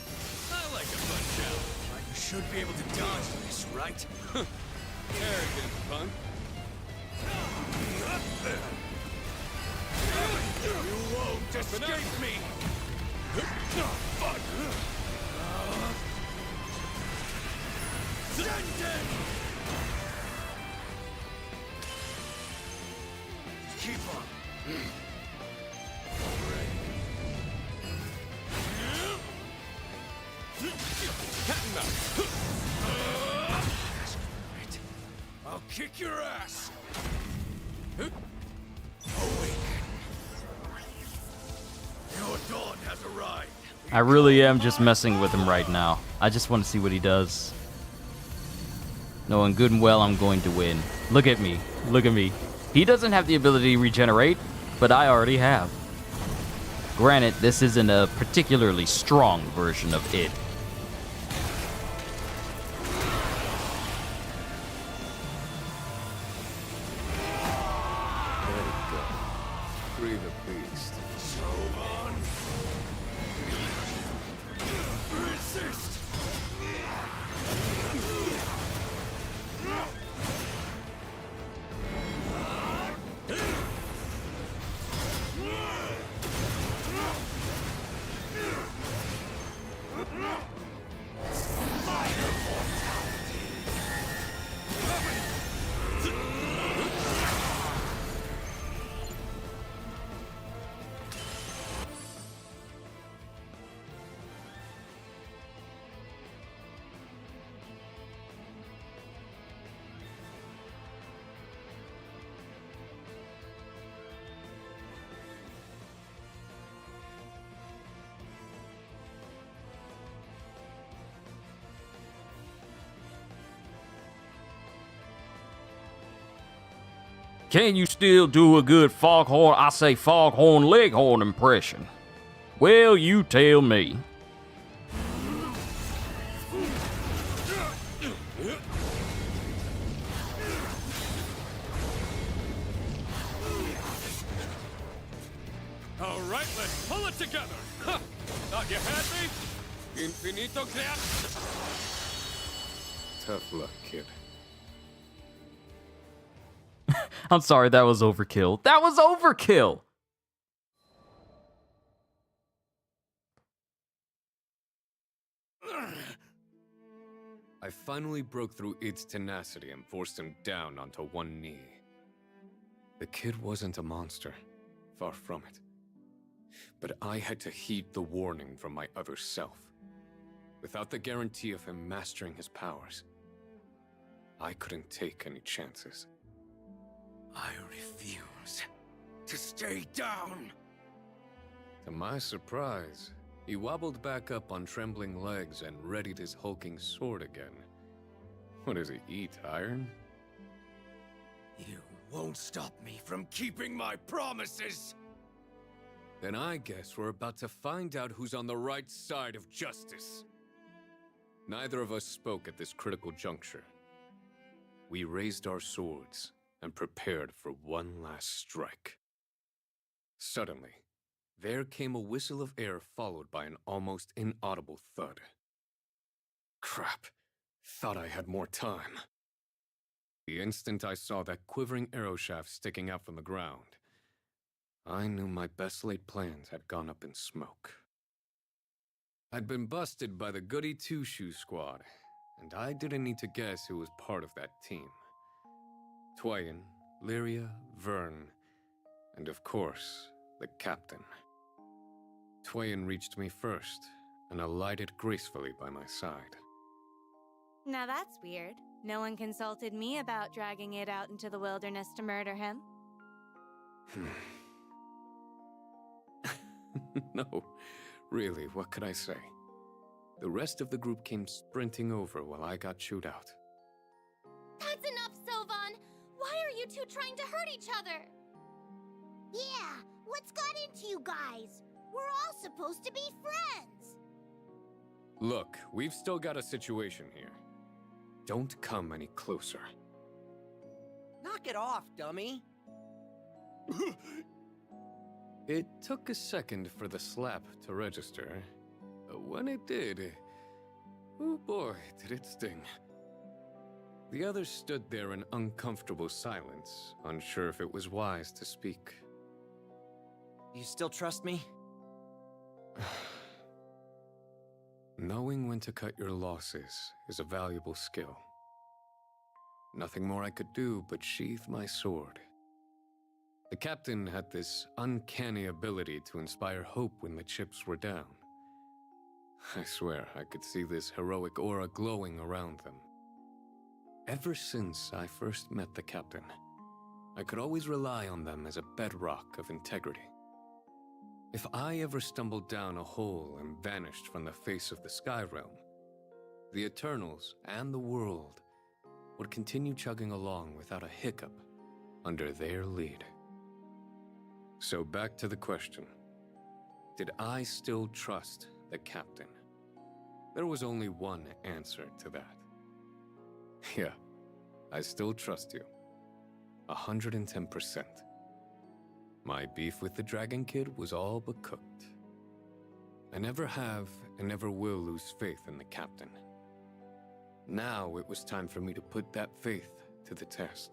I like a fun challenge. You should be able to dodge this, right? Arrogant punk. You won't escape me! Keep on. Cat and mouse. I'll kick your ass! Your dawn has arrived. I really am just messing with him right now. I just want to see what he does. Knowing good and well I'm going to win. Look at me. Look at me. He doesn't have the ability to regenerate, but I already have. Granted, this isn't a particularly strong version of it. Let it go. Free the beast. Seofon. Resist. Can you still do a good foghorn, I say foghorn leghorn impression? Well, you tell me. All right, let's pull it together. Huh. Thought you had me? Infinito clap. Tough luck, kid. I'm sorry, that was overkill. That was overkill! I finally broke through its tenacity and forced him down onto one knee. The kid wasn't a monster. Far from it. But I had to heed the warning from my other self. Without the guarantee of him mastering his powers, I couldn't take any chances. I refuse to stay down. To my surprise, he wobbled back up on trembling legs and readied his hulking sword again. What does he eat, iron? You won't stop me from keeping my promises. Then I guess we're about to find out who's on the right side of justice. Neither of us spoke at this critical juncture. We raised our swords and prepared for one last strike. Suddenly, there came a whistle of air followed by an almost inaudible thud. Crap. Thought I had more time. The instant I saw that quivering arrow shaft sticking out from the ground, I knew my best laid plans had gone up in smoke. I'd been busted by the Goody Two-Shoe Squad, and I didn't need to guess who was part of that team. Tweyen, Lyria, Vern, and of course, the captain. Tweyen reached me first and alighted gracefully by my side. Now that's weird. No one consulted me about dragging it out into the wilderness to murder him. No, really, what could I say? The rest of the group came sprinting over while I got chewed out. That's enough, Seofon! Why are you two trying to hurt each other? Yeah, what's got into you guys? We're all supposed to be friends! Look, we've still got a situation here. Don't come any closer. Knock it off, dummy! It took a second for the slap to register. When it did, oh boy, did it sting. The others stood there in uncomfortable silence, unsure if it was wise to speak. You still trust me? Knowing when to cut your losses is a valuable skill. Nothing more I could do but sheath my sword. The captain had this uncanny ability to inspire hope when the chips were down. I swear I could see this heroic aura glowing around them. Ever since I first met the captain, I could always rely on them as a bedrock of integrity. If I ever stumbled down a hole and vanished from the face of the Sky Realm, the Eternals and the world would continue chugging along without a hiccup under their lead. So back to the question. Did I still trust the captain? There was only one answer to that. Yeah, I still trust you. 110%. My beef with the Dragon Kid was all but cooked. I never have and never will lose faith in the captain. Now it was time for me to put that faith to the test.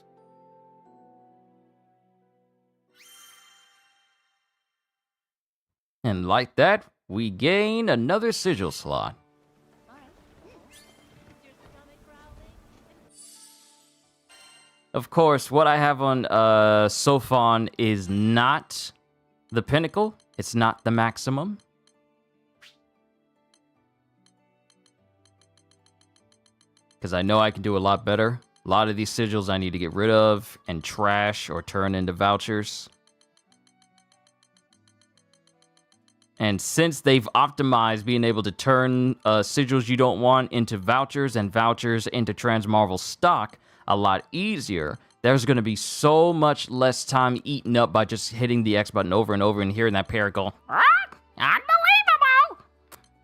And like that, we gain another sigil slot. Of course, what I have on Seofon is not the pinnacle. It's not the maximum. Because I know I can do a lot better. A lot of these sigils I need to get rid of and trash or turn into vouchers. And since they've optimized being able to turn sigils you don't want into vouchers and vouchers into Transmarvel stock a lot easier, there's going to be so much less time eaten up by just hitting the X button over and over and hearing that parrot go, "Ah, unbelievable!"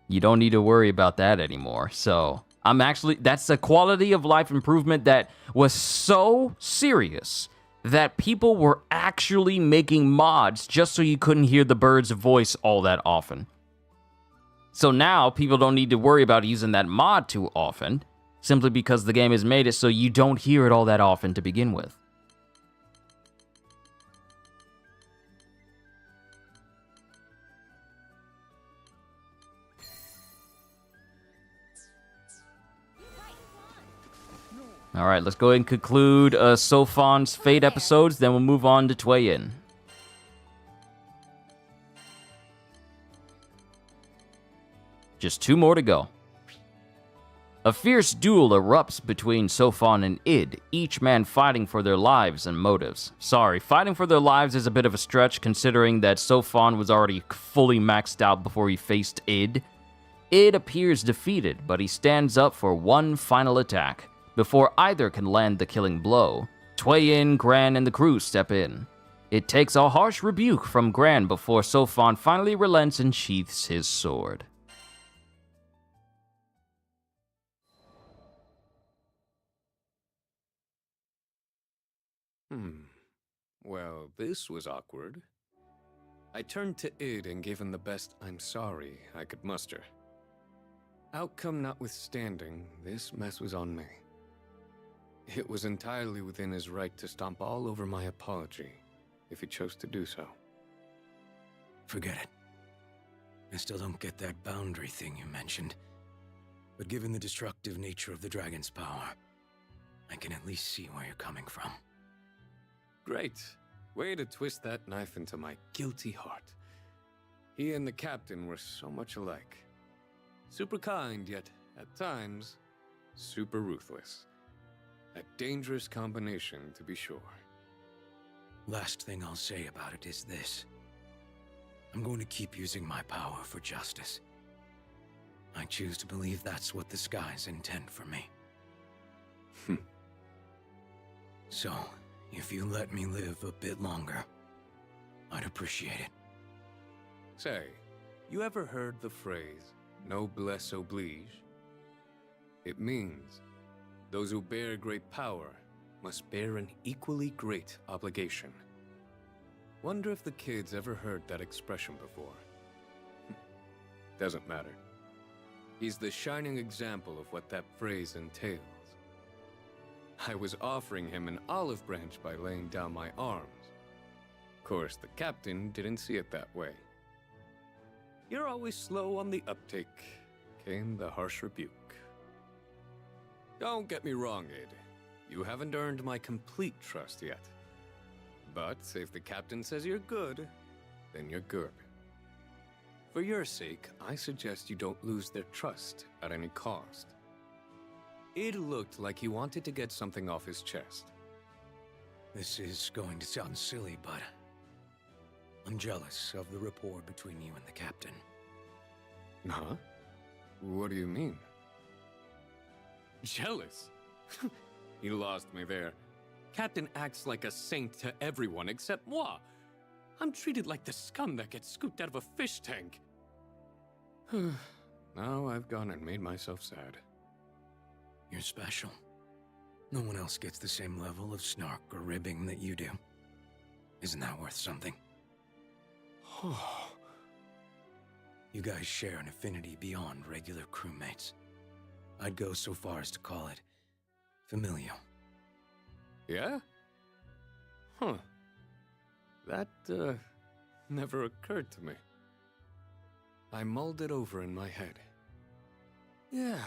You don't need to worry about that anymore. So that's a quality of life improvement that was so serious that people were actually making mods just so you couldn't hear the bird's voice all that often. So now people don't need to worry about using that mod too often, simply because the game has made it so you don't hear it all that often to begin with. All right, let's go ahead and conclude Seofon's Fate episodes, then we'll move on to Tweyen. Just 2 more to go. A fierce duel erupts between Seofon and Id, each man fighting for their lives and motives. Sorry, fighting for their lives is a bit of a stretch considering that Seofon was already fully maxed out before he faced Id. Id appears defeated, but he stands up for one final attack. Before either can land the killing blow, Tweyen, Gran, and the crew step in. It takes a harsh rebuke from Gran before Seofon finally relents and sheaths his sword. Well, this was awkward. I turned to Id and gave him the best I'm sorry I could muster. Outcome notwithstanding, this mess was on me. It was entirely within his right to stomp all over my apology, if he chose to do so. Forget it. I still don't get that boundary thing you mentioned. But given the destructive nature of the dragon's power, I can at least see where you're coming from. Great. Way to twist that knife into my guilty heart. He and the captain were so much alike. Super kind, yet, at times, super ruthless. A dangerous combination, to be sure. Last thing I'll say about it is this. I'm going to keep using my power for justice. I choose to believe that's what the skies intend for me. So, if you let me live a bit longer, I'd appreciate it. Say, you ever heard the phrase, noblesse oblige? It means, those who bear great power must bear an equally great obligation. Wonder if the kids ever heard that expression before. Doesn't matter. He's the shining example of what that phrase entails. I was offering him an olive branch by laying down my arms. Of course, the captain didn't see it that way. You're always slow on the uptake, came the harsh rebuke. Don't get me wrong, Id. You haven't earned my complete trust yet. But if the captain says you're good, then you're good. For your sake, I suggest you don't lose their trust at any cost. It looked like he wanted to get something off his chest. This is going to sound silly, but I'm jealous of the rapport between you and the captain. Huh? What do you mean? Jealous? He lost me there. Captain acts like a saint to everyone except moi. I'm treated like the scum that gets scooped out of a fish tank. Now I've gone and made myself sad. You're special. No one else gets the same level of snark or ribbing that you do. Isn't that worth something? You guys share an affinity beyond regular crewmates. I'd go so far as to call it familial. Yeah? Huh. That, never occurred to me. I mulled it over in my head. Yeah,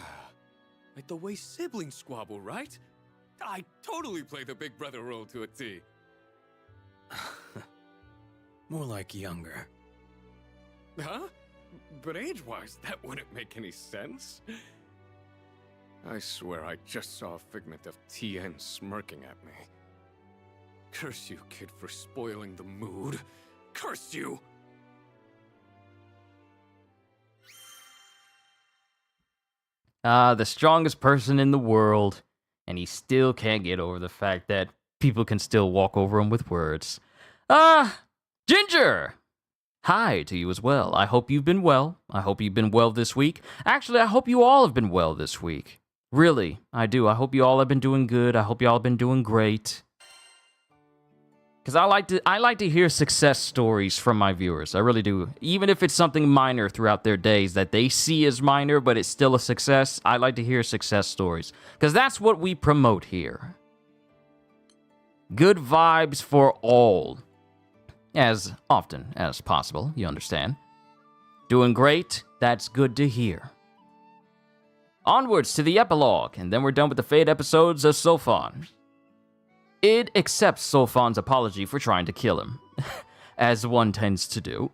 like the way siblings squabble, right? I totally play the big brother role to a T. More like younger. Huh? But age-wise, that wouldn't make any sense. I swear I just saw a figment of Tweyen smirking at me. Curse you, kid, for spoiling the mood. Curse you! The strongest person in the world, and he still can't get over the fact that people can still walk over him with words. Ginger! Hi to you as well. I hope you've been well. I hope you've been well this week. Actually, I hope you all have been well this week. Really, I do. I hope you all have been doing good. I hope you all have been doing great. Because I like to hear success stories from my viewers. I really do. Even if it's something minor throughout their days that they see as minor, but it's still a success, I like to hear success stories. Because that's what we promote here. Good vibes for all. As often as possible, you understand. Doing great, that's good to hear. Onwards to the epilogue, and then we're done with the Fate episodes of Seofon. Id accepts Seofon's apology for trying to kill him, as one tends to do.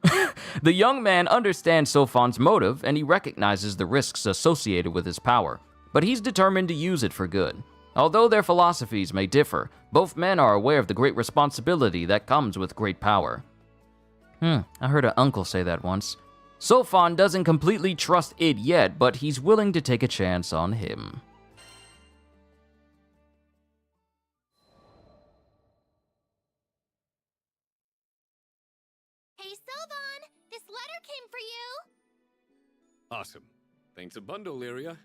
The young man understands Seofon's motive, and he recognizes the risks associated with his power, but he's determined to use it for good. Although their philosophies may differ, both men are aware of the great responsibility that comes with great power. I heard an uncle say that once. Seofon doesn't completely trust Id yet, but he's willing to take a chance on him. Hey, Seofon! This letter came for you! Awesome. Thanks a bundle, Lyria.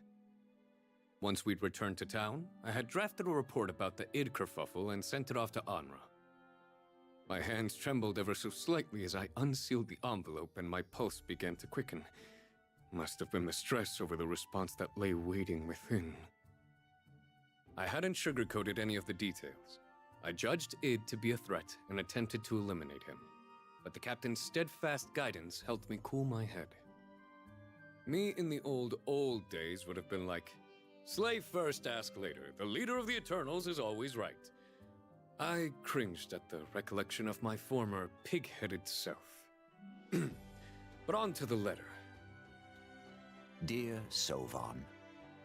Once we'd returned to town, I had drafted a report about the Id kerfuffle and sent it off to Anra. My hands trembled ever so slightly as I unsealed the envelope and my pulse began to quicken. Must have been the stress over the response that lay waiting within. I hadn't sugarcoated any of the details. I judged Id to be a threat and attempted to eliminate him. But the captain's steadfast guidance helped me cool my head. Me in the old days would have been like, "Slay first, ask later. The leader of the Eternals is always right." I cringed at the recollection of my former pig-headed self. But on to the letter. Dear Seofon,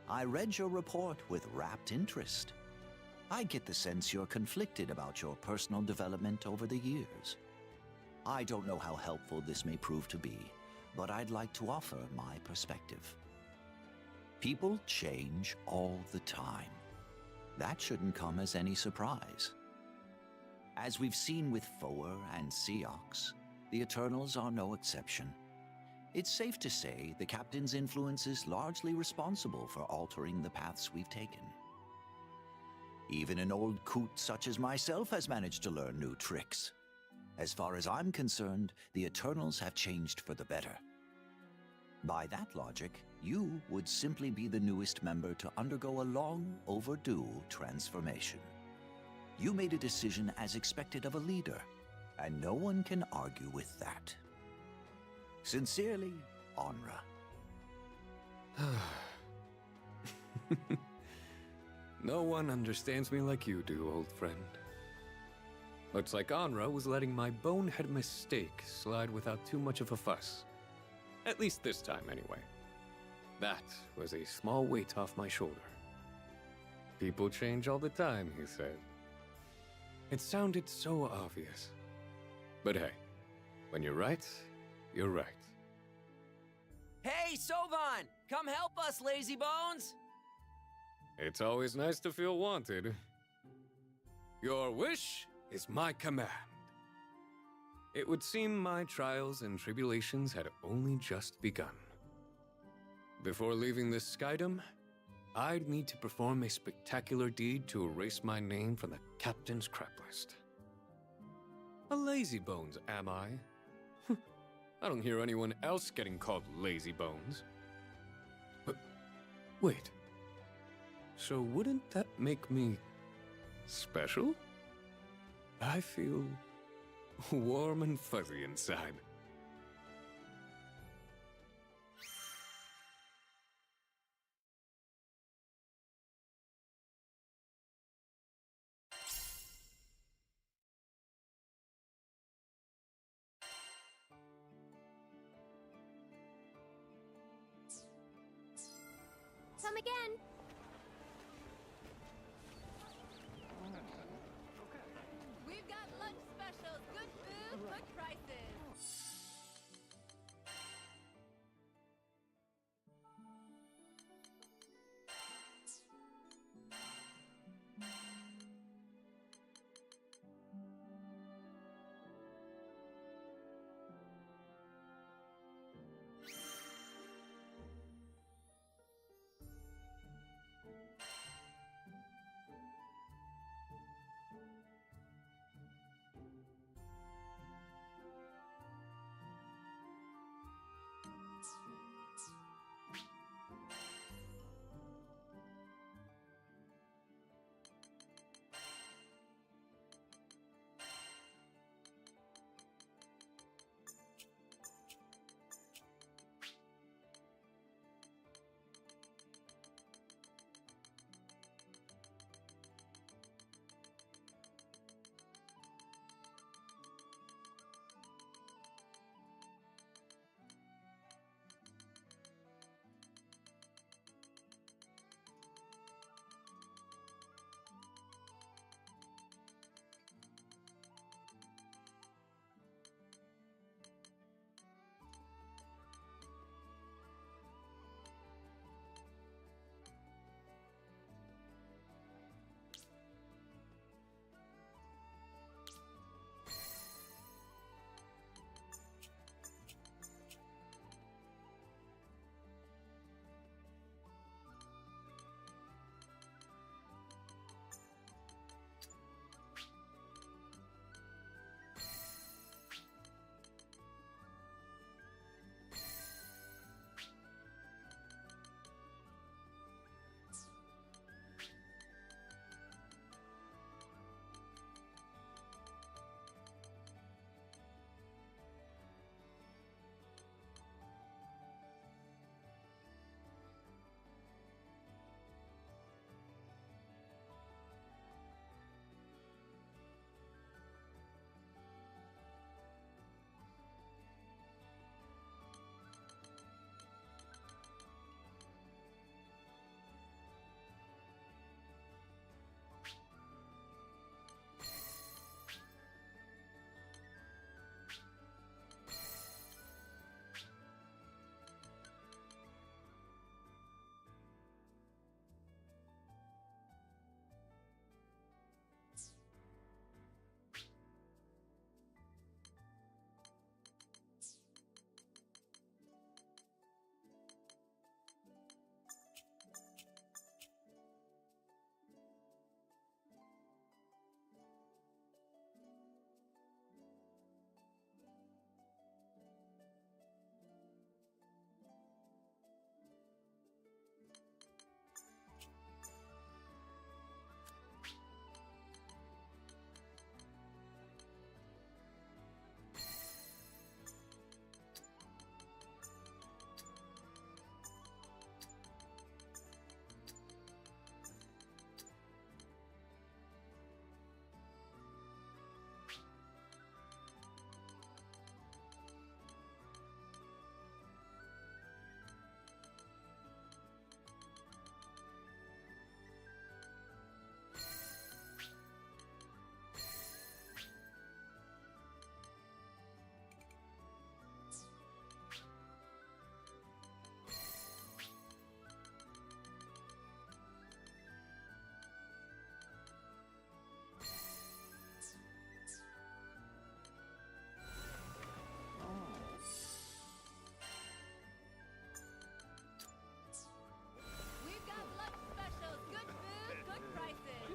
I read your report with rapt interest. I get the sense you're conflicted about your personal development over the years. I don't know how helpful this may prove to be, but I'd like to offer my perspective. People change all the time. That shouldn't come as any surprise. As we've seen with Foer and Seox, the Eternals are no exception. It's safe to say the Captain's influence is largely responsible for altering the paths we've taken. Even an old coot such as myself has managed to learn new tricks. As far as I'm concerned, the Eternals have changed for the better. By that logic, you would simply be the newest member to undergo a long overdue transformation. You made a decision as expected of a leader, and no one can argue with that. Sincerely, Anra. No one understands me like you do, old friend. Looks like Anra was letting my bonehead mistake slide without too much of a fuss. At least this time, anyway. That was a small weight off my shoulder. People change all the time, he said. It sounded so obvious. But hey, when you're right, you're right. Hey, Seofon! Come help us, lazy bones! It's always nice to feel wanted. Your wish is my command. It would seem my trials and tribulations had only just begun. Before leaving this skydom, I'd need to perform a spectacular deed to erase my name from the captain's crap list. A lazy bones, am I? I don't hear anyone else getting called lazy bones. But wait. So wouldn't that make me special? I feel warm and fuzzy inside. Come again. We've got lunch specials, good food, good prices.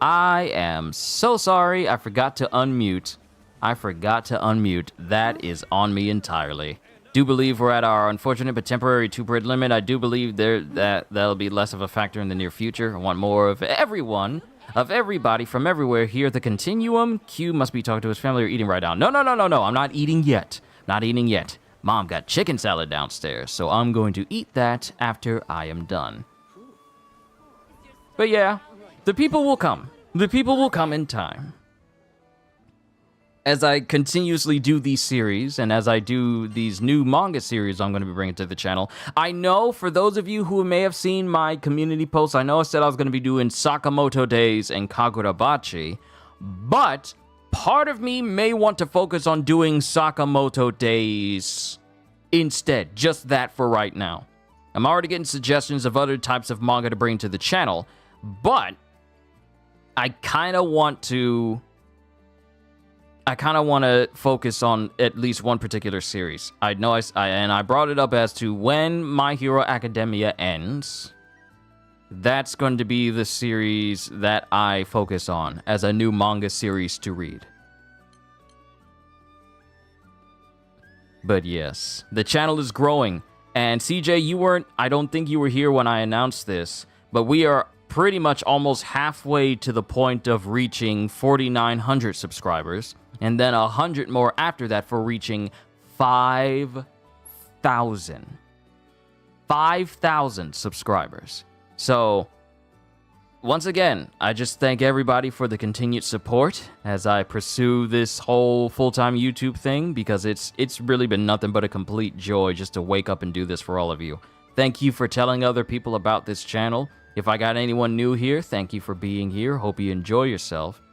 I am so sorry. I forgot to unmute. That is on me entirely. Do believe we're at our unfortunate but temporary 2-breed limit. I do believe that'll be less of a factor in the near future. I want more of everybody from everywhere here. The continuum. Q must be talking to his family or eating right now. No. I'm not eating yet. Mom got chicken salad downstairs, so I'm going to eat that after I am done. But yeah, the people will come. The people will come in time. As I continuously do these series, and as I do these new manga series I'm going to be bringing to the channel, I know for those of you who may have seen my community posts, I know I said I was going to be doing Sakamoto Days and Kagurabachi, but part of me may want to focus on doing Sakamoto Days instead, just that for right now. I'm already getting suggestions of other types of manga to bring to the channel, but I kind of want to focus on at least one particular series. I know I brought it up as to when My Hero Academia ends. That's going to be the series that I focus on as a new manga series to read. But yes, the channel is growing. And CJ, I don't think you were here when I announced this, but we are pretty much almost halfway to the point of reaching 4,900 subscribers. And then 100 more after that for reaching 5,000. 5,000 subscribers. So, once again, I just thank everybody for the continued support as I pursue this whole full-time YouTube thing, because it's really been nothing but a complete joy just to wake up and do this for all of you. Thank you for telling other people about this channel. If I got anyone new here, thank you for being here. Hope you enjoy yourself.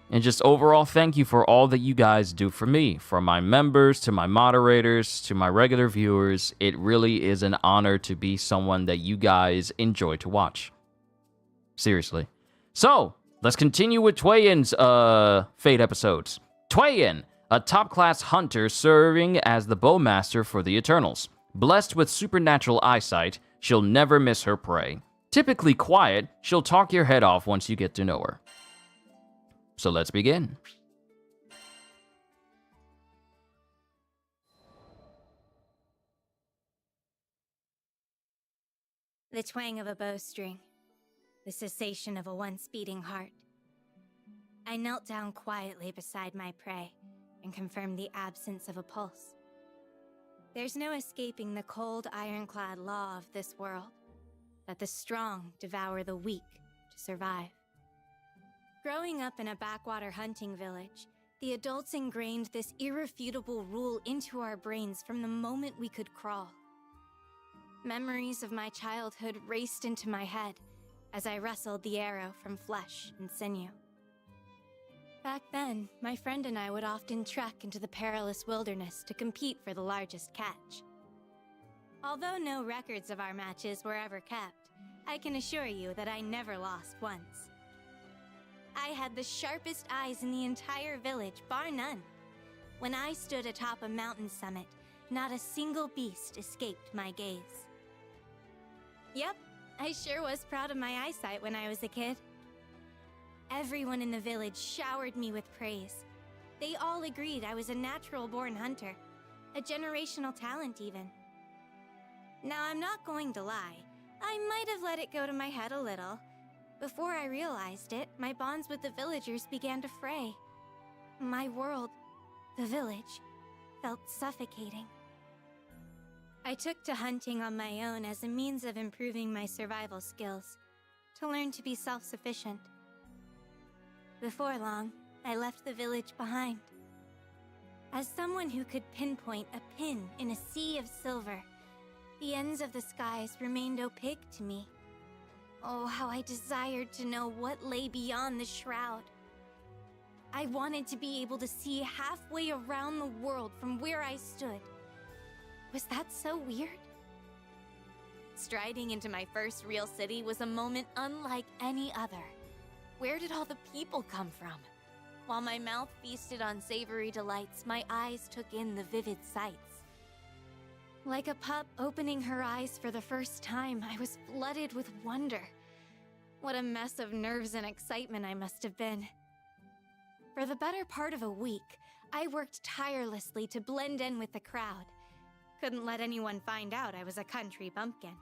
And just overall, thank you for all that you guys do for me. From my members, to my moderators, to my regular viewers. It really is an honor to be someone that you guys enjoy to watch. Seriously. So, let's continue with Tweyen's Fate episodes. Tweyen, a top-class hunter serving as the bowmaster for the Eternals. Blessed with supernatural eyesight, she'll never miss her prey. Typically quiet, she'll talk your head off once you get to know her. So let's begin. The twang of a bowstring, the cessation of a once beating heart. I knelt down quietly beside my prey and confirmed the absence of a pulse. There's no escaping the cold, ironclad law of this world, that the strong devour the weak to survive. Growing up in a backwater hunting village, the adults ingrained this irrefutable rule into our brains from the moment we could crawl. Memories of my childhood raced into my head as I wrestled the arrow from flesh and sinew. Back then, my friend and I would often trek into the perilous wilderness to compete for the largest catch. Although no records of our matches were ever kept, I can assure you that I never lost once. I had the sharpest eyes in the entire village, bar none. When I stood atop a mountain summit, not a single beast escaped my gaze. Yep, I sure was proud of my eyesight when I was a kid. Everyone in the village showered me with praise. They all agreed I was a natural-born hunter, a generational talent even. Now, I'm not going to lie, I might have let it go to my head a little. Before I realized it, my bonds with the villagers began to fray. My world, the village, felt suffocating. I took to hunting on my own as a means of improving my survival skills, to learn to be self-sufficient. Before long, I left the village behind. As someone who could pinpoint a pin in a sea of silver, the ends of the skies remained opaque to me. Oh, how I desired to know what lay beyond the shroud. I wanted to be able to see halfway around the world from where I stood. Was that so weird? Striding into my first real city was a moment unlike any other. Where did all the people come from? While my mouth feasted on savory delights, my eyes took in the vivid sights. Like a pup opening her eyes for the first time, I was flooded with wonder. What a mess of nerves and excitement I must have been. For the better part of a week, I worked tirelessly to blend in with the crowd. Couldn't let anyone find out I was a country bumpkin.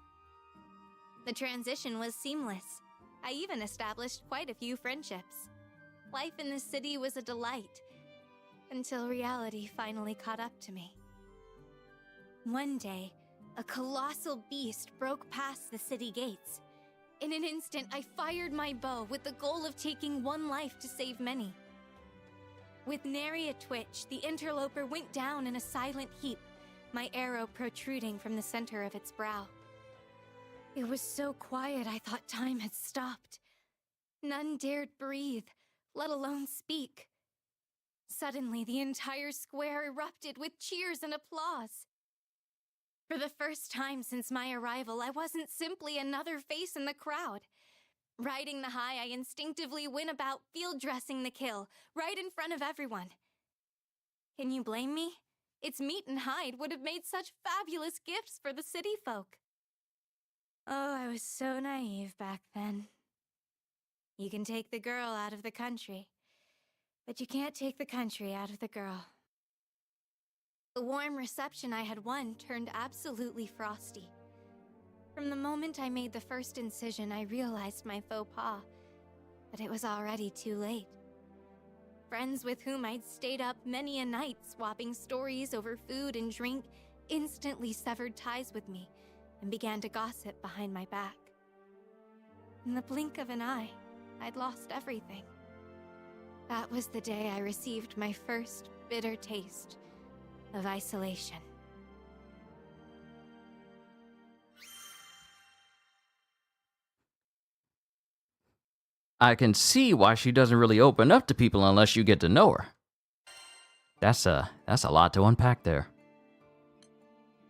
The transition was seamless. I even established quite a few friendships. Life in the city was a delight, until reality finally caught up to me. One day, a colossal beast broke past the city gates. In an instant, I fired my bow with the goal of taking one life to save many. With nary a twitch, the interloper went down in a silent heap, my arrow protruding from the center of its brow. It was so quiet I thought time had stopped. None dared breathe, let alone speak. Suddenly, the entire square erupted with cheers and applause. For the first time since my arrival, I wasn't simply another face in the crowd. Riding the high, I instinctively went about field dressing the kill, right in front of everyone. Can you blame me? Its meat and hide would have made such fabulous gifts for the city folk. Oh, I was so naive back then. You can take the girl out of the country, but you can't take the country out of the girl. The warm reception I had won turned absolutely frosty. From the moment I made the first incision, I realized my faux pas, but it was already too late. Friends with whom I'd stayed up many a night swapping stories over food and drink instantly severed ties with me and began to gossip behind my back. In the blink of an eye, I'd lost everything. That was the day I received my first bitter taste of isolation. I can see why she doesn't really open up to people unless you get to know her. That's a lot to unpack there.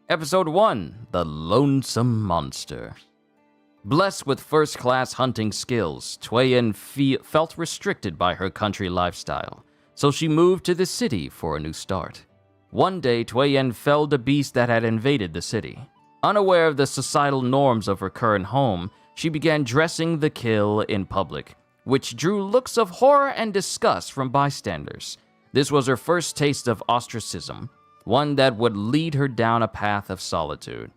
Episode 1, The Lonesome Monster. Blessed with first-class hunting skills, Tweyen felt restricted by her country lifestyle, so she moved to the city for a new start. One day, Tweyen felled a beast that had invaded the city. Unaware of the societal norms of her current home, she began dressing the kill in public, which drew looks of horror and disgust from bystanders. This was her first taste of ostracism, one that would lead her down a path of solitude.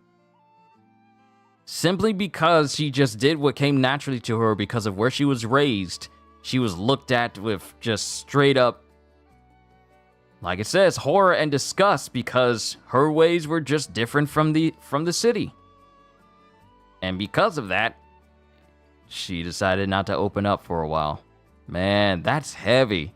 Simply because she just did what came naturally to her because of where she was raised, she was looked at with just straight up, like it says, horror and disgust because her ways were just different from the city. And because of that, she decided not to open up for a while. Man, that's heavy.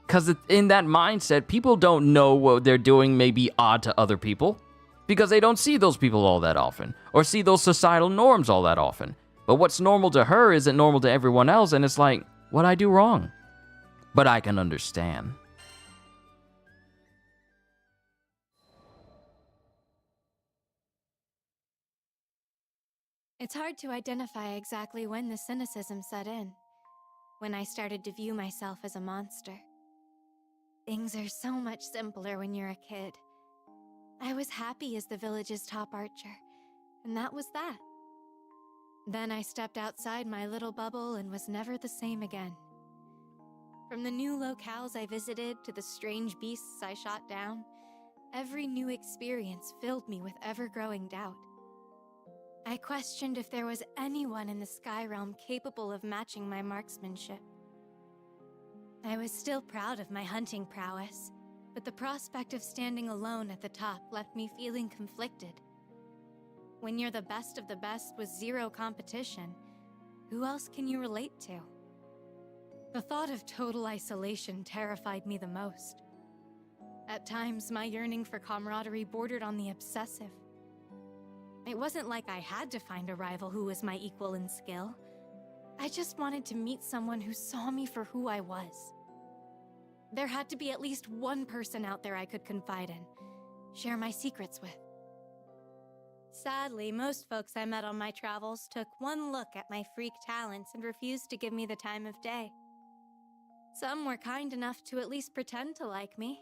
Because in that mindset, people don't know what they're doing may be odd to other people. Because they don't see those people all that often. Or see those societal norms all that often. But what's normal to her isn't normal to everyone else. And it's like, what'd I do wrong? But I can understand. It's hard to identify exactly when the cynicism set in, when I started to view myself as a monster. Things are so much simpler when you're a kid. I was happy as the village's top archer, and that was that. Then I stepped outside my little bubble and was never the same again. From the new locales I visited to the strange beasts I shot down, every new experience filled me with ever-growing doubt. I questioned if there was anyone in the Sky Realm capable of matching my marksmanship. I was still proud of my hunting prowess, but the prospect of standing alone at the top left me feeling conflicted. When you're the best of the best with zero competition, who else can you relate to? The thought of total isolation terrified me the most. At times, my yearning for camaraderie bordered on the obsessive. It wasn't like I had to find a rival who was my equal in skill. I just wanted to meet someone who saw me for who I was. There had to be at least one person out there I could confide in, share my secrets with. Sadly, most folks I met on my travels took one look at my freak talents and refused to give me the time of day. Some were kind enough to at least pretend to like me.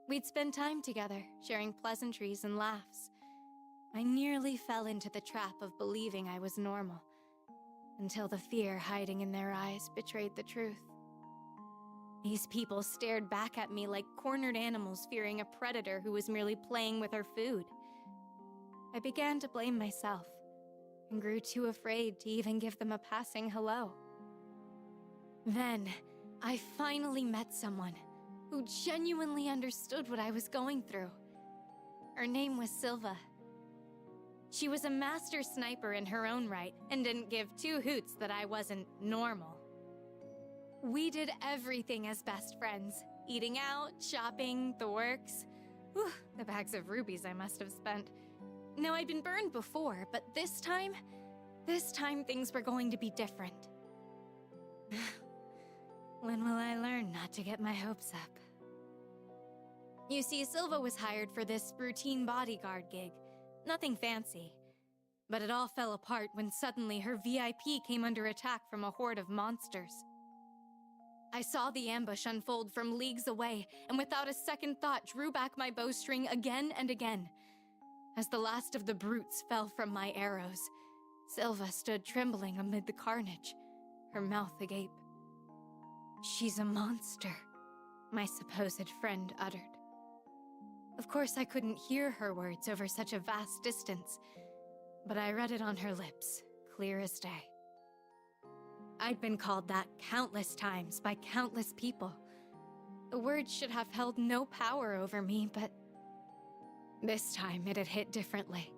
We'd spend time together, sharing pleasantries and laughs. I nearly fell into the trap of believing I was normal. until the fear hiding in their eyes betrayed the truth. These people stared back at me like cornered animals fearing a predator who was merely playing with her food. I began to blame myself and grew too afraid to even give them a passing hello. Then, I finally met someone who genuinely understood what I was going through. Her name was Silva. She was a master sniper in her own right and didn't give two hoots that I wasn't normal. We did everything as best friends. Eating out, shopping, the works. Whew, the bags of rubies I must have spent. Now, I'd been burned before, but this time things were going to be different. When will I learn not to get my hopes up? You see, Silva was hired for this routine bodyguard gig. Nothing fancy. But it all fell apart when suddenly her VIP came under attack from a horde of monsters. I saw the ambush unfold from leagues away, and without a second thought drew back my bowstring again and again. As the last of the brutes fell from my arrows, Silva stood trembling amid the carnage, her mouth agape. "She's a monster," my supposed friend uttered. Of course, I couldn't hear her words over such a vast distance, but I read it on her lips, clear as day. I'd been called that countless times by countless people. The words should have held no power over me, but this time it had hit differently,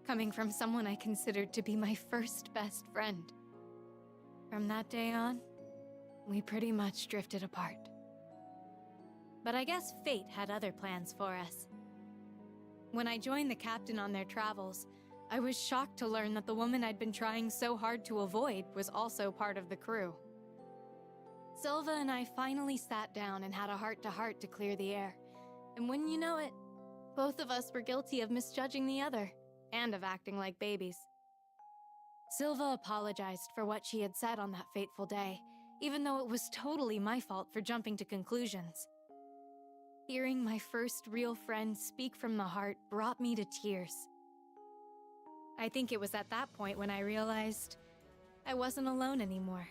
coming from someone I considered to be my first best friend. From that day on, we pretty much drifted apart. But I guess fate had other plans for us. When I joined the captain on their travels, I was shocked to learn that the woman I'd been trying so hard to avoid was also part of the crew. Silva and I finally sat down and had a heart-to-heart to clear the air. And wouldn't you know it, both of us were guilty of misjudging the other, and of acting like babies. Silva apologized for what she had said on that fateful day, even though it was totally my fault for jumping to conclusions. Hearing my first real friend speak from the heart brought me to tears. I think it was at that point when I realized I wasn't alone anymore.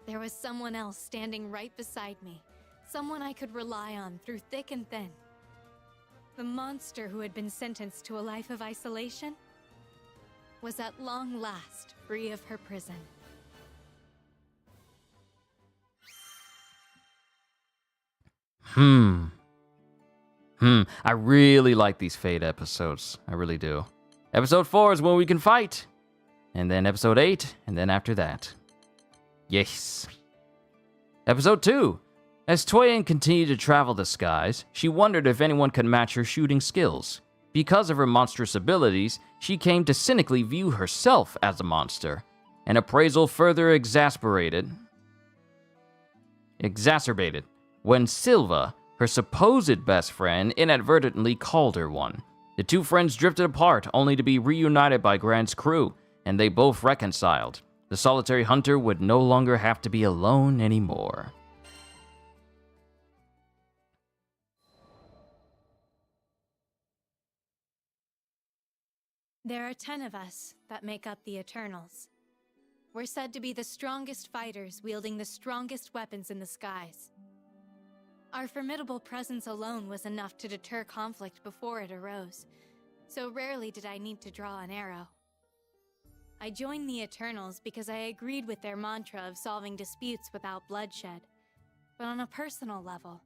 There was someone else standing right beside me, someone I could rely on through thick and thin. The monster who had been sentenced to a life of isolation was at long last free of her prison. I really like these Fate episodes. I really do. Episode 4 is when we can fight. And then episode 8, and then after that. Yes. Episode 2. As Tweyen continued to travel the skies, she wondered if anyone could match her shooting skills. Because of her monstrous abilities, she came to cynically view herself as a monster. An appraisal further exacerbated when Silva, her supposed best friend, inadvertently called her one. The two friends drifted apart, only to be reunited by Grant's crew, and they both reconciled. The solitary hunter would no longer have to be alone anymore. There are 10 of us that make up the Eternals. We're said to be the strongest fighters wielding the strongest weapons in the skies. Our formidable presence alone was enough to deter conflict before it arose, so rarely did I need to draw an arrow. I joined the Eternals because I agreed with their mantra of solving disputes without bloodshed. But on a personal level,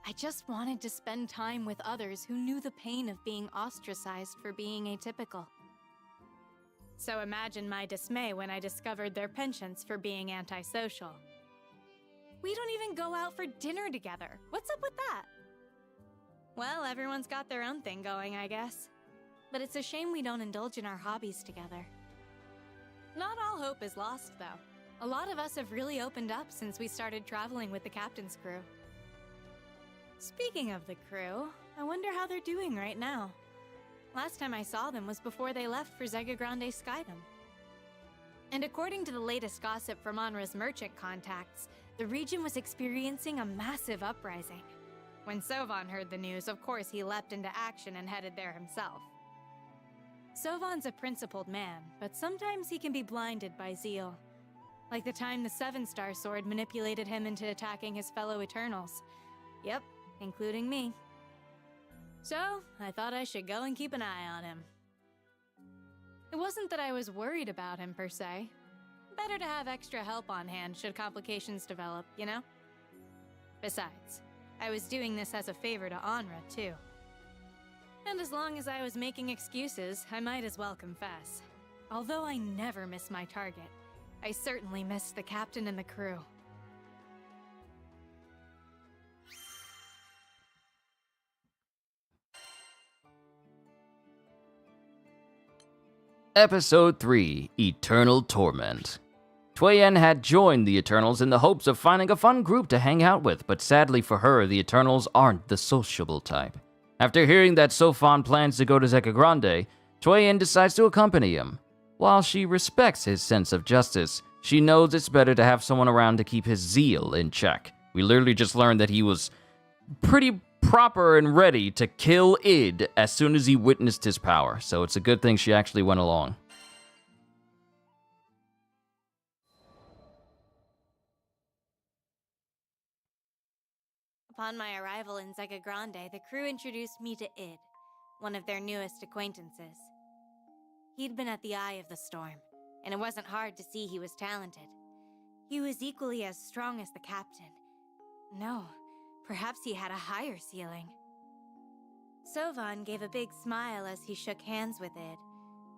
I just wanted to spend time with others who knew the pain of being ostracized for being atypical. So imagine my dismay when I discovered their penchants for being antisocial. We don't even go out for dinner together. What's up with that? Well, everyone's got their own thing going, I guess. But it's a shame we don't indulge in our hobbies together. Not all hope is lost, though. A lot of us have really opened up since we started traveling with the captain's crew. Speaking of the crew, I wonder how they're doing right now. Last time I saw them was before they left for Zega Grande Skydom. And according to the latest gossip from Onra's merchant contacts, the region was experiencing a massive uprising. When Seofon heard the news, of course he leapt into action and headed there himself. Seofen's a principled man, but sometimes he can be blinded by zeal. Like the time the Seven-Star Sword manipulated him into attacking his fellow Eternals. Yep, including me. So, I thought I should go and keep an eye on him. It wasn't that I was worried about him, per se. Better to have extra help on hand should complications develop, you know? Besides, I was doing this as a favor to Anra, too. And as long as I was making excuses, I might as well confess. Although I never miss my target, I certainly missed the captain and the crew. Episode 3, Eternal Torment. Tweyen had joined the Eternals in the hopes of finding a fun group to hang out with, but sadly for her, the Eternals aren't the sociable type. After hearing that Seofon plans to go to Grande, Tweyen decides to accompany him. While she respects his sense of justice, she knows it's better to have someone around to keep his zeal in check. We literally just learned that he was pretty proper and ready to kill Id as soon as he witnessed his power, so it's a good thing she actually went along. Upon my arrival in Grande, the crew introduced me to Id, one of their newest acquaintances. He'd been at the eye of the storm, and it wasn't hard to see he was talented. He was equally as strong as the captain. No, perhaps he had a higher ceiling. Seofon gave a big smile as he shook hands with Id,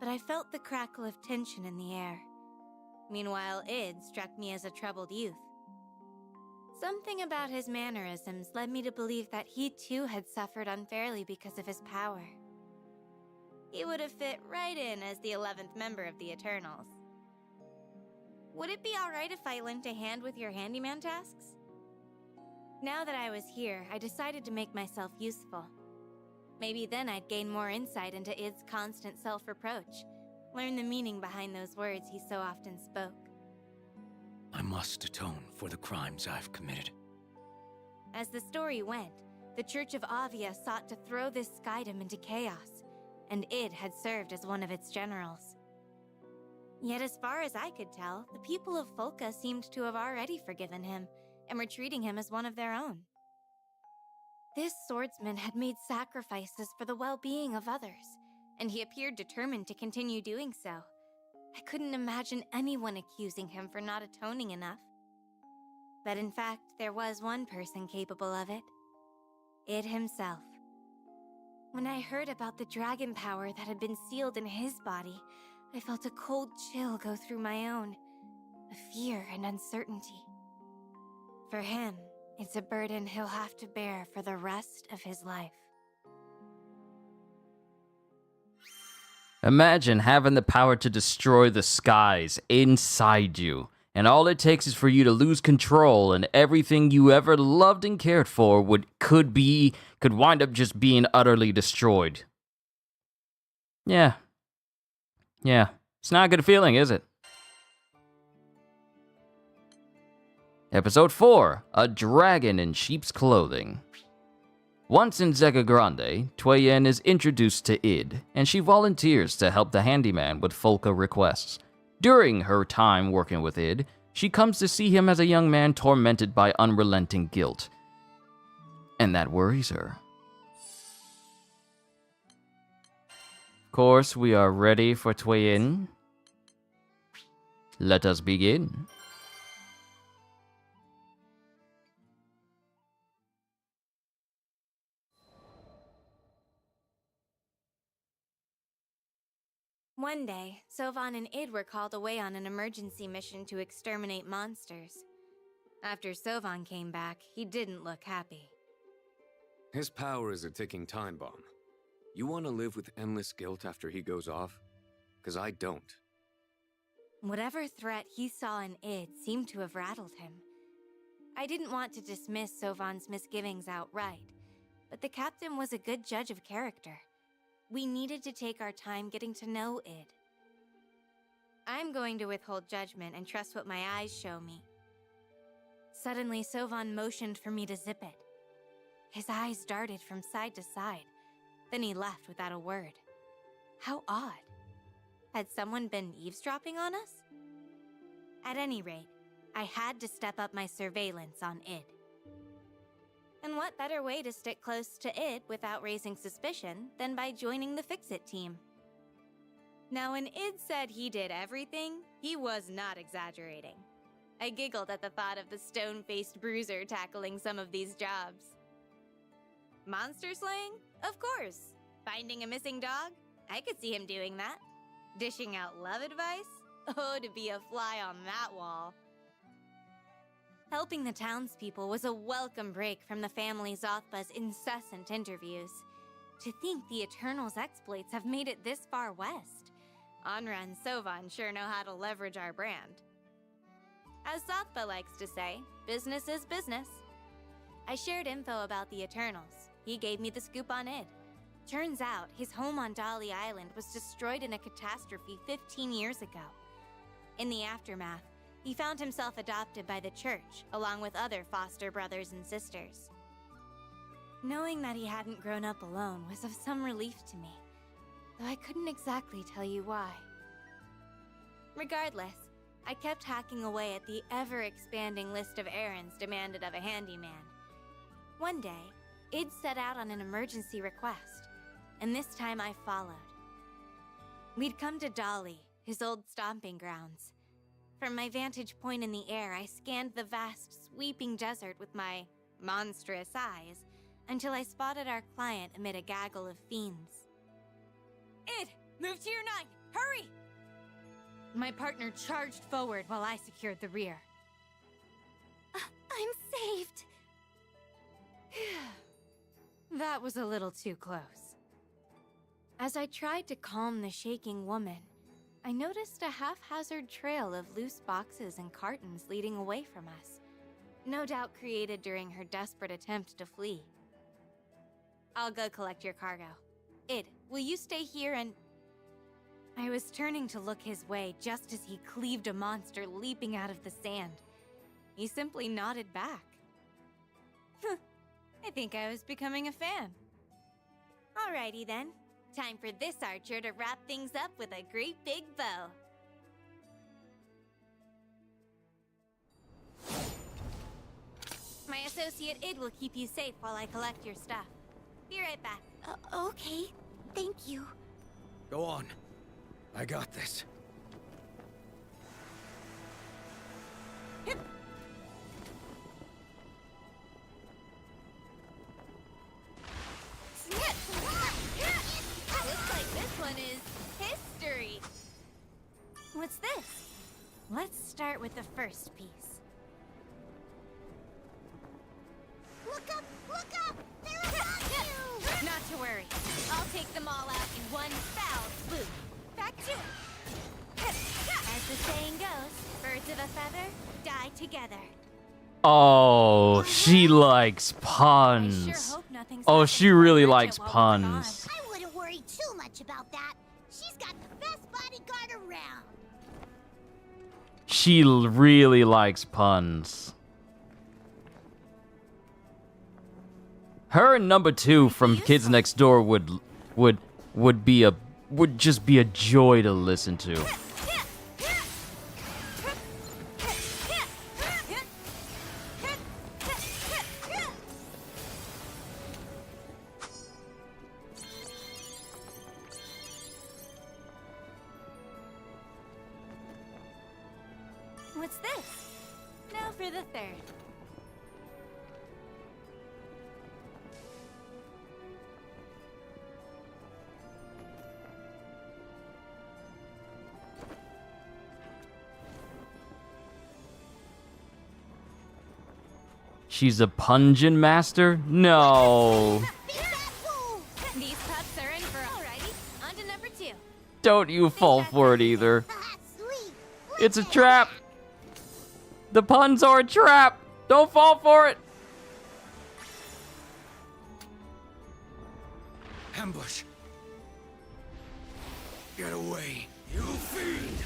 but I felt the crackle of tension in the air. Meanwhile, Id struck me as a troubled youth. Something about his mannerisms led me to believe that he too had suffered unfairly because of his power. He would have fit right in as the 11th member of the Eternals. Would it be alright if I lent a hand with your handyman tasks? Now that I was here, I decided to make myself useful. Maybe then I'd gain more insight into Id's constant self-reproach, learn the meaning behind those words he so often spoke. I must atone for the crimes I've committed. As the story went, the Church of Avia sought to throw this skydom into chaos, and Id had served as one of its generals. Yet as far as I could tell, the people of Folca seemed to have already forgiven him, and were treating him as one of their own. This swordsman had made sacrifices for the well-being of others, and he appeared determined to continue doing so. I couldn't imagine anyone accusing him for not atoning enough. But in fact, there was one person capable of it. Id himself. When I heard about the dragon power that had been sealed in his body, I felt a cold chill go through my own, a fear and uncertainty. For him, it's a burden he'll have to bear for the rest of his life. Imagine having the power to destroy the skies inside you, and all it takes is for you to lose control, and everything you ever loved and cared for could wind up just being utterly destroyed. Yeah. It's not a good feeling, is it? Episode 4, A Dragon in Sheep's Clothing. Once in Grande, Tweyen is introduced to Id, and she volunteers to help the handyman with Folca requests. During her time working with Id, she comes to see him as a young man tormented by unrelenting guilt. And that worries her. Of course, we are ready for Tweyen. Let us begin. One day, Seofon and Id were called away on an emergency mission to exterminate monsters. After Seofon came back, he didn't look happy. His power is a ticking time bomb. You want to live with endless guilt after he goes off? 'Cause I don't. Whatever threat he saw in Id seemed to have rattled him. I didn't want to dismiss Seofon's misgivings outright, but the captain was a good judge of character. We needed to take our time getting to know Id. I'm going to withhold judgment and trust what my eyes show me. Suddenly, Seofon motioned for me to zip it. His eyes darted from side to side. Then he left without a word. How odd. Had someone been eavesdropping on us? At any rate, I had to step up my surveillance on id. And what better way to stick close to id without raising suspicion than by joining the Fix-It team? Now, when id said he did everything, he was not exaggerating. I giggled at the thought of the stone-faced bruiser tackling some of these jobs. Monster slaying? Of course. Finding a missing dog? I could see him doing that. Dishing out love advice? Oh, to be a fly on that wall. Helping the townspeople was a welcome break from the family Zothba's incessant interviews. To think the Eternals' exploits have made it this far west. Anra and Seofon sure know how to leverage our brand. As Zothba likes to say, business is business. I shared info about the Eternals. He gave me the scoop on id. Turns out, his home on Dolly Island was destroyed in a catastrophe 15 years ago. In the aftermath, he found himself adopted by the church, along with other foster brothers and sisters. Knowing that he hadn't grown up alone was of some relief to me, though I couldn't exactly tell you why. Regardless, I kept hacking away at the ever-expanding list of errands demanded of a handyman. One day, id set out on an emergency request, and this time I followed. We'd come to Dolly, his old stomping grounds. From my vantage point in the air, I scanned the vast, sweeping desert with my monstrous eyes until I spotted our client amid a gaggle of fiends. Id, move to your 9! Hurry! My partner charged forward while I secured the rear. I'm saved! That was a little too close. As I tried to calm the shaking woman, I noticed a haphazard trail of loose boxes and cartons leading away from us, no doubt created during her desperate attempt to flee. I'll go collect your cargo. Id, will you stay here and... I was turning to look his way just as he cleaved a monster leaping out of the sand. He simply nodded back. I think I was becoming a fan. Alrighty then. Time for this archer to wrap things up with a great big bow. My associate Id will keep you safe while I collect your stuff. Be right back. Okay. Thank you. Go on. I got this. Looks like this one is history. What's this? Let's start with the first piece. Look up! Look up! They're above you! Not to worry. I'll take them all out in one foul swoop. Back to it. As the saying goes, birds of a feather die together. Oh, she likes puns. I sure hope nothing's Oh, happened she to our really Bridget likes while we're gone. puns. I wouldn't worry too much about that. She's got the best bodyguard around. She really likes puns. Her and number 2 from Kids Next Door would just be a joy to listen to. What's this? Now for the third. She's a pungent master? No. These pups are in for alrighty. On to number 2. Don't you fall for it either. Sweet. It's a trap. The puns are a trap. Don't fall for it. Ambush. Get away, you fiend!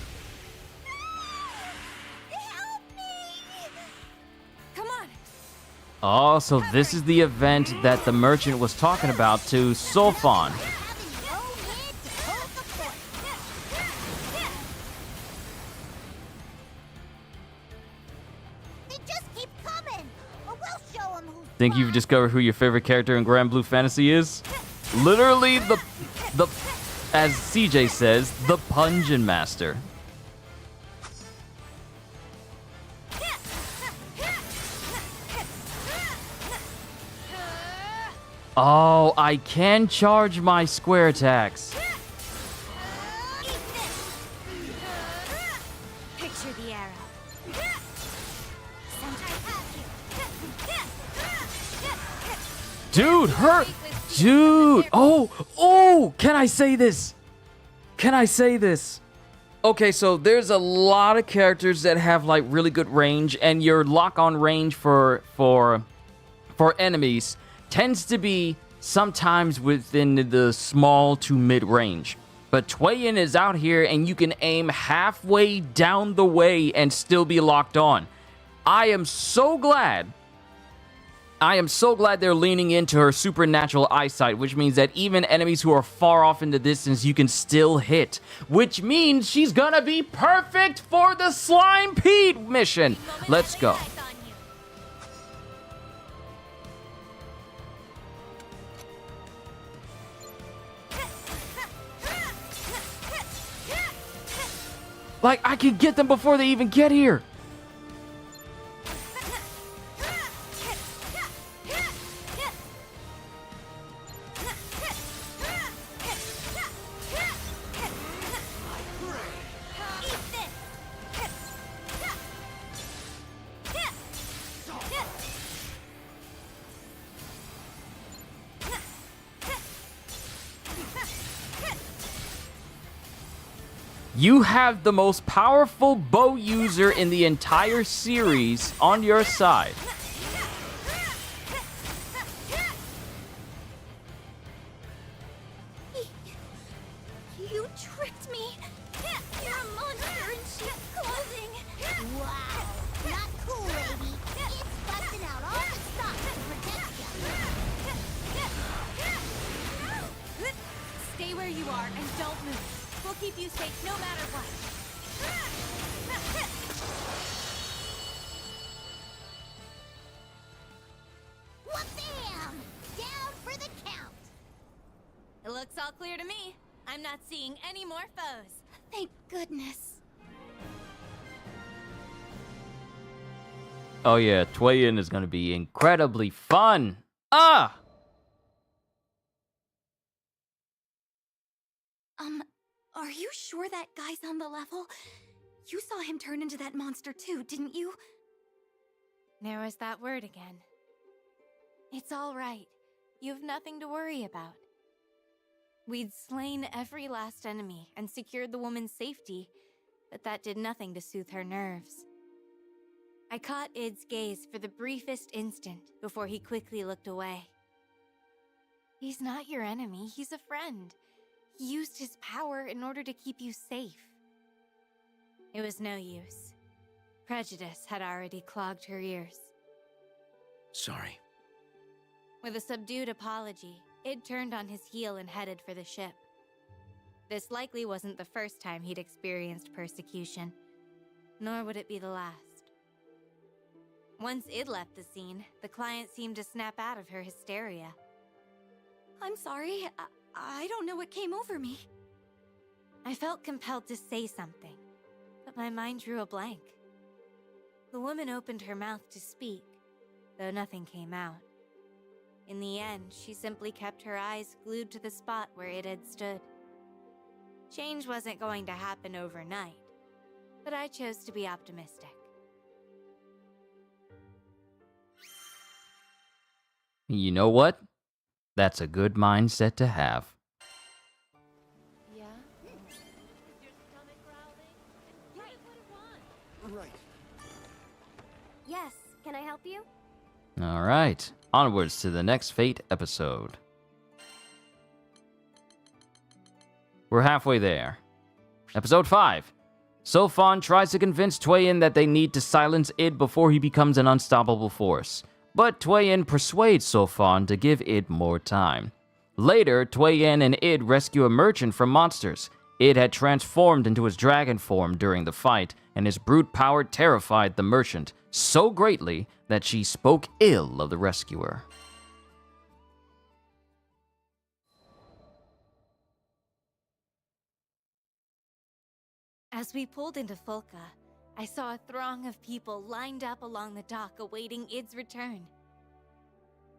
Help me! Come on. Oh, so this is the event that the merchant was talking about to Seofon. Having no wind to hold the fort. They just keep coming. But we'll show them who's Think you've discovered who your favorite character in GRANBLUE Fantasy is? Literally the as CJ says, the Punjin Master. Oh, I can charge my square attacks. Picture the arrow. Dude, dude. Oh, can I say this? Can I say this? Okay, so there's a lot of characters that have like really good range, and your lock-on range for enemies tends to be sometimes within the small to mid range. But Tweyen is out here and you can aim halfway down the way and still be locked on. I am so glad they're leaning into her supernatural eyesight, which means that even enemies who are far off in the distance, you can still hit. Which means she's gonna be perfect for the Slime Pete mission. Let's go. Like, I can get them before they even get here. You have the most powerful bow user in the entire series on your side. You tricked me. You're a monster in sheep's clothing. Wow. Not cool, lady. It's busting out all the stops to protect you. Stay where you are and don't move. We'll keep you safe no matter what. Wha-bam! Down for the count. It looks all clear to me. I'm not seeing any more foes. Thank goodness. Oh yeah, Tweyen is gonna be incredibly fun. Are you sure that guy's on the level? You saw him turn into that monster too, didn't you? There was that word again. It's all right. You've nothing to worry about. We'd slain every last enemy and secured the woman's safety, but that did nothing to soothe her nerves. I caught Id's gaze for the briefest instant before he quickly looked away. He's not your enemy, he's a friend. He used his power in order to keep you safe. It was no use. Prejudice had already clogged her ears. Sorry. With a subdued apology, Id turned on his heel and headed for the ship. This likely wasn't the first time he'd experienced persecution, nor would it be the last. Once Id left the scene, the client seemed to snap out of her hysteria. I'm sorry, I don't know what came over me. I felt compelled to say something, but my mind drew a blank. The woman opened her mouth to speak, though nothing came out. In the end, she simply kept her eyes glued to the spot where it had stood. Change wasn't going to happen overnight, but I chose to be optimistic. You know what? That's a good mindset to have. Yeah? Your stomach growling? Right. Right. Yes, can I help you? All right, onwards to the next Fate episode. We're halfway there. Episode 5. Seofon tries to convince Tweyen that they need to silence Id before he becomes an unstoppable force. But Tweyen persuades Seofon to give Id more time. Later, Tweyen and Id rescue a merchant from monsters. Id had transformed into his dragon form during the fight, and his brute power terrified the merchant so greatly that she spoke ill of the rescuer. As we pulled into Fulka, I saw a throng of people lined up along the dock awaiting Id's return.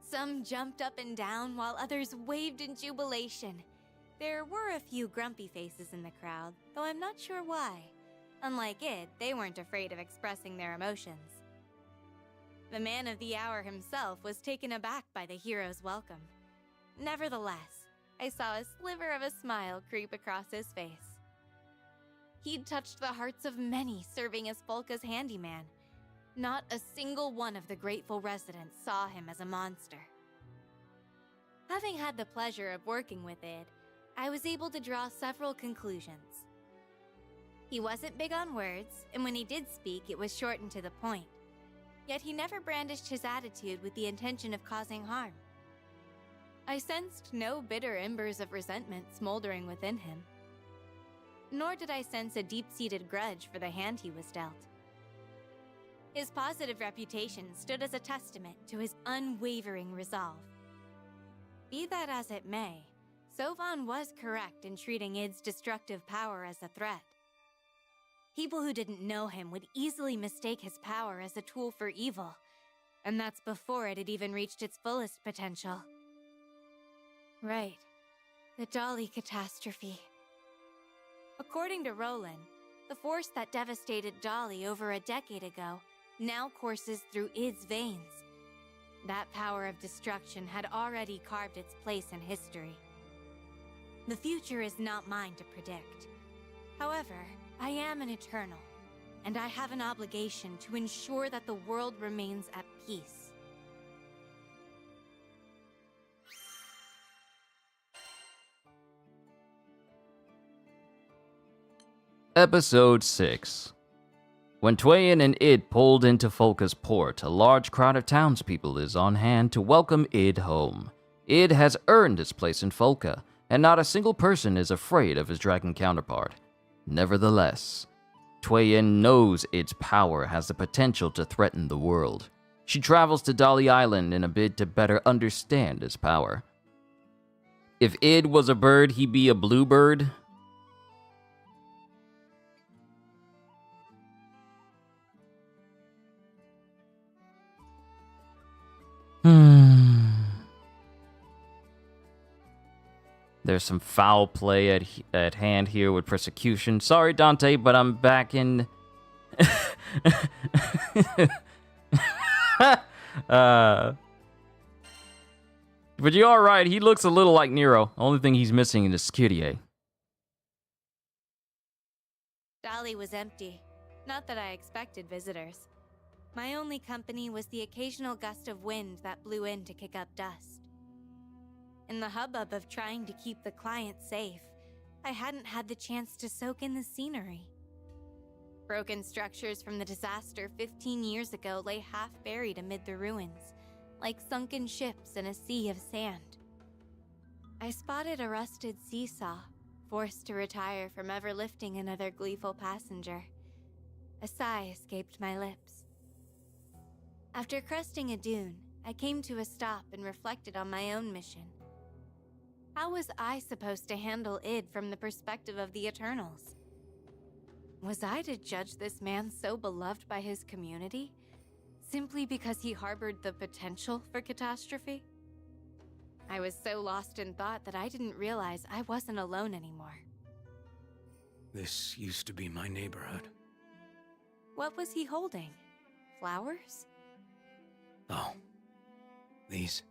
Some jumped up and down while others waved in jubilation. There were a few grumpy faces in the crowd, though I'm not sure why. Unlike Id, they weren't afraid of expressing their emotions. The man of the hour himself was taken aback by the hero's welcome. Nevertheless, I saw a sliver of a smile creep across his face. He'd touched the hearts of many serving as Fulka's handyman. Not a single one of the grateful residents saw him as a monster. Having had the pleasure of working with Id, I was able to draw several conclusions. He wasn't big on words, and when he did speak, it was short and to the point. Yet he never brandished his attitude with the intention of causing harm. I sensed no bitter embers of resentment smoldering within him. Nor did I sense a deep-seated grudge for the hand he was dealt. His positive reputation stood as a testament to his unwavering resolve. Be that as it may, Seofon was correct in treating Id's destructive power as a threat. People who didn't know him would easily mistake his power as a tool for evil, and that's before it had even reached its fullest potential. Right, the Dolly catastrophe. According to Roland, the force that devastated Dolly over a decade ago now courses through Id's veins. That power of destruction had already carved its place in history. The future is not mine to predict. However, I am an Eternal, and I have an obligation to ensure that the world remains at peace. Episode 6. When Tweyen and Id pulled into Fulka's port, a large crowd of townspeople is on hand to welcome Id home. Id has earned his place in Fulka, and not a single person is afraid of his dragon counterpart. Nevertheless, Tweyen knows Id's power has the potential to threaten the world. She travels to Dolly Island in a bid to better understand his power. If Id was a bird, he'd be a bluebird. There's some foul play at hand here with persecution. Sorry, Dante, but I'm back in... But you're alright, he looks a little like Nero. Only thing he's missing is Kyrie. Dolly was empty. Not that I expected visitors. My only company was the occasional gust of wind that blew in to kick up dust. In the hubbub of trying to keep the client safe, I hadn't had the chance to soak in the scenery. Broken structures from the disaster 15 years ago lay half buried amid the ruins, like sunken ships in a sea of sand. I spotted a rusted seesaw, forced to retire from ever lifting another gleeful passenger. A sigh escaped my lips. After cresting a dune, I came to a stop and reflected on my own mission. How was I supposed to handle Id from the perspective of the Eternals? Was I to judge this man so beloved by his community, simply because he harbored the potential for catastrophe? I was so lost in thought that I didn't realize I wasn't alone anymore. This used to be my neighborhood. What was he holding? Flowers? Oh, these.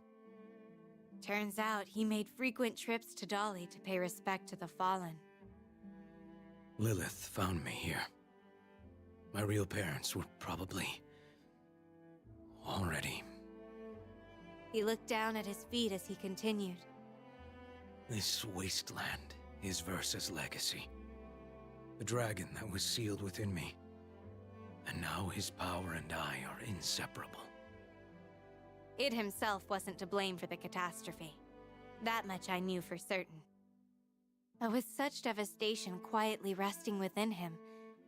Turns out he made frequent trips to Dolly to pay respect to the fallen. Lilith found me here. My real parents were probably... already. He looked down at his feet as he continued. This wasteland is Versa's legacy. The dragon that was sealed within me. And now his power and I are inseparable. Id himself wasn't to blame for the catastrophe. That much I knew for certain. But with such devastation quietly resting within him,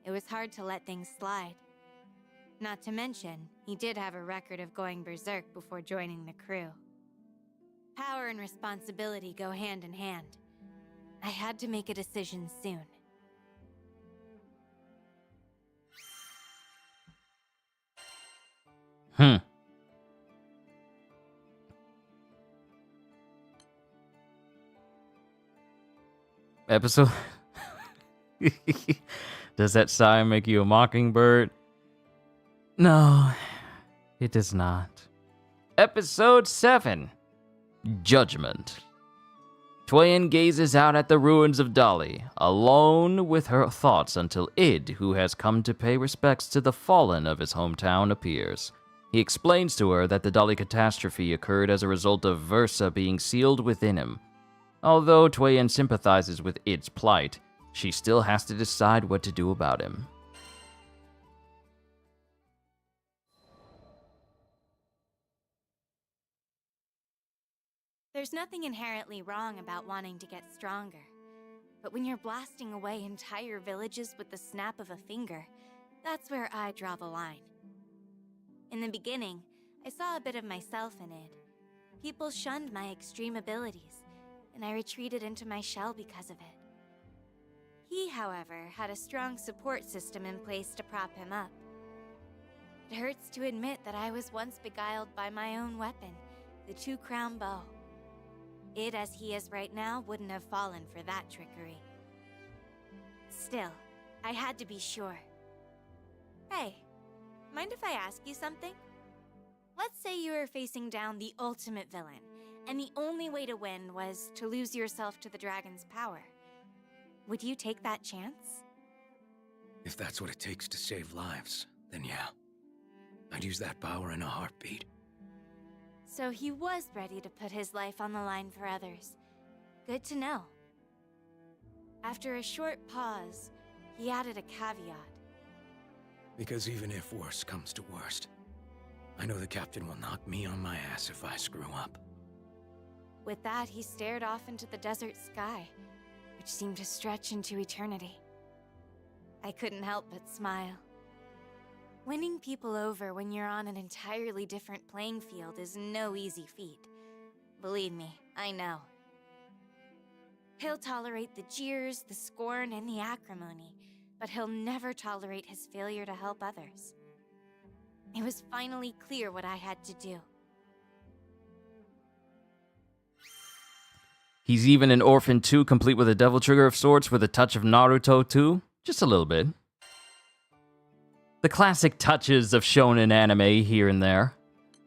it was hard to let things slide. Not to mention, he did have a record of going berserk before joining the crew. Power and responsibility go hand in hand. I had to make a decision soon. Episode. Does that sigh make you a mockingbird? No, it does not. Episode 7. Judgment. Tweyen gazes out at the ruins of Dali, alone with her thoughts until Id, who has come to pay respects to the fallen of his hometown, appears. He explains to her that the Dali catastrophe occurred as a result of Versa being sealed within him. Although Tweyen sympathizes with Id's plight, she still has to decide what to do about him. There's nothing inherently wrong about wanting to get stronger. But when you're blasting away entire villages with the snap of a finger, that's where I draw the line. In the beginning, I saw a bit of myself in Id. People shunned my extreme abilities, and I retreated into my shell because of it. He, however, had a strong support system in place to prop him up. It hurts to admit that I was once beguiled by my own weapon, the two-crown bow. Id, as he is right now, wouldn't have fallen for that trickery. Still, I had to be sure. Hey, mind if I ask you something? Let's say you were facing down the ultimate villain, and the only way to win was to lose yourself to the dragon's power. Would you take that chance? If that's what it takes to save lives, then yeah. I'd use that power in a heartbeat. So he was ready to put his life on the line for others. Good to know. After a short pause, he added a caveat. Because even if worst comes to worst, I know the captain will knock me on my ass if I screw up. With that, he stared off into the desert sky, which seemed to stretch into eternity. I couldn't help but smile. Winning people over when you're on an entirely different playing field is no easy feat. Believe me, I know. He'll tolerate the jeers, the scorn, and the acrimony, but he'll never tolerate his failure to help others. It was finally clear what I had to do. He's even an orphan too, complete with a devil trigger of sorts with a touch of Naruto too. Just a little bit. The classic touches of shonen anime here and there.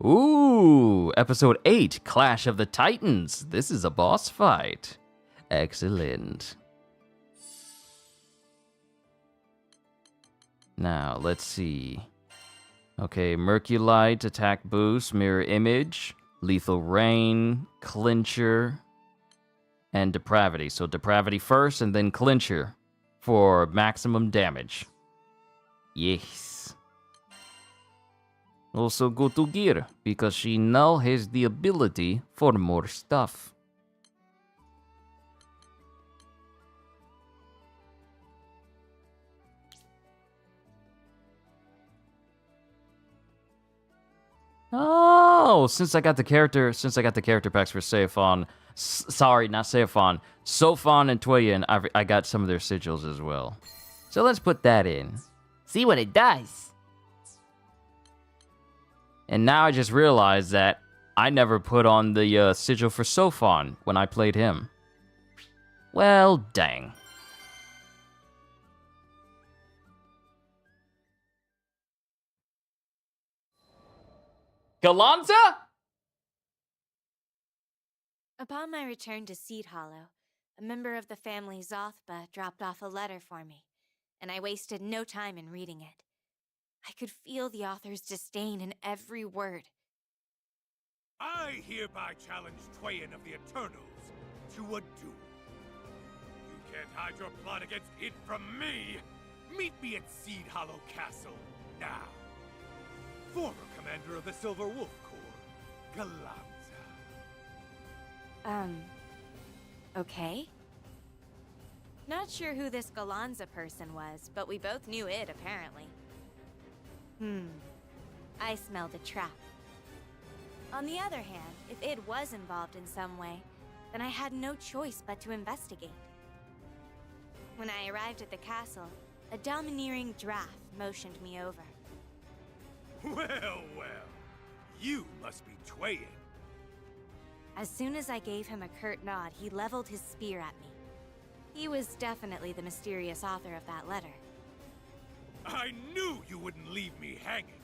Ooh, episode 8, Clash of the Titans. This is a boss fight. Excellent. Now, let's see. Okay, Merculite, attack boost, mirror image, lethal rain, clincher, and depravity. So depravity first and then clincher for maximum damage. Yes. Also go to gear, because she now has the ability for more stuff. Oh, since I got the character packs for Seofon, sorry, not Seofon, Seofon and Tweyen, I got some of their sigils as well. So let's put that in. See what it does. And now I just realized that I never put on the sigil for Seofon when I played him. Well, dang. Galanza? Upon my return to Seed Hollow, a member of the family Zothba dropped off a letter for me, and I wasted no time in reading it. I could feel the author's disdain in every word. I hereby challenge Tweyen of the Eternals to a duel. You can't hide your plot against it from me! Meet me at Seed Hollow Castle, now. Former commander of the Silver Wolf Corps, Galanza. Okay? Not sure who this Galanza person was, but we both knew it, apparently. I smelled a trap. On the other hand, if it was involved in some way, then I had no choice but to investigate. When I arrived at the castle, a domineering draft motioned me over. Well, well. You must be Tweyen. As soon as I gave him a curt nod, he leveled his spear at me. He was definitely the mysterious author of that letter. I knew you wouldn't leave me hanging.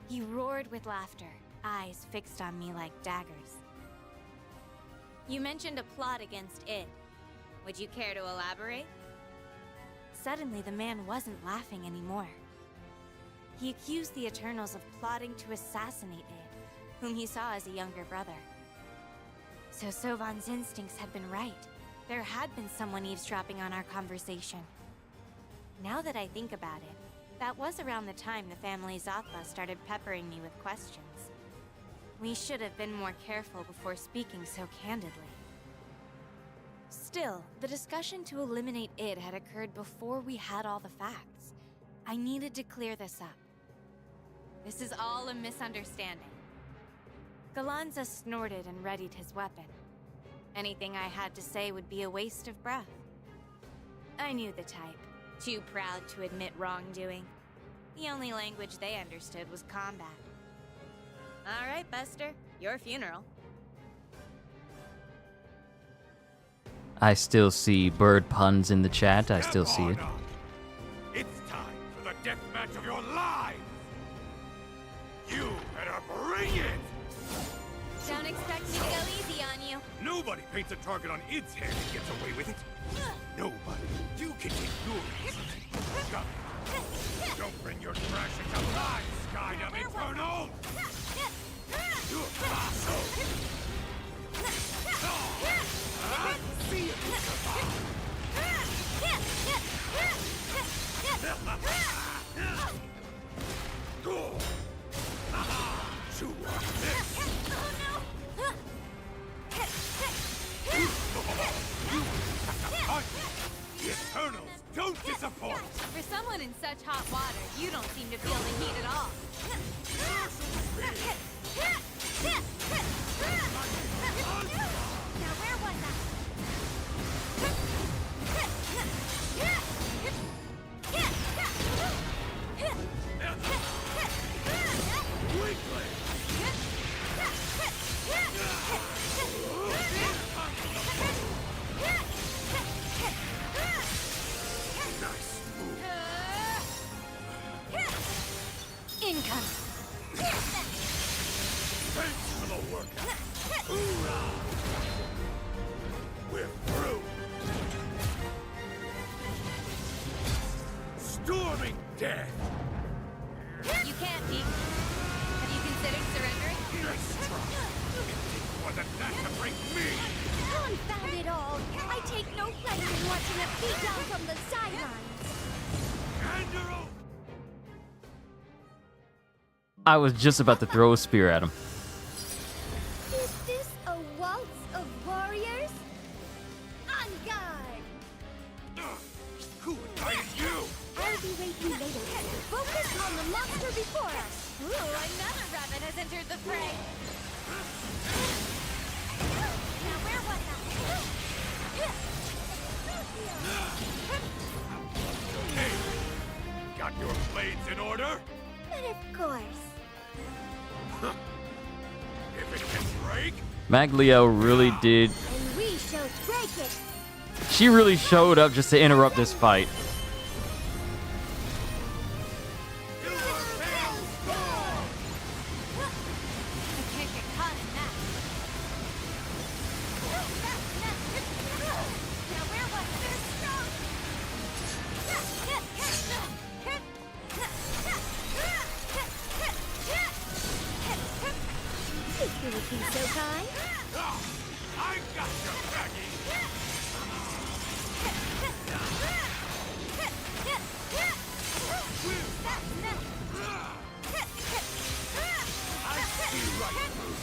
He roared with laughter, eyes fixed on me like daggers. You mentioned a plot against id. Would you care to elaborate? Suddenly, the man wasn't laughing anymore. He accused the Eternals of plotting to assassinate id, whom he saw as a younger brother. So Seofen's instincts had been right. There had been someone eavesdropping on our conversation. Now that I think about it, that was around the time the family Zathla started peppering me with questions. We should have been more careful before speaking so candidly. Still, the discussion to eliminate id had occurred before we had all the facts. I needed to clear this up. This is all a misunderstanding. Galanza snorted and readied his weapon. Anything I had to say would be a waste of breath. I knew the type, too proud to admit wrongdoing. The only language they understood was combat. All right, Buster, your funeral. I still see bird puns in the chat. I still see it. It's time for the death match of your lives. You better bring it. Don't expect me to go easy on you. Nobody paints a target on id's head and gets away with it. Nobody. You can take yours. Come. Don't bring your trash into my Skydom Inferno. You're fossil. See if you survive. Go. Chew on this. The Eternals don't disappoint! For someone in such hot water, you don't seem to feel the heat at all. Now where was Incoming. Thanks for the workout. Hoorah! We're through. Storming death. You can't, Deke. Have you considered surrendering? Nice try. It takes more than that to break me. Confound it all! I take no pleasure in watching a beatdown from the sidelines. Andrew! I was just about to throw a spear at him. Is this a waltz of warriors? On guard! Who invited you? I'll be waiting later. Focus on the monster before us. Ooh, another rabbit has entered the fray. Now where was Hey, got your blades in order? But of course. If it can break, Maglio really did. And we shall break it. She really showed up just to interrupt this fight. You would be so kind. I got you, Maggie. I see right through.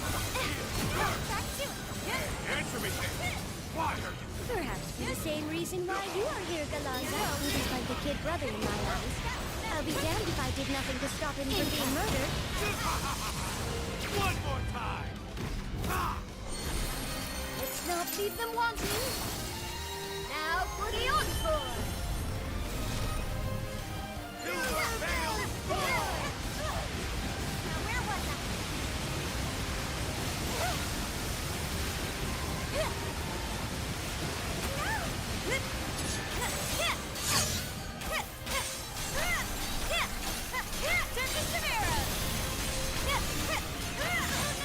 Answer me, then. Why are you? Perhaps for the same reason like a kid brother in my eyes. I'll be damned if I did nothing to stop him from being murdered. One more time! Let's not leave them wanting. Now for the encore! Now where was I?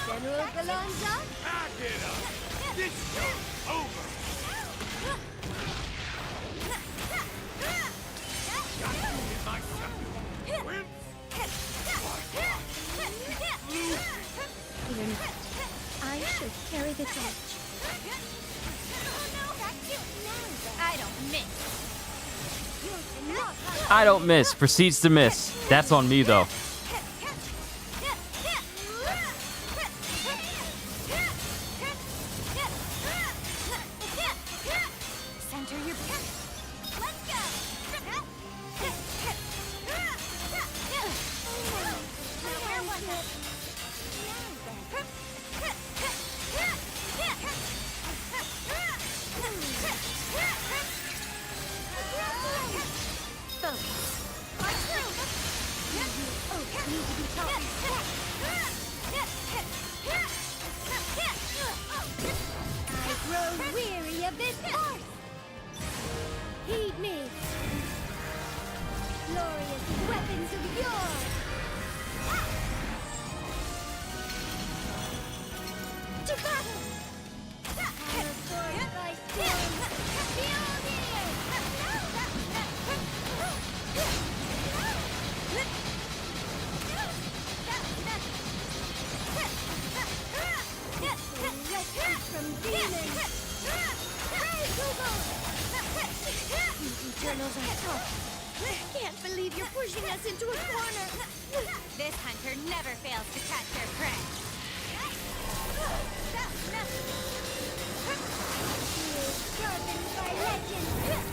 General Galonza? Back it up! This show's over! I should carry the torch. I don't miss. I don't miss. Proceeds to miss. That's on me, though. Center your... Let's go! Where was it? I grow weary of this farce. Heed me. Glorious weapons of yore. To battle! Our sword by storm. Behold here! Rescue from demons! Praise Google! These Eternals are tough. I can't believe you're pushing us into a corner. This hunter never fails to catch their prey. Sharpened by legend.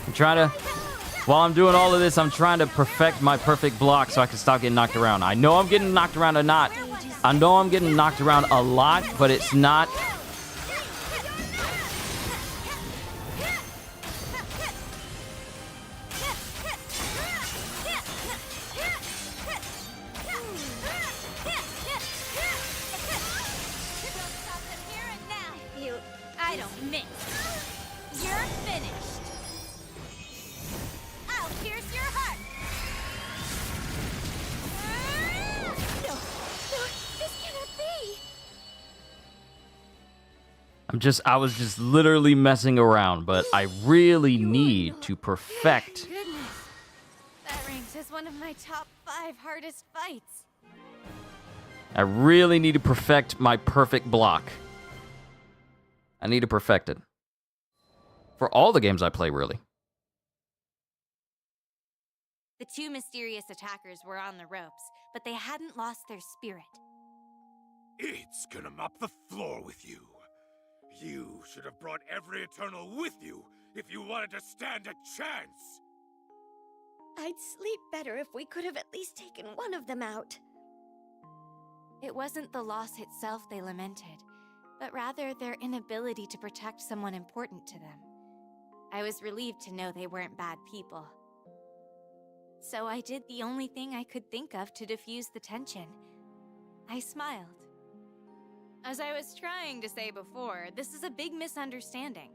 I'm trying to... While I'm doing all of this, I'm trying to perfect my perfect block so I can stop getting knocked around. I know I'm getting knocked around a lot. I know I'm getting knocked around a lot, but it's not... I don't miss. You're finished. I'll pierce your heart. No, this cannot be. I was just literally messing around, but I really need to perfect. Goodness. That ranks as one of my top 5 hardest fights. I really need to perfect my perfect block. I need to perfect it. For all the games I play, really. The 2 mysterious attackers were on the ropes, but they hadn't lost their spirit. It's gonna mop the floor with you. You should have brought every Eternal with you if you wanted to stand a chance. I'd sleep better if we could have at least taken one of them out. It wasn't the loss itself they lamented, but rather their inability to protect someone important to them. I was relieved to know they weren't bad people. So I did the only thing I could think of to diffuse the tension. I smiled. As I was trying to say before, this is a big misunderstanding.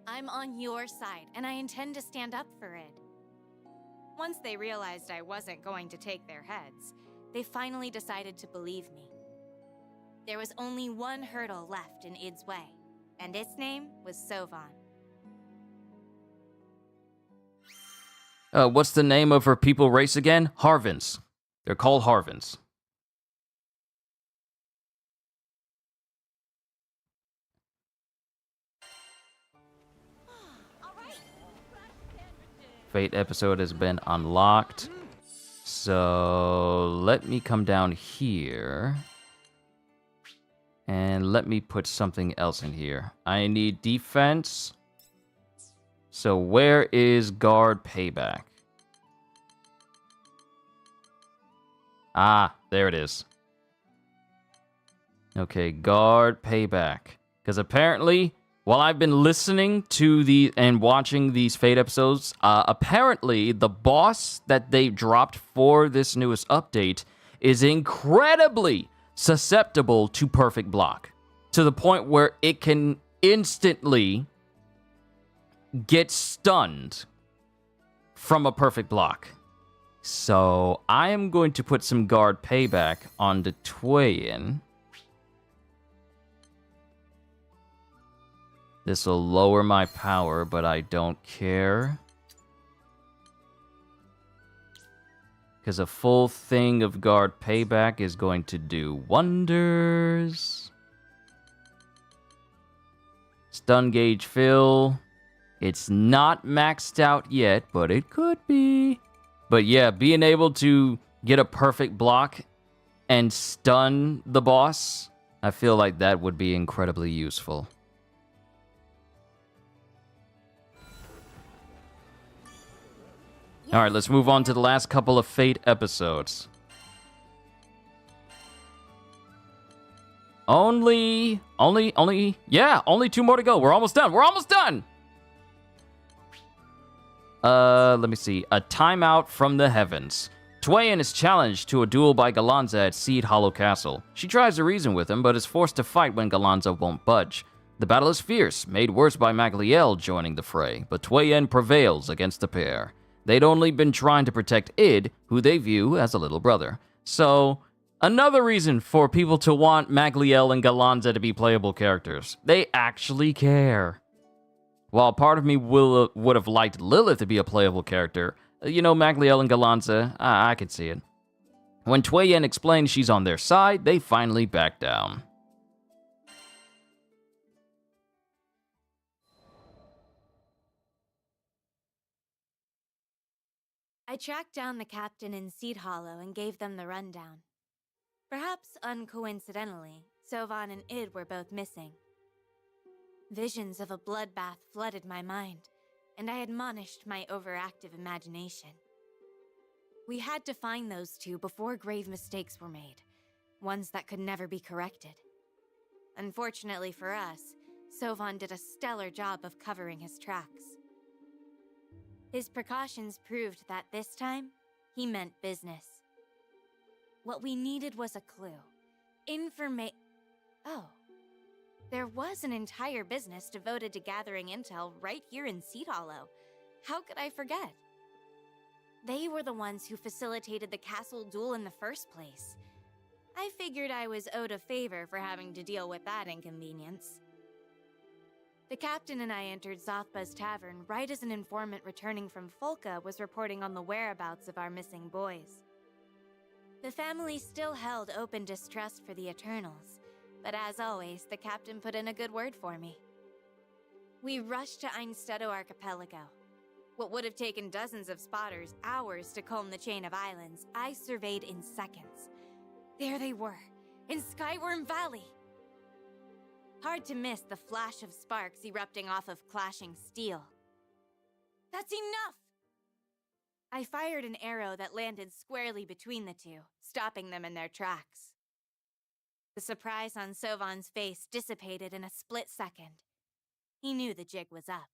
I'm on your side, and I intend to stand up for it. Once they realized I wasn't going to take their heads, they finally decided to believe me. There was only one hurdle left in Id's way, and its name was Seofon. What's the name of her people race again? Harvins. They're called Harvins. Fate episode has been unlocked. So let me come down here. And let me put something else in here. I need defense. So where is guard payback? Ah, there it is. Okay, guard payback. Because apparently, while I've been listening to and watching these Fate episodes, apparently the boss that they dropped for this newest update is incredibly susceptible to perfect block. To the point where it can instantly get stunned from a perfect block. So I am going to put some guard payback on the Tweyen. This will lower my power, but I don't care. Because a full thing of guard payback is going to do wonders. Stun gauge fill. It's not maxed out yet, but it could be. But yeah, being able to get a perfect block and stun the boss, I feel like that would be incredibly useful. Alright, let's move on to the last couple of Fate episodes. Only 2 more to go. We're almost done. Let me see. A timeout from the heavens. Tweyen is challenged to a duel by Galanza at Seed Hollow Castle. She tries to reason with him, but is forced to fight when Galanza won't budge. The battle is fierce, made worse by Magliel joining the fray, but Tweyen prevails against the pair. They'd only been trying to protect Id, who they view as a little brother. So, another reason for people to want Magliel and Galanza to be playable characters. They actually care. While part of me would have liked Lilith to be a playable character, Magliel and Galanza, I could see it. When Tweyen explains she's on their side, they finally back down. I tracked down the captain in Seed Hollow and gave them the rundown. Perhaps uncoincidentally, Seofon and Id were both missing. Visions of a bloodbath flooded my mind, and I admonished my overactive imagination. We had to find those two before grave mistakes were made, ones that could never be corrected. Unfortunately for us, Seofon did a stellar job of covering his tracks. His precautions proved that this time, he meant business. What we needed was a clue. Oh. There was an entire business devoted to gathering intel right here in Seed Hollow. How could I forget? They were the ones who facilitated the castle duel in the first place. I figured I was owed a favor for having to deal with that inconvenience. The captain and I entered Zothba's tavern right as an informant returning from Folka was reporting on the whereabouts of our missing boys. The family still held open distrust for the Eternals, but as always, the captain put in a good word for me. We rushed to Einstedo Archipelago. What would have taken dozens of spotters hours to comb the chain of islands, I surveyed in seconds. There they were, in Skyworm Valley. Hard to miss the flash of sparks erupting off of clashing steel. That's enough! I fired an arrow that landed squarely between the two, stopping them in their tracks. The surprise on Seofon's face dissipated in a split second. He knew the jig was up.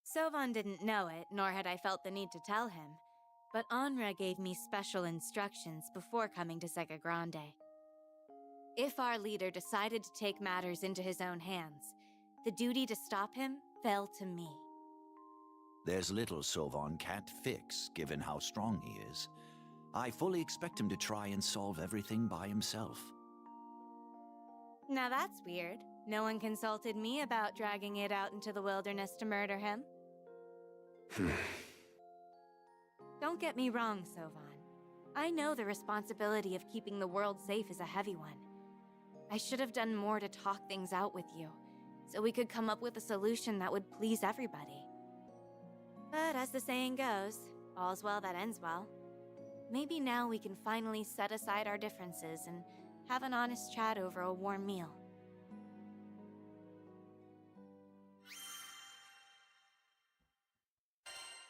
Seofon didn't know it, nor had I felt the need to tell him, but Anra gave me special instructions before coming to Sega Grande. If our leader decided to take matters into his own hands, the duty to stop him fell to me. There's little Seofon can't fix, given how strong he is. I fully expect him to try and solve everything by himself. Now that's weird. No one consulted me about dragging it out into the wilderness to murder him. Don't get me wrong, Seofon. I know the responsibility of keeping the world safe is a heavy one. I should have done more to talk things out with you, so we could come up with a solution that would please everybody. But as the saying goes, all's well that ends well. Maybe now we can finally set aside our differences and have an honest chat over a warm meal.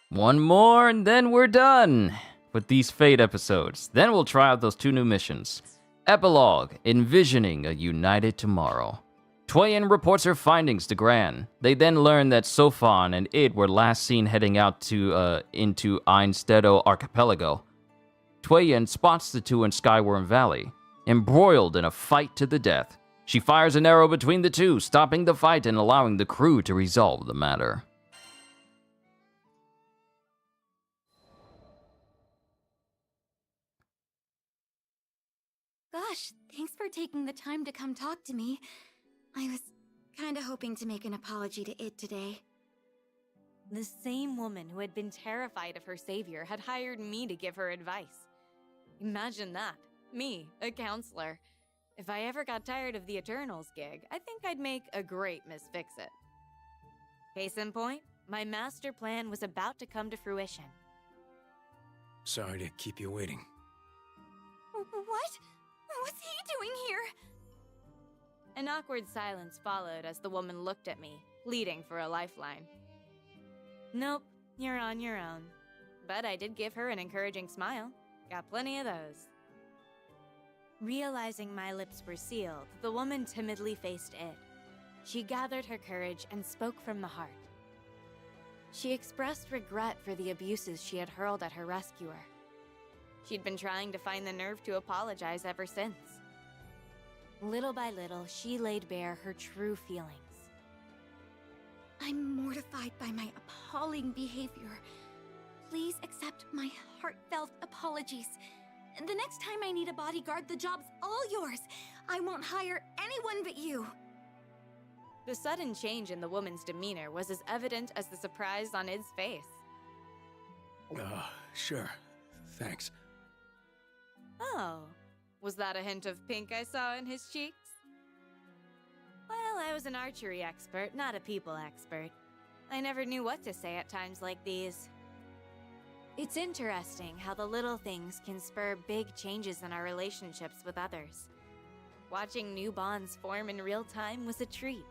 One more and then we're done. with these Fate episodes. Then we'll try out those 2 new missions. Epilogue, Envisioning a United Tomorrow. Tweyen reports her findings to Gran. They then learn that Seofon and Id were last seen heading out to into Einstedo Archipelago. Tweyen spots the 2 in Skyworm Valley, embroiled in a fight to the death. She fires an arrow between the 2, stopping the fight and allowing the crew to resolve the matter. Gosh, thanks for taking the time to come talk to me. I was kinda hoping to make an apology to Id today. The same woman who had been terrified of her savior had hired me to give her advice. Imagine that. Me, a counselor. If I ever got tired of the Eternals gig, I think I'd make a great Miss Fix-It. Case in point, my master plan was about to come to fruition. Sorry to keep you waiting. What? What's he doing here? An awkward silence followed as the woman looked at me, pleading for a lifeline. Nope, you're on your own. But I did give her an encouraging smile. Got plenty of those. Realizing my lips were sealed, the woman timidly faced Id. She gathered her courage and spoke from the heart. She expressed regret for the abuses she had hurled at her rescuer. She'd been trying to find the nerve to apologize ever since. Little by little, she laid bare her true feelings. I'm mortified by my appalling behavior. Please accept my heartfelt apologies. The next time I need a bodyguard, the job's all yours. I won't hire anyone but you. The sudden change in the woman's demeanor was as evident as the surprise on Id's face. Sure. Thanks. Oh, was that a hint of pink I saw in his cheeks? Well, I was an archery expert, not a people expert. I never knew what to say at times like these. It's interesting how the little things can spur big changes in our relationships with others. Watching new bonds form in real time was a treat.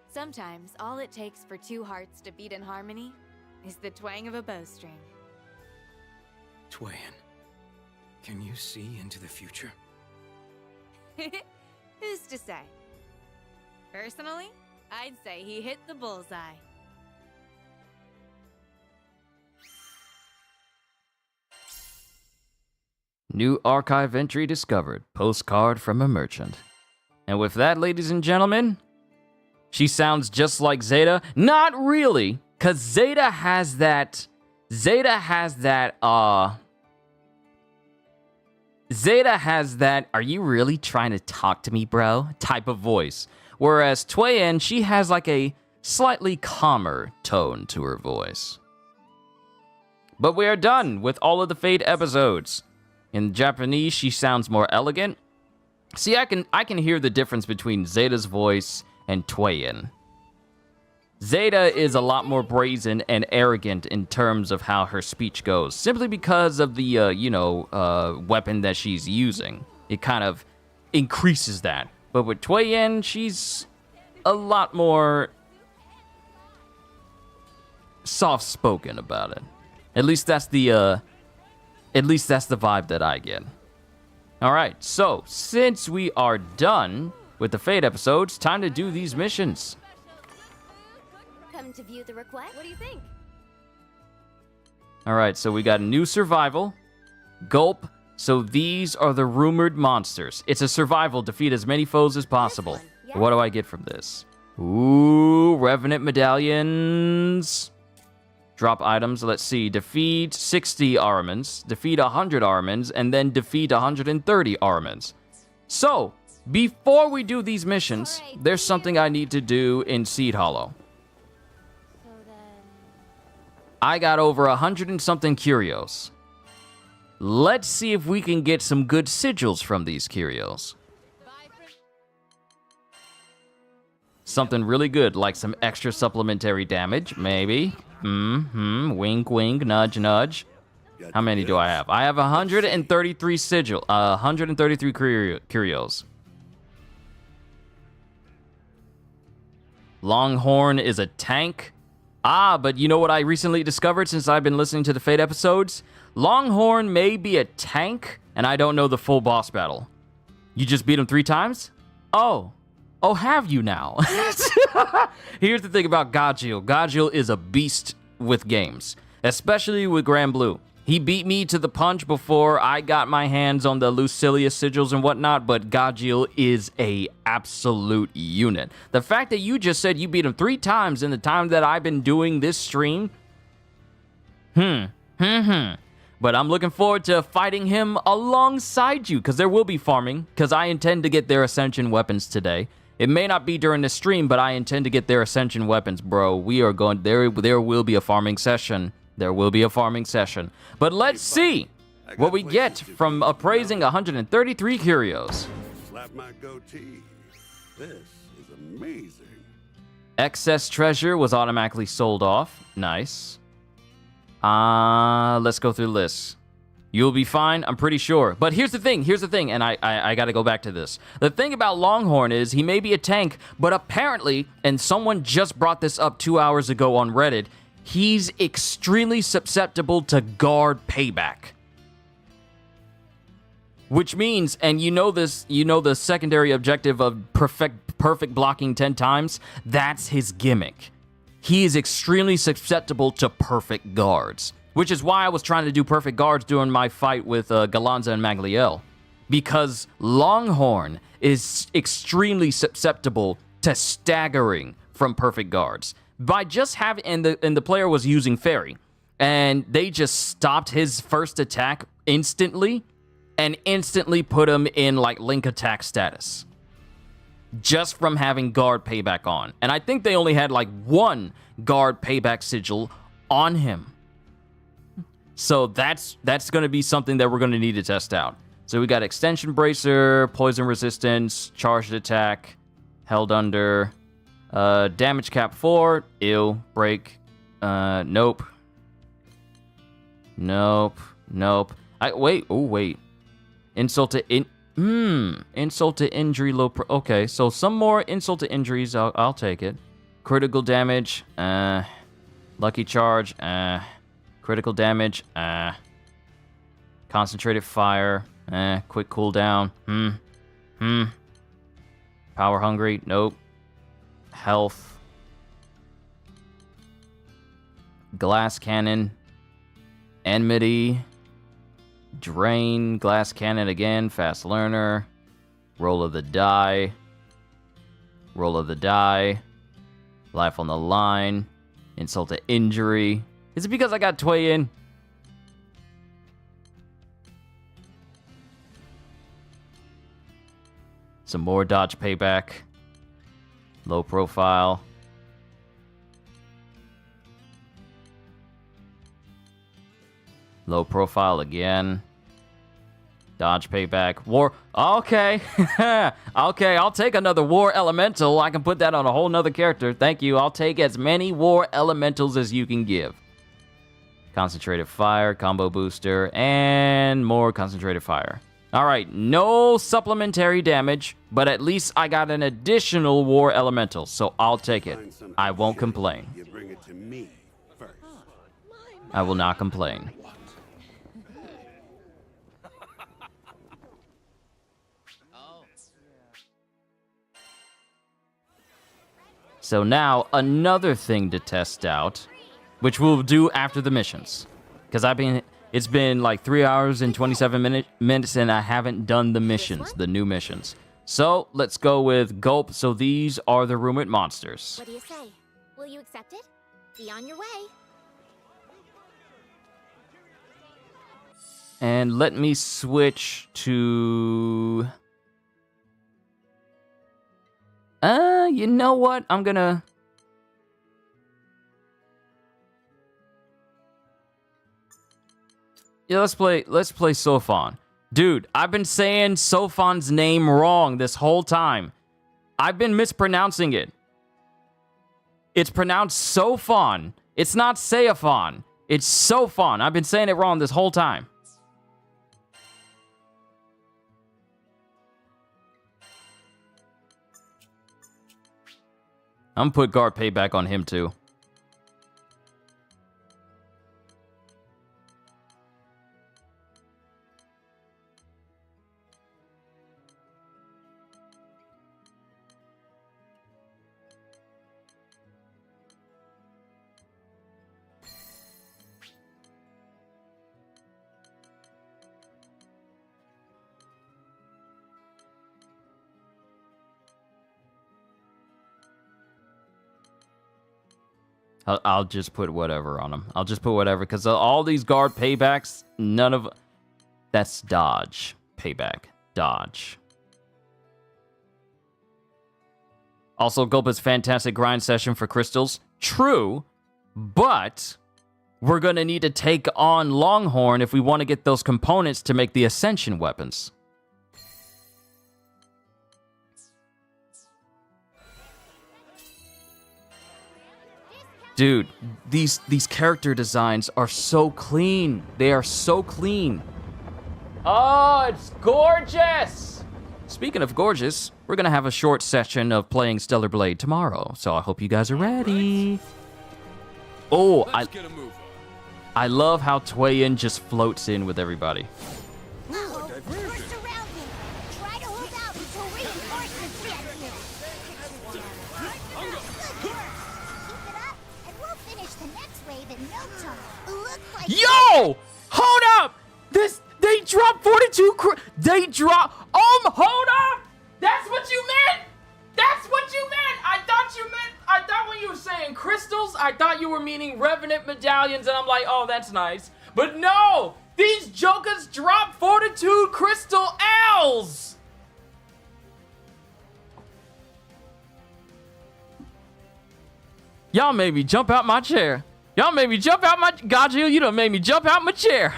Sometimes all it takes for 2 hearts to beat in harmony is the twang of a bowstring. Tweyen, can you see into the future? Who's to say? Personally, I'd say he hit the bullseye. New archive entry discovered. Postcard from a merchant. And with that, ladies and gentlemen, she sounds just like Zeta. Not really, because Zeta has that, are you really trying to talk to me, bro? Type of voice. Whereas Tweyen, she has like a slightly calmer tone to her voice. But we are done with all of the Fate episodes. In Japanese, she sounds more elegant. See, I can hear the difference between Zeta's voice and Tweyen. Zeta is a lot more brazen and arrogant in terms of how her speech goes, simply because of the, weapon that she's using. It kind of increases that. But with Tweyen, she's a lot more soft-spoken about it. At least that's the vibe that I get. Alright, so, since we are done with the Fate episodes, time to do these missions. Come to view the request? What do you think? Alright, so we got a new survival. Gulp. So these are the rumored monsters. It's a survival, defeat as many foes as possible. Yes. What do I get from this? Ooh, Revenant medallions. Drop items, let's see. Defeat 60 Armans, defeat 100 Armans, and then defeat 130 Armans. So, before we do these missions, there's something I need to do in Seed Hollow. I got over 100 and something curios. Let's see if we can get some good sigils from these curios. Something really good, like some extra supplementary damage, maybe. Wink, wink, nudge, nudge. How many do I have? I have 133 sigil, 133 curios. Longhorn is a tank. Ah, but you know what I recently discovered since I've been listening to the Fate episodes? Longhorn may be a tank, and I don't know the full boss battle. You just beat him 3 times? Oh, have you now? Here's the thing about Gajil. Gajil is a beast with games, especially with GRANBLUE. He beat me to the punch before I got my hands on the Lucilius sigils and whatnot, but Gajil is a absolute unit. The fact that you just said you beat him 3 times in the time that I've been doing this stream, But I'm looking forward to fighting him alongside you, because there will be farming, because I intend to get their Ascension weapons today. It may not be during the stream, but I intend to get their Ascension weapons, bro. We are going, there will be a farming session. There will be a farming session. But let's see what we get from appraising 133 curios. Slap my goatee. This is amazing. Excess treasure was automatically sold off. Nice. Let's go through the list. You'll be fine, I'm pretty sure. But here's the thing, and I gotta go back to this. The thing about Longhorn is he may be a tank, but apparently, and someone just brought this up 2 hours ago on Reddit, he's extremely susceptible to guard payback. Which means, and you know this, you know the secondary objective of perfect blocking 10 times? That's his gimmick. He is extremely susceptible to perfect guards. Which is why I was trying to do perfect guards during my fight with Galanza and Magliel. Because Longhorn is extremely susceptible to staggering from perfect guards. By just having, and the player was using Fairy, and they just stopped his first attack instantly, and instantly put him in like Link attack status. Just from having guard payback on. And I think they only had like 1 guard payback sigil on him. So that's going to be something that we're going to need to test out. So we got extension bracer, poison resistance, charged attack, held under, damage cap 4, ew, break, nope. Wait. Insult to insult to injury, low okay, so some more insult to injuries, I'll take it. Critical damage, lucky charge, critical damage, concentrated fire, quick cooldown, power hungry, nope. Health, glass cannon, enmity, drain, glass cannon again, fast learner, roll of the die, life on the line, insult to injury. Is it because I got Tweyen? Some more dodge payback. Low profile. Low profile again. Dodge payback. War. Okay. Okay, I'll take another war elemental. I can put that on a whole nother character. Thank you. I'll take as many war elementals as you can give. Concentrated fire, combo booster, and more concentrated fire. Alright, no supplementary damage, but at least I got an additional war elemental, so I'll take it. I won't complain. You bring it to me first. I will not complain. So now, another thing to test out, which we'll do after the missions. Because it's been like 3 hours and 27 minutes and I haven't done the missions, the new missions. So, let's go with Gulp. So these are the rumored monsters. What do you say? Will you accept it? Be on your way. And let me switch to... you know what? I'm gonna... Yeah, let's play Seofon. Dude, I've been saying Seofon's name wrong this whole time. I've been mispronouncing it. It's pronounced Seofon. It's not Seofon. It's Seofon. I've been saying it wrong this whole time. I'm gonna put guard payback on him too. I'll just put whatever on him. I'll just put whatever, because all these guard paybacks, none of... That's dodge. Payback. Dodge. Also, Gulpa's fantastic grind session for crystals. True, but we're going to need to take on Longhorn if we want to get those components to make the Ascension weapons. Dude, these character designs are so clean. They are so clean. Oh, it's gorgeous! Speaking of gorgeous, we're gonna have a short session of playing Stellar Blade tomorrow, so I hope you guys are ready. Oh, I love how Tweyen just floats in with everybody. Uh-oh, we're surrounded. Try to hold out until reinforcements get here. Good work. Keep it up, and we'll finish the next wave in no time. Looks like... Yo! Hold up! They dropped 42 hold up! That's what you meant! That's what you meant! I thought when you were saying crystals, I thought you were meaning Revenant medallions, and I'm like, oh, that's nice. But no! These jokers dropped 42 crystal L's! Y'all made me jump out my chair. Y'all made me jump out my... Gajil, you done made me jump out my chair.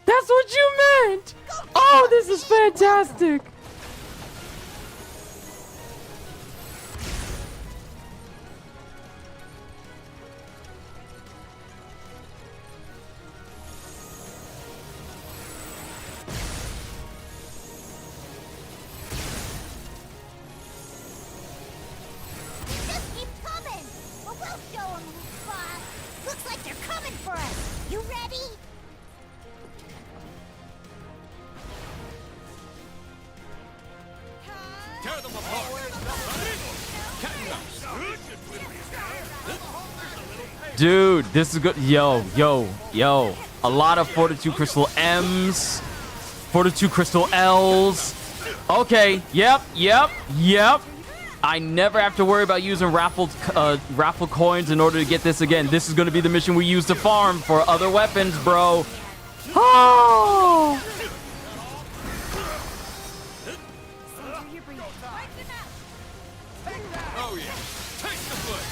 That's what you meant! Oh, this is fantastic! Just keep coming! But we'll show them who's boss. Looks like they're coming for us. You ready? Tear them apart. Cat and mouse. Dude, this is good. Yo. A lot of Fortitude Crystal M's. Fortitude Crystal L's. Okay, yep. I never have to worry about using raffle coins in order to get this again. This is going to be the mission we use to farm for other weapons, bro. Oh! Oh yeah. Take the foot.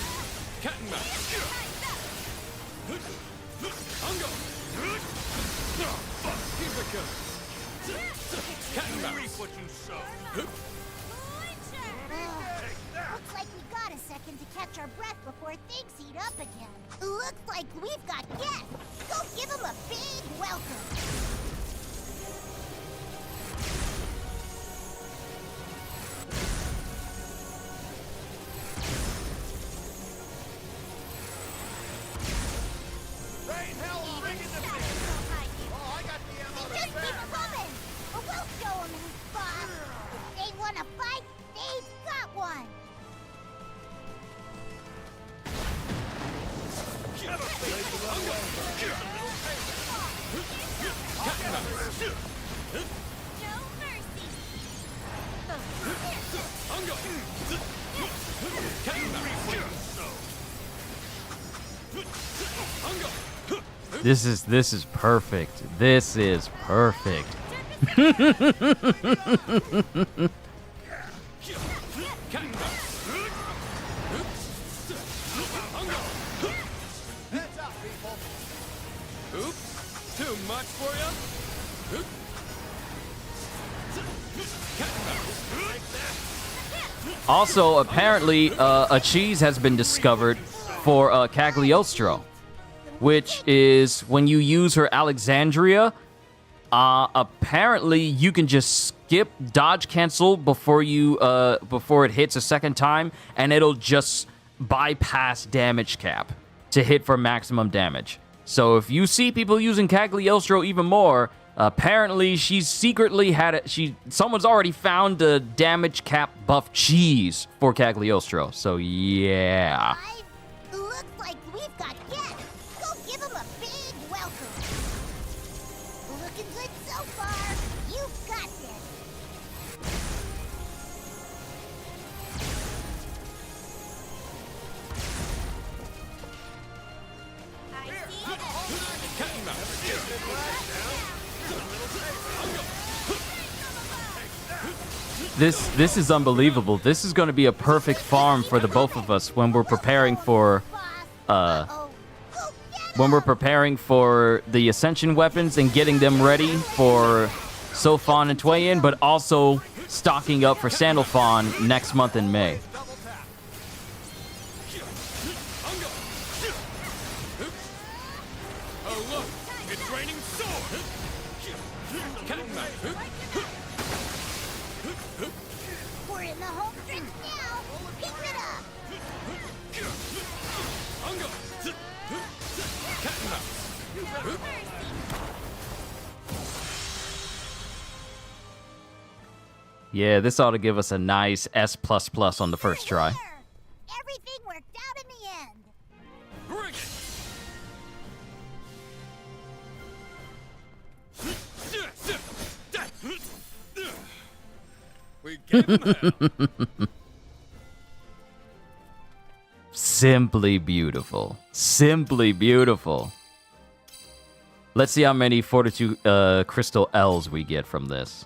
Cat and mouse. Ungo. He's a killer. Cat and mouse. Reap what you sow. Looks like we got a second to catch our breath before things heat up again. Looks like we've got guests. Go give them a big welcome. Just keep coming, or we'll show them who's boss. If they want to fight, they've got one. No mercy. This is perfect. This is perfect. Oops, too much for ya? Also, apparently, a cheese has been discovered for Cagliostro, which is when you use her Alexandria. Apparently, you can just skip dodge cancel before it hits a second time, and it'll just bypass damage cap to hit for maximum damage. So if you see people using Cagliostro even more, apparently she's secretly had it. Someone's already found the damage cap buff cheese for Cagliostro. So yeah. Looks like we've got guests. Go give them a big welcome. Looking good so far. You've got this. This is unbelievable. This is going to be a perfect farm for the both of us when we're preparing for the Ascension weapons and getting them ready for Seofon and Tweyen, but also stocking up for Sandalphon next month in May. Oh look, it's raining sword. Cat and mouse. We're in the home stretch now. Pick it up. Cat and mouse. Yeah, this ought to give us a nice S++ on the first try. Everything worked out in the end. Bring it. We gave him hell. Simply beautiful. Simply beautiful. Let's see how many Fortitude Crystal L's we get from this.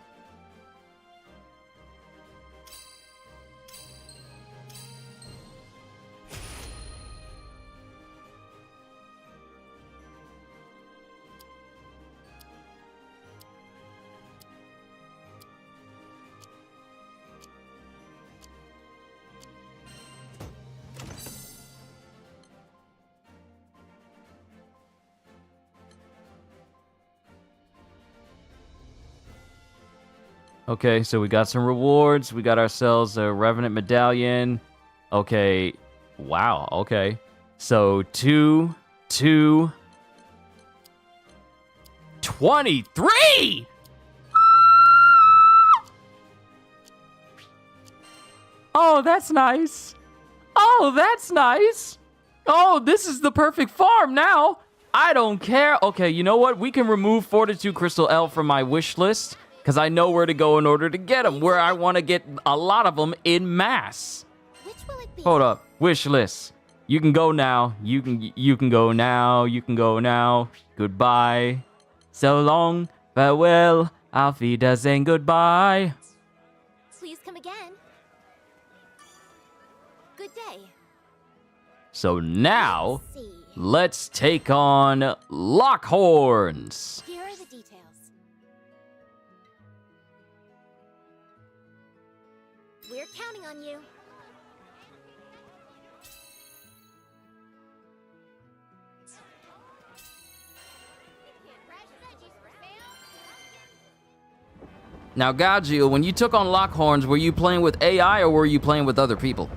Okay, so we got some rewards. We got ourselves a Revenant Medallion. Okay. Wow. Okay. So 2, 23! Oh, that's nice. Oh, that's nice. Oh, this is the perfect farm now. I don't care. Okay, you know what? We can remove Fortitude Crystal L from my wish list, because I know where to go in order to get them, where I want to get a lot of them in mass. Which will it be? Hold up. Wish list. You can go now. You can go now. You can go now. Goodbye. So long. Farewell. Auf Wiedersehen. Goodbye. Please come again. Good day. So now, Let's see. let's take on Lockhorns. Here are the details. We're counting on you. Now, Gajil, when you took on Lockhorns, were you playing with AI or were you playing with other people?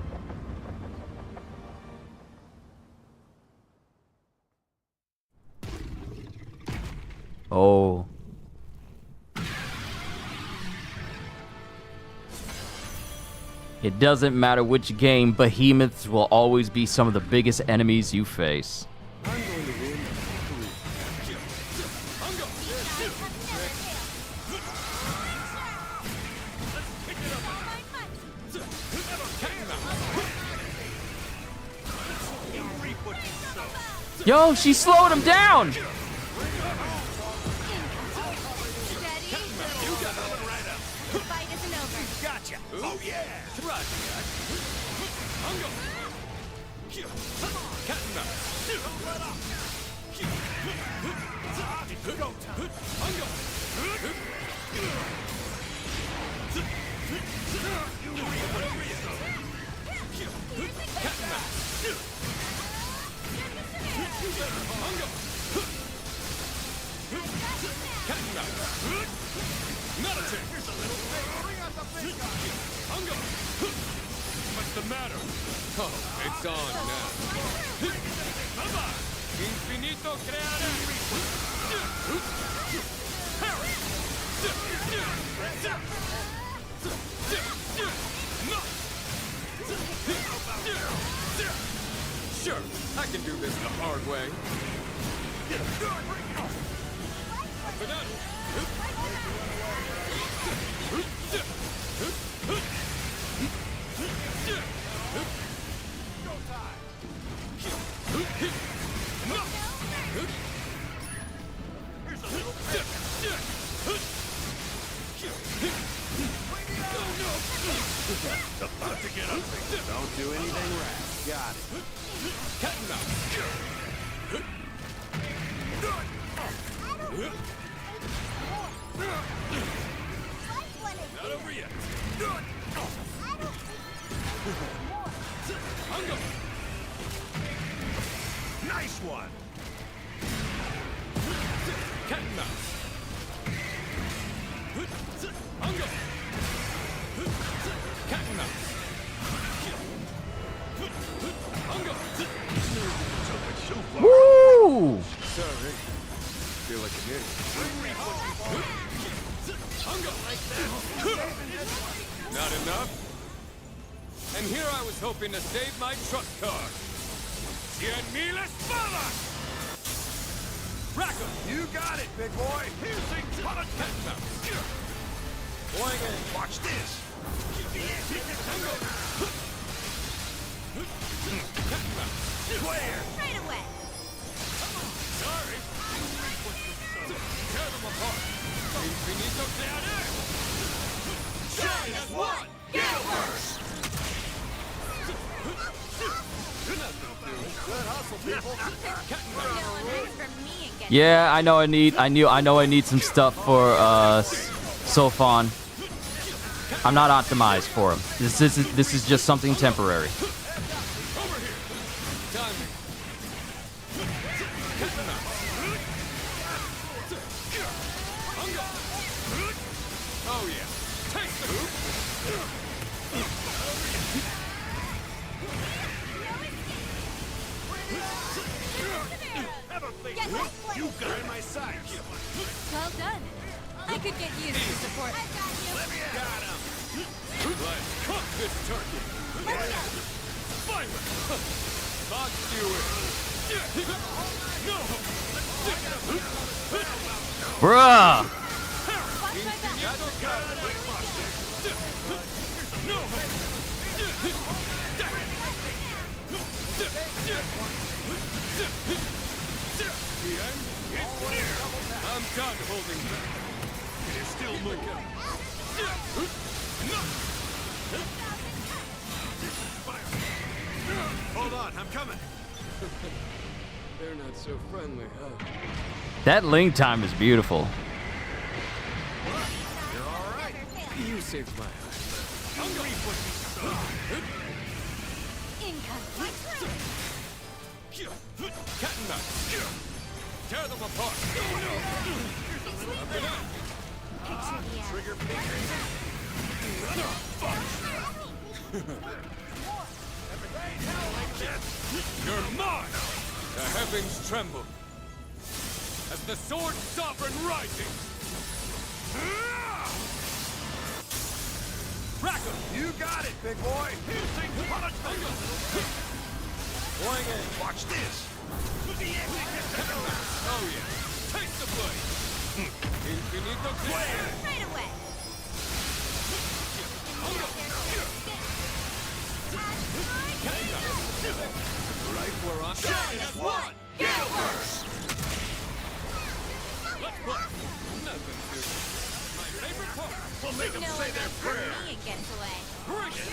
Oh. It doesn't matter which game, behemoths will always be some of the biggest enemies you face. Yo, she slowed him down! Gotcha. Oh yeah. Right. Ungo. Cat and mouse. Go time. Ungo. Cat and mouse. Ungo. Cat and mouse. Not a chance. Here's a little thing. Bring us a big guy. Ungo. What's the matter? Oh, it's on now. Infinito creare. Harry. Sure, I can do this the hard way. Banana. Here's a little Nice one. Cat and mouse. Ungo. Cat and mouse. Ungo. Woo! Sorry. Feel like an idiot. Ungo. Not enough. And here I was hoping to save my truck car. 100,000 balas! Rack 'em! You got it, big boy. Piercing Cat and mouse. Tweyen, watch this. Tweyen. Right away. Sorry. Tear them apart. Infinito Teare. Shine as one. Get first. Good hustle, people. No one roots for me and gets Yeah, I know I need some stuff for Seofon. I'm not optimized for him. This is just something temporary. Over here. Timing. Oh yeah. Take the hoop. Have a face. You got my side. Well done. I could get used to support. Got him. Let's cook this turkey. Fire. Box you in. No. Bruh! No. The end is near. I'm done holding back. It is still moving. Hold on, I'm coming. They're not so friendly, huh? That ling time is beautiful. You're all right. You saved my life. Cat and mouse. Tear them apart. Up and out. Trigger fingers. You're mine! The heavens tremble as the sword sovereign rising. Rack 'em! You got it, big boy. Piercing punishment. Tweyen, watch this. Oh yeah, taste the blade. Infinito Tweyen. right away. Right where I'm shine as one. Get first. Let's play. Nothing to my favorite part. We'll make them No say one their roots for prayer. me and gets away. Bring it.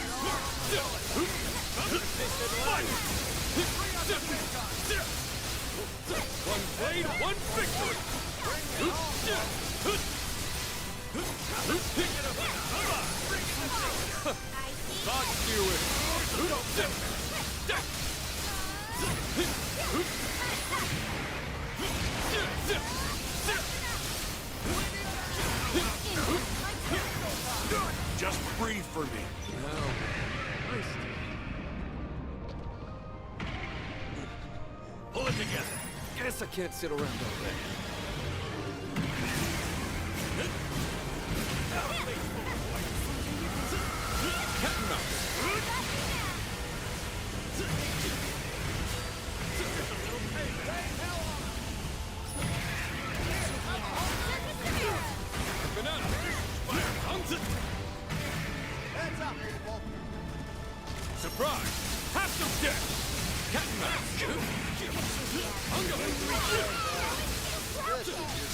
One blade, one victory. Box you in. Just breathe for me. Pull it together. Guess I can't sit around all day. Cat and mouse. Banana. Surprise! Have some death! Cat and mouse.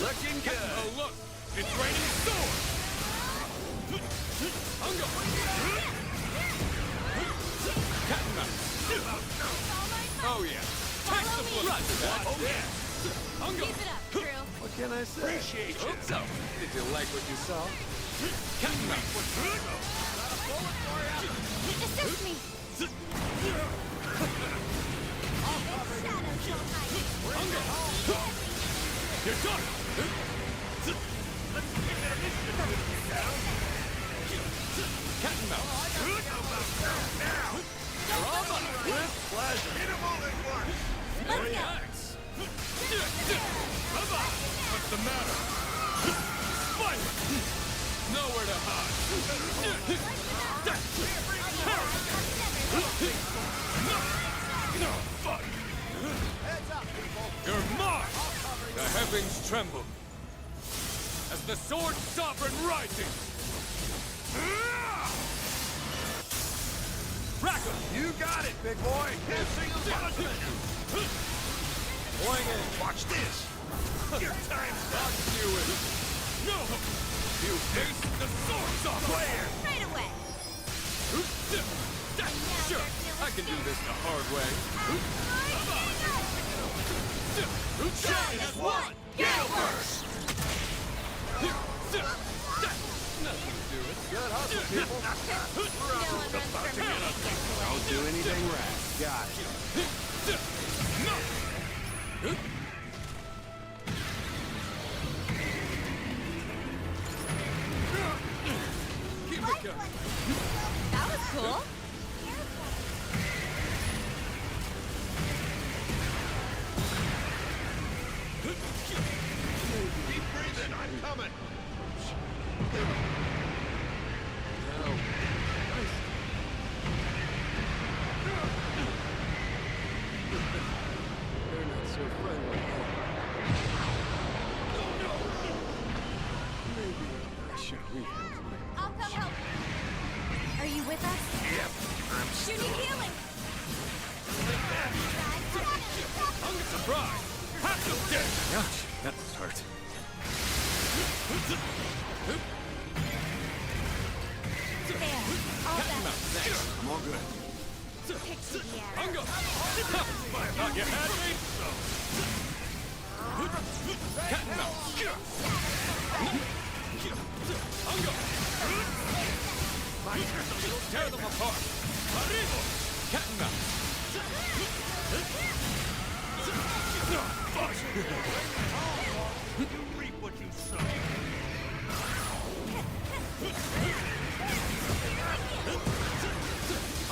Looking good. Oh look! It's raining swords! Cat and mouse. Oh yeah. Tax the blood. Oh yeah. Keep it up, crew. What can I say? Appreciate you. So, did you like what you saw? Cat and mouse. Assist me. Shadows don't hide You're done! Cat and mouse. Drama with pleasure. Relax. Bye-bye. What's the matter? Fight! Nowhere to hide. No, fuck! You're mine! The heavens tremble as the sword sovereign rises. Racker! You got it, big boy! Hissing punishment! Tweyen, Watch this! Your time's up! do it! No! You face the sword sovereign! Right away. Sure, I can do this the hard way. Shine as one! Gale burst! Nothing to do with it. Good hustle, people! No one runs from me and gets away. Don't do anything rash. Got it. Keep it going. That was cool. Keep breathing, I'm coming! They're not so friendly. Maybe I should rehandle it. I'll come help. Are you with us? Yep, I'm You need healing. Surprise! Have some dick! Ouch, that must hurt. There. All Cat and that. mouse, thanks. I'm all good. Picture the air. Ungo! Thought you had me? Cat and mouse. Ungo! Tear them apart! Arrivo! Cat and mouse. You reap what you sow.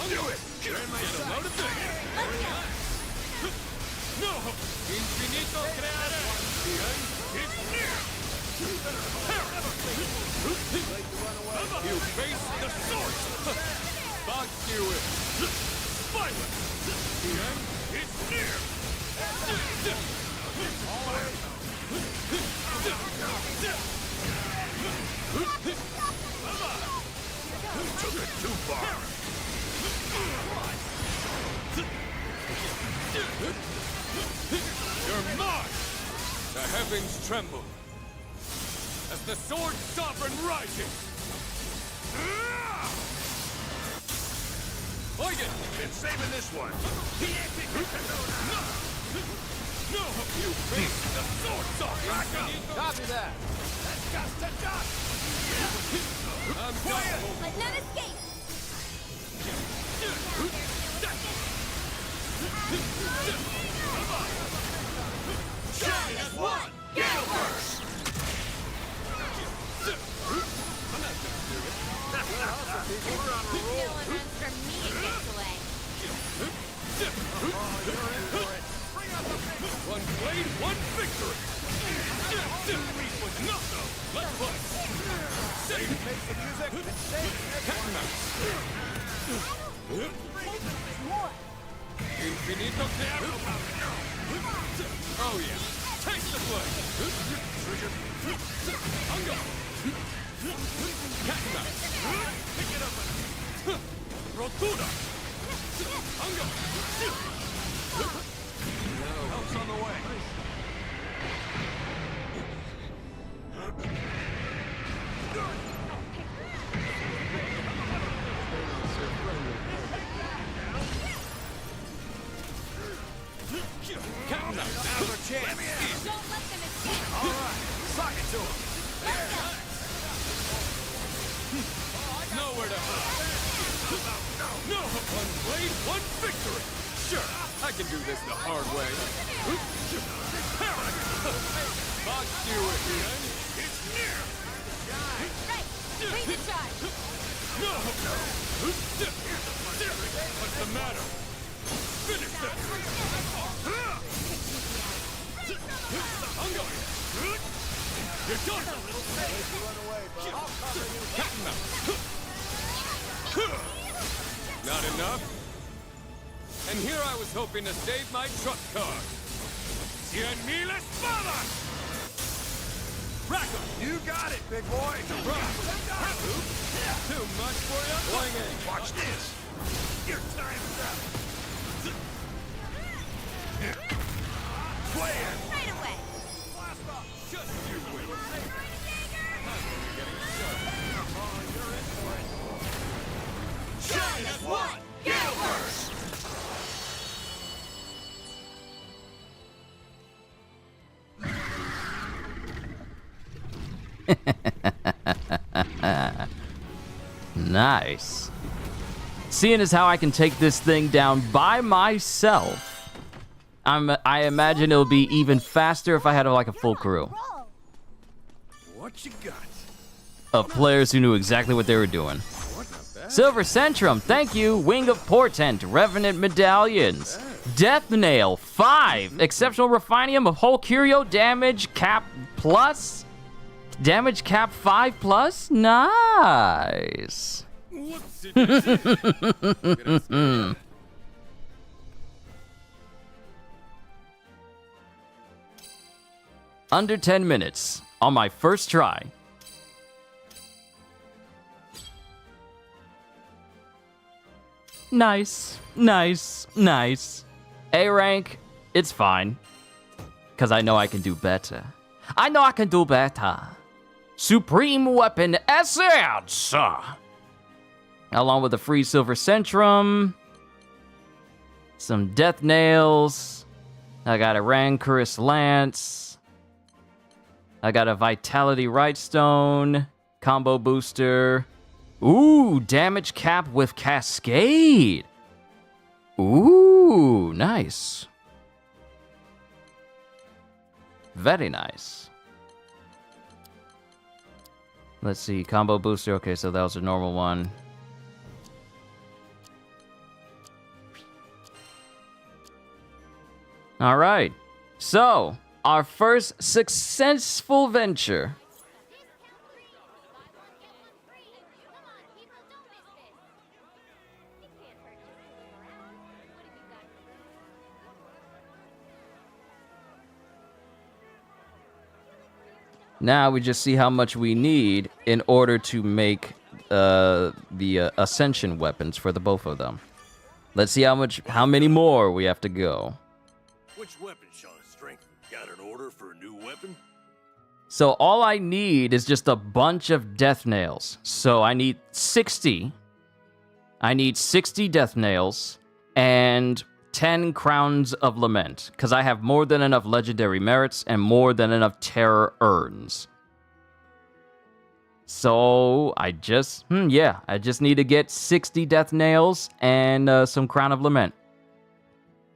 Do it! Get a load of things! No! Infinito creare! The end is near! You face the sword! Box you in! Violence! The end is near! Took it too far. You're mine! The heavens tremble as the sword sovereign rises! Oigan! Been saving this one. No! You face the sword sovereign! Back up! Copy that! That's got to done! I'm done! Let none escape. Shine as one! Gale burst! We're on a No roll. one runs from me and gets away. One blade, one victory! No! Let's play! Save! Make the music and save Cat and mouse! More. Infinito creare! Oh yeah! Taste the blade! Ungo! Cat and mouse! Pick it up! Rotura! Ungo! Help's on the way. Cat and mouse! Now's our chance. Don't let them escape. All right, sock it to him. Nowhere to hide! No! One blade, one victory! Sure, I can do this the hard way. Box you again. It's near. Right. Lead the charge. What's the matter? Finish that. I'm going. You're done. Cat and mouse. Not enough. And here I was hoping to save my truck car. 100,000 espadas! Rack 'em! You got it, big boy. Too much for you? Watch this. Your time's up. Tweyen! Right away. Just you wait. China's one! Get first! Nice. Seeing as how I can take this thing down by myself, I imagine it'll be even faster if I had like a full crew What you got? of players who knew exactly what they were doing. Silver Centrum, thank you. Wing of Portent, Revenant Medallions, Death Nail, 5, Exceptional Refinium of Whole Curio, Damage Cap Plus, Damage Cap 5 Plus, nice. Under 10 minutes on my first try. Nice, nice, nice. A rank, it's fine. Because I know I can do better. I know I can do better. Supreme Weapon Essence! Along with the free Silver Centrum. Some Death Nails. I got a Rancorous Lance. I got a Vitality Rightstone. Combo Booster. Ooh, Damage Cap with Cascade. Ooh, nice. Very nice. Let's see, Combo Booster. Okay, so that was a normal one. All right. So, our first successful venture. Now we just see how much we need in order to make the Ascension weapons for the both of them. Let's see how many more we have to go. Which weapon shall I strengthen? Got an order for a new weapon? So all I need is just a bunch of Death Nails. So I need 60. I need 60 Death Nails and 10 Crowns of Lament, because I have more than enough legendary merits and more than enough terror urns. So I just, I just need to get 60 Death Nails and some Crown of Lament.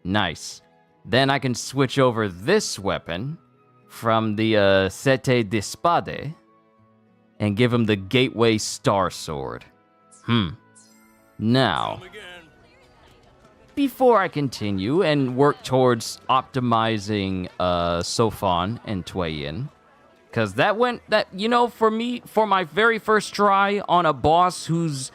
Nice. Then I can switch over this weapon from the Sete di Spade and give him the Gateway Star Sword. Now, before I continue and work towards optimizing Seofon and Tweyen, because for my very first try on a boss who's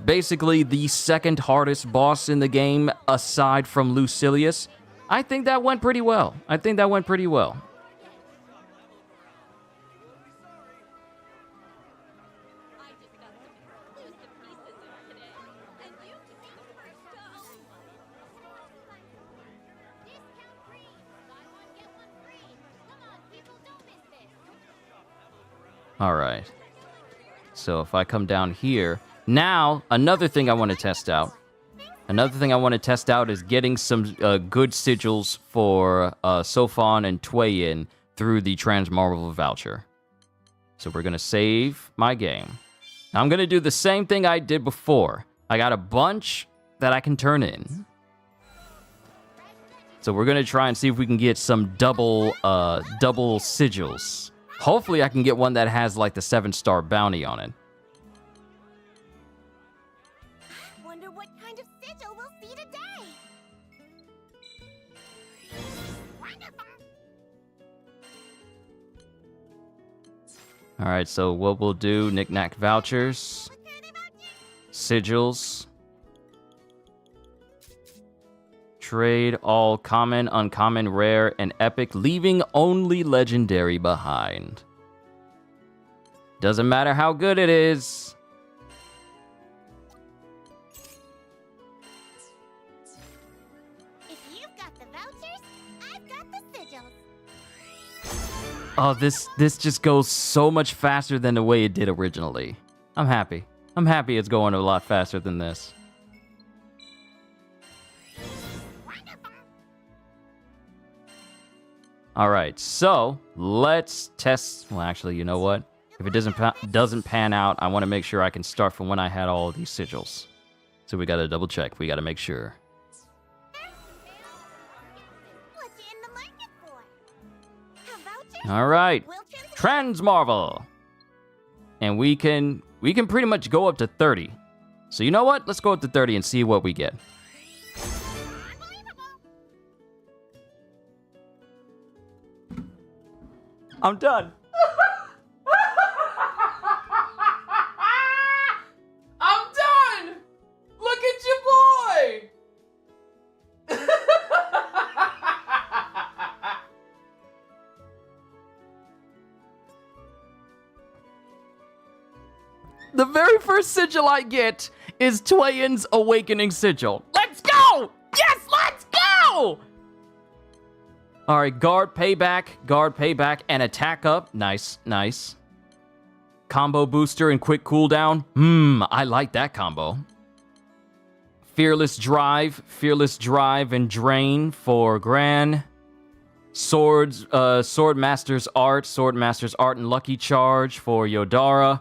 basically the second hardest boss in the game aside from Lucilius, I think that went pretty well. All right. So if I come down here, now another thing I want to test out. Is getting some good sigils for Seofon and Tweyen through the Transmarble voucher. So we're going to save my game. Now I'm going to do the same thing I did before. I got a bunch that I can turn in. So we're gonna try and see if we can get some double sigils. Hopefully I can get one that has like the 7-star bounty on it. Wonder what kind of sigil we'll see today. Wonderful. All right, so what we'll do, knick-knack vouchers, sigils, trade all common, uncommon, rare, and epic, leaving only legendary behind. Doesn't matter how good it is. If you've got the vouchers, I've got the sigils. Oh, this just goes so much faster than the way it did originally. I'm happy. I'm happy it's going a lot faster than this. All right, so let's test. Well, actually, you know what? If it doesn't pan out, I want to make sure I can start from when I had all of these sigils. So we got to double check. We got to make sure. What you in the market for? A voucher? All right, We'll translate. Transmarvel, and we can pretty much go up to 30. So you know what? Let's go up to 30 and see what we get. I'm done. I'm done. Look at your boy. The very first sigil I get is Tweyen's Awakening Sigil. Let's go! Yes, let's go! All right, guard payback, and attack up. Nice, nice. Combo booster and quick cooldown. I like that combo. Fearless drive and drain for Gran. Sword Master's Art and Lucky Charge for Yodara.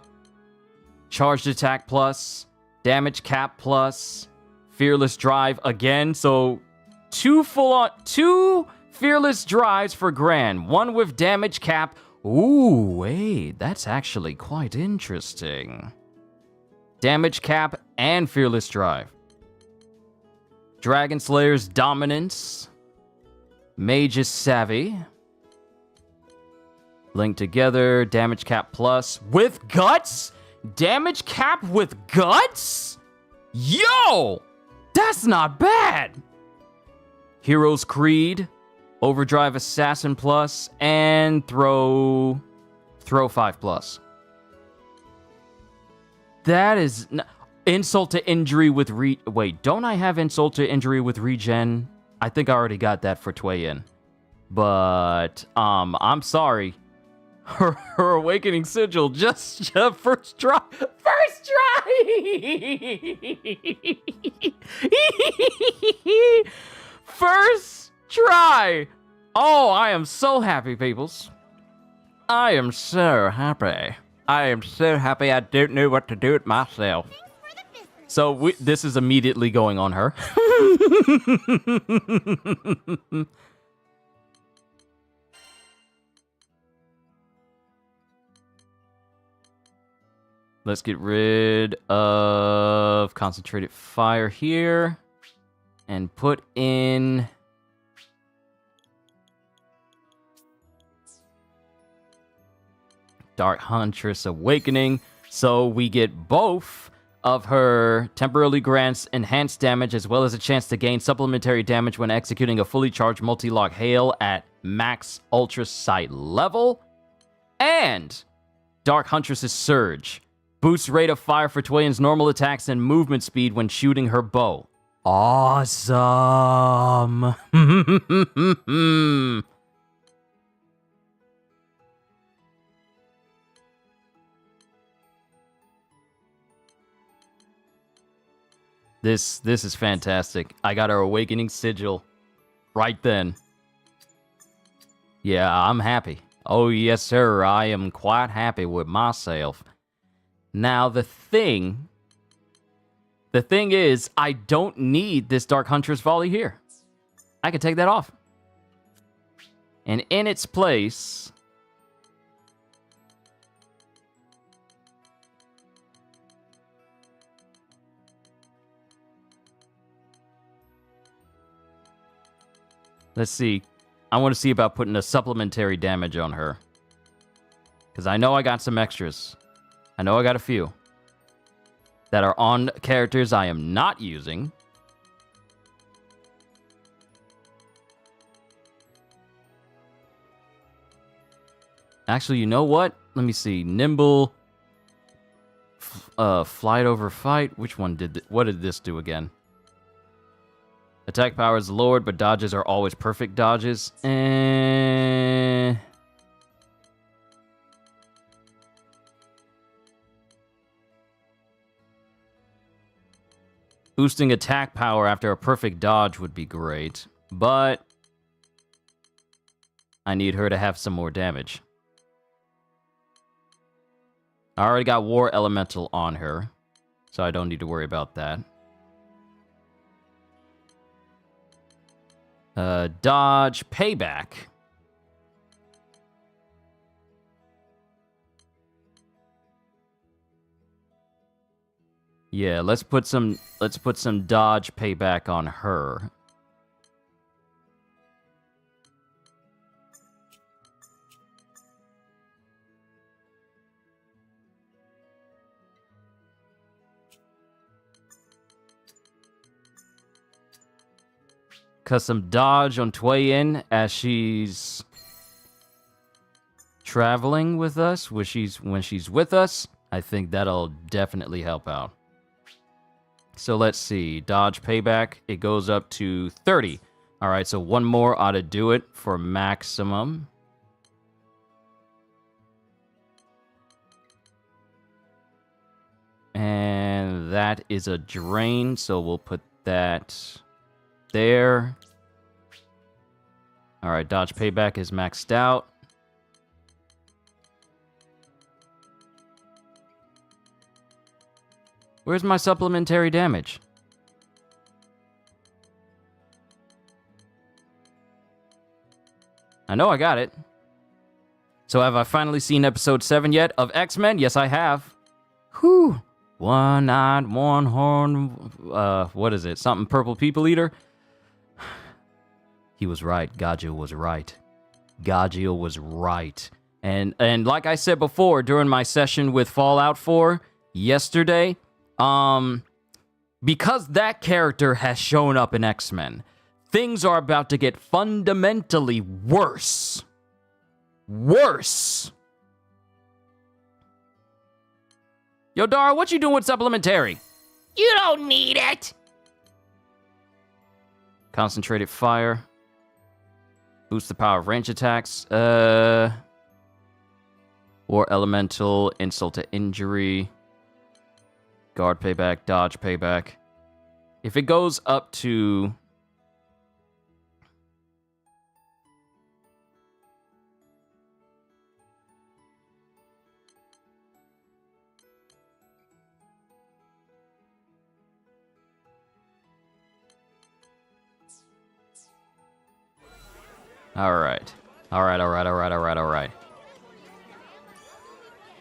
Charged attack plus, damage cap plus, fearless drive again. So two fearless drives for Gran, one with damage cap. Ooh, wait, that's actually quite interesting. Damage cap and fearless drive. Dragon Slayer's Dominance. Mage's Savvy. Linked together, damage cap plus with guts? Damage cap with guts? Yo! That's not bad! Hero's Creed, Overdrive Assassin plus, and Throw 5 plus. That is... Insult to Injury with Wait, don't I have Insult to Injury with Regen? I think I already got that for Tweyen. But, I'm sorry. Her Awakening Sigil just first try. First try. Oh, I am so happy, peoples. I am so happy. I don't know what to do with myself. So this is immediately going on her. Let's get rid of Concentrated Fire here and put in Dark Huntress Awakening. So we get both of her temporarily grants enhanced damage as well as a chance to gain supplementary damage when executing a fully charged multi-lock hail at max Ultra Sight level. And Dark Huntress's Surge. Boosts rate of fire for Tweyen's normal attacks and movement speed when shooting her bow. Awesome! This is fantastic. I got our Awakening Sigil right then. Yeah, I'm happy. Oh, yes, sir. I am quite happy with myself. Now, the thing is, I don't need this Dark Huntress Volley here. I could take that off. And in its place, let's see. I want to see about putting a supplementary damage on her. Because I know I got some extras. I know I got a few that are on characters I am not using. Actually, you know what? Let me see. Nimble, flight over fight. Which one did? What did this do again? Attack power is lowered, but dodges are always perfect dodges. Boosting attack power after a perfect dodge would be great, but I need her to have some more damage. I already got War Elemental on her, so I don't need to worry about that. Dodge payback. Yeah, let's put some dodge payback on her. Cause some dodge on Tweyen as she's traveling with us, when she's with us, I think that'll definitely help out. So let's see, dodge payback, it goes up to 30. All right, so one more ought to do it for maximum. And that is a drain, so we'll put that there. All right, dodge payback is maxed out. Where's my supplementary damage? I know I got it. So have I finally seen episode 7 yet of X-Men? Yes, I have. Whew. One-eyed, one-horn, what is it? Something purple people eater? He was right. Gajil was right. Gajil was right. And like I said before, during my session with Fallout 4 yesterday, because that character has shown up in X-Men, things are about to get fundamentally worse. Worse. Yo, Dara, what you doing with supplementary? You don't need it. Concentrated fire. Boost the power of range attacks. War elemental, insult to injury. Guard payback, dodge payback. If it goes up to... All right.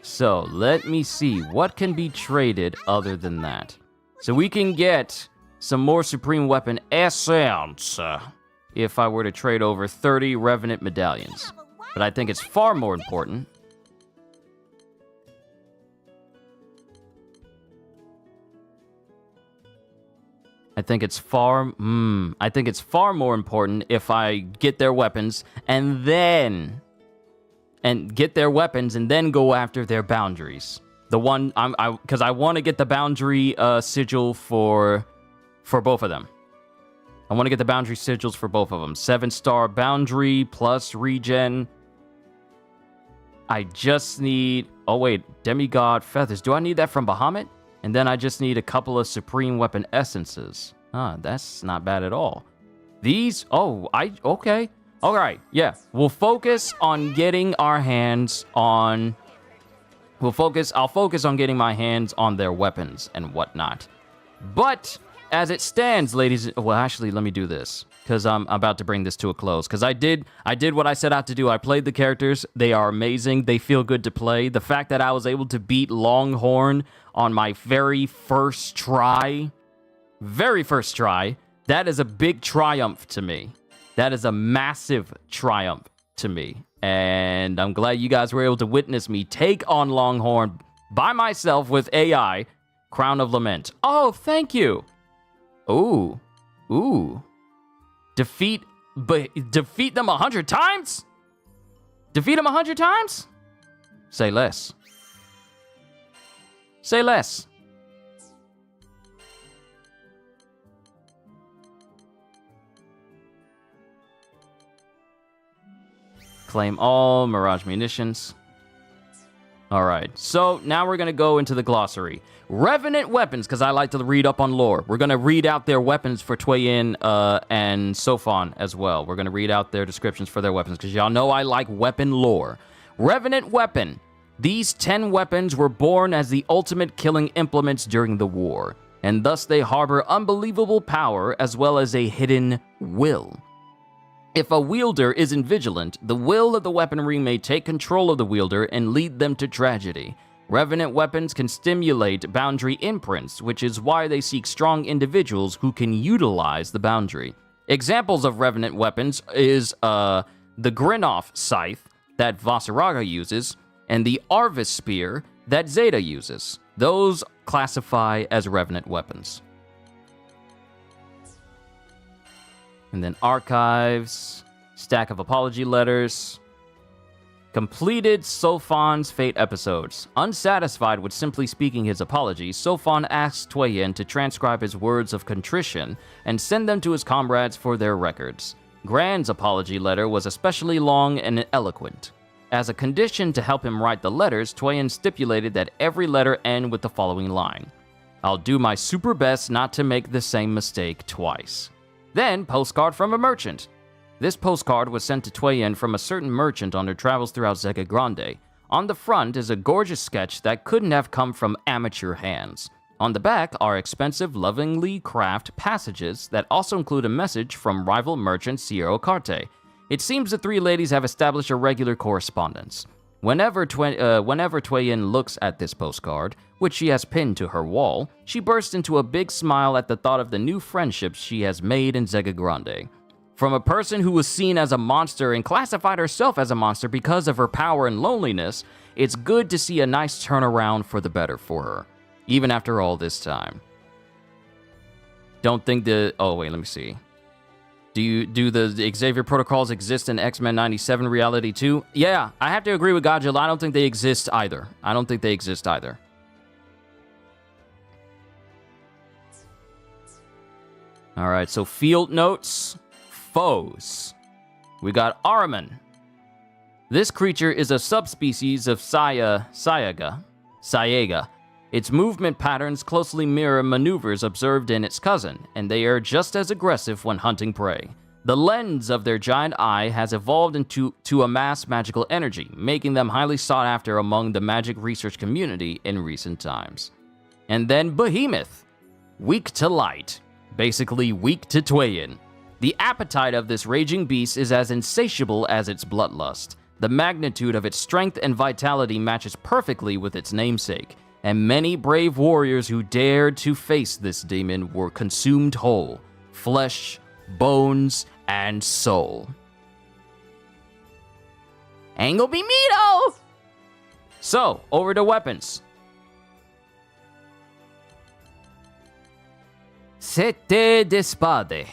So, let me see. What can be traded other than that? So we can get some more Supreme Weapon Essence if I were to trade over 30 Revenant Medallions. But I think it's far more important. I think it's far more important if I get their weapons and then go after their boundaries. The one because I want to get the boundary sigil for both of them. I want to get the boundary sigils for both of them. 7-star boundary plus regen. I just need... Oh, wait. Demigod feathers. Do I need that from Bahamut? And then I just need a couple of Supreme Weapon Essences. That's not bad at all. These... Oh, okay. All right. Yeah. We'll focus on getting our hands on... I'll focus on getting my hands on their weapons and whatnot. But... as it stands, ladies... Well, actually, let me do this. because I'm about to bring this to a close. Because I did what I set out to do. I played the characters. They are amazing. They feel good to play. The fact that I was able to beat Longhorn on my very first try, that is a big triumph to me. That is a massive triumph to me. And I'm glad you guys were able to witness me take on Longhorn by myself with AI. Crown of Lament. Oh, thank you. Ooh. Defeat them 100 times? Defeat them 100 times? Say less. Say less. Claim all Mirage munitions. All right, so now we're going to go into the glossary. Revenant weapons, because I like to read up on lore. We're going to read out their weapons for Tweyen and Seofon as well. We're going to read out their descriptions for their weapons, because y'all know I like weapon lore. Revenant weapon. These 10 weapons were born as the ultimate killing implements during the war, and thus they harbor unbelievable power as well as a hidden will. If a wielder isn't vigilant, the will of the weaponry may take control of the wielder and lead them to tragedy. Revenant weapons can stimulate boundary imprints, which is why they seek strong individuals who can utilize the boundary. Examples of Revenant weapons is the Grinoff Scythe that Vasaraga uses, and the Arvis Spear that Zeta uses. Those classify as Revenant weapons. And then archives, stack of apology letters. Completed Seofon's fate episodes. Unsatisfied with simply speaking his apologies, Seofon asks Tweyen to transcribe his words of contrition and send them to his comrades for their records. Gran's apology letter was especially long and eloquent. As a condition to help him write the letters, Tweyen stipulated that every letter end with the following line: "I'll do my super best not to make the same mistake twice." Then, postcard from a merchant. This postcard was sent to Tweyen from a certain merchant on her travels throughout Zega Grande. On the front is a gorgeous sketch that couldn't have come from amateur hands. On the back are expensive, lovingly crafted passages that also include a message from rival merchant Sierra Carte. It seems the three ladies have established a regular correspondence. Whenever Tweyen looks at this postcard, which she has pinned to her wall, she bursts into a big smile at the thought of the new friendships she has made in Zega Grande. From a person who was seen as a monster and classified herself as a monster because of her power and loneliness, it's good to see a nice turnaround for the better for her, even after all this time. Don't think the... Oh, wait, let me see. Do the Xavier protocols exist in X-Men 97 reality too? Yeah, I have to agree with Godzilla. I don't think they exist either. Alright, so field notes. Foes. We got Araman. This creature is a subspecies of Sayaga. Its movement patterns closely mirror maneuvers observed in its cousin, and they are just as aggressive when hunting prey. The lens of their giant eye has evolved to amass magical energy, making them highly sought after among the magic research community in recent times. And then Behemoth. Weak to light. Basically weak to Tweyen. The appetite of this raging beast is as insatiable as its bloodlust. The magnitude of its strength and vitality matches perfectly with its namesake, and many brave warriors who dared to face this demon were consumed whole, flesh, bones, and soul. Angle be meato! So, over to weapons. Sette d'Espade.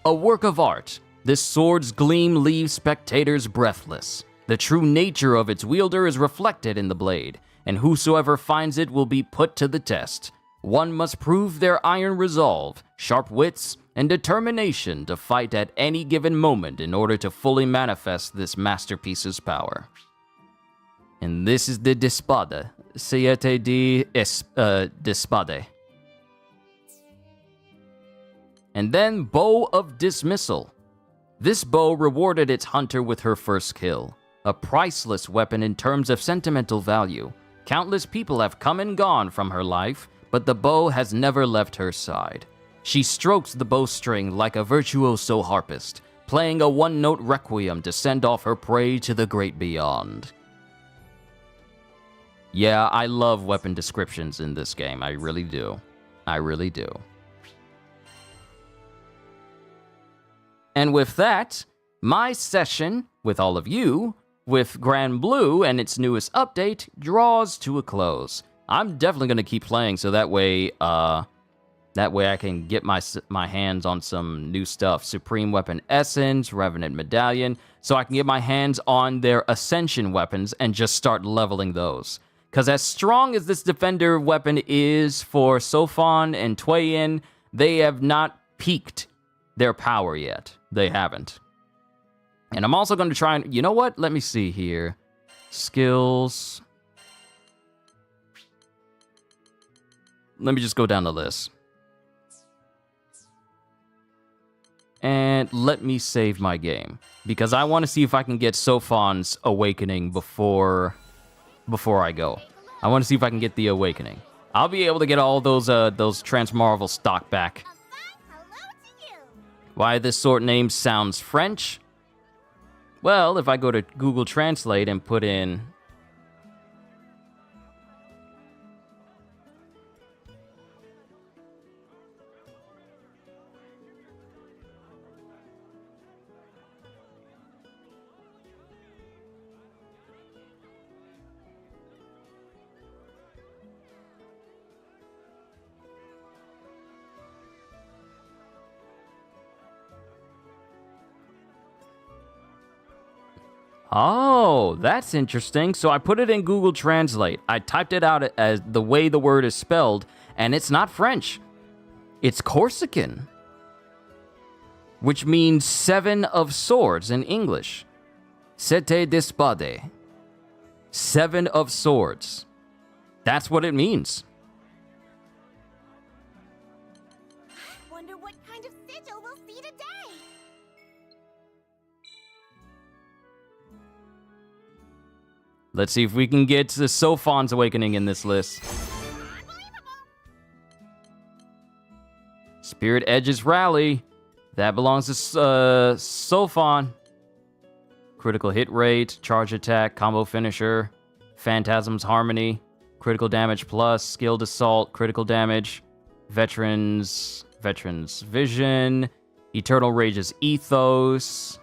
A work of art, this sword's gleam leaves spectators breathless. The true nature of its wielder is reflected in the blade, and whosoever finds it will be put to the test. One must prove their iron resolve, sharp wits, and determination to fight at any given moment in order to fully manifest this masterpiece's power. And this is the D'Espada, Siete d'Espade. And then Bow of Dismissal. This bow rewarded its hunter with her first kill, a priceless weapon in terms of sentimental value. Countless people have come and gone from her life, but the bow has never left her side. She strokes the bowstring like a virtuoso harpist, playing a one-note requiem to send off her prey to the great beyond. Yeah, I love weapon descriptions in this game. I really do. I really do. And with that, my session with all of you, with GRANBLUE and its newest update, draws to a close. I'm definitely going to keep playing so that way I can get my hands on some new stuff. Supreme Weapon Essence, Revenant Medallion, so I can get my hands on their Ascension weapons and just start leveling those. Because as strong as this Defender weapon is for Seofon and Tweyen, they have not peaked their power yet. They haven't. And I'm also going to try and... You know what? Let me see here. Skills. Let me just go down the list. And let me save my game. Because I want to see if I can get Seofon's Awakening before I go. I want to see if I can get the Awakening. I'll be able to get all those Transmarvel stock back. Why this sword name sounds French? Well, if I go to Google Translate and put in... Oh, that's interesting. So I put it in Google Translate. I typed it out as the way the word is spelled, and it's not French. It's Corsican, which means 7 of swords in English. Sette d'espade. 7 of swords. That's what it means. Wonder what kind of sigil we'll see today. Let's see if we can get the Seofon's Awakening in this list. Spirit Edge's Rally. That belongs to Seofon. Critical hit rate, charge attack, combo finisher, Phantasm's Harmony, critical damage plus, skilled assault, critical damage, Veteran's Vision, Eternal Rage's Ethos,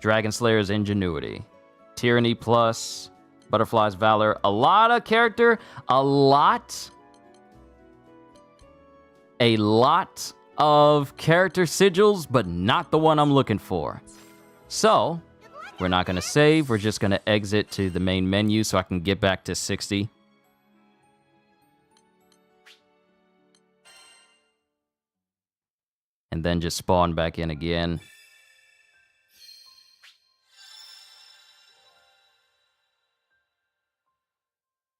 Dragon Slayer's Ingenuity, Tyranny plus, Butterfly's Valor. A lot of character, a lot of character sigils, but not the one I'm looking for. So, we're not going to save. We're just going to exit to the main menu so I can get back to 60. And then just spawn back in again.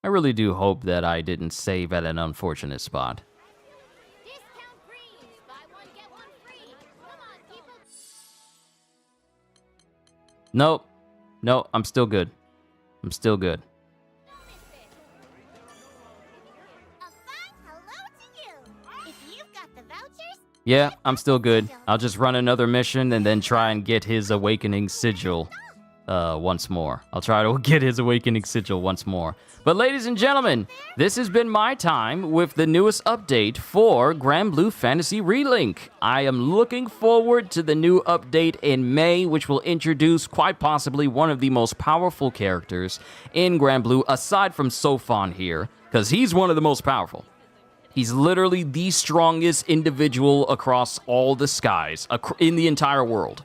I really do hope that I didn't save at an unfortunate spot. Nope. No, I'm still good. I'm still good. Yeah, I'm still good. I'll just run another mission and then try and get his Awakening Sigil once more. I'll try to get his Awakening Sigil once more. But ladies and gentlemen, this has been my time with the newest update for GRANBLUE Fantasy Relink. I am looking forward to the new update in May, which will introduce quite possibly one of the most powerful characters in GRANBLUE, aside from Seofon here, because he's one of the most powerful. He's literally the strongest individual across all the skies, in the entire world.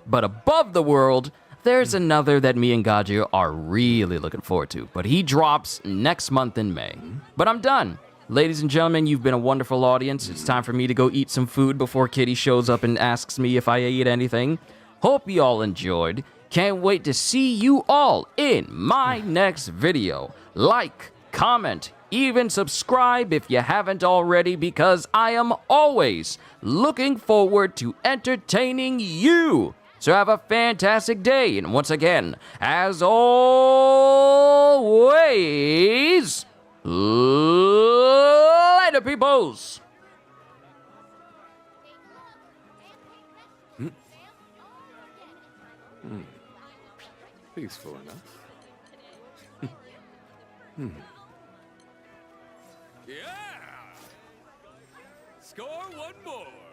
But above the world, there's another that me and Gaju are really looking forward to, but he drops next month in May. But I'm done. Ladies and gentlemen, you've been a wonderful audience. It's time for me to go eat some food before Kitty shows up and asks me if I ate anything. Hope you all enjoyed. Can't wait to see you all in my next video. Like, comment, even subscribe if you haven't already, because I am always looking forward to entertaining you. So have a fantastic day, and once again, as always, later, peoples! Peaceful enough. Yeah! Score one more!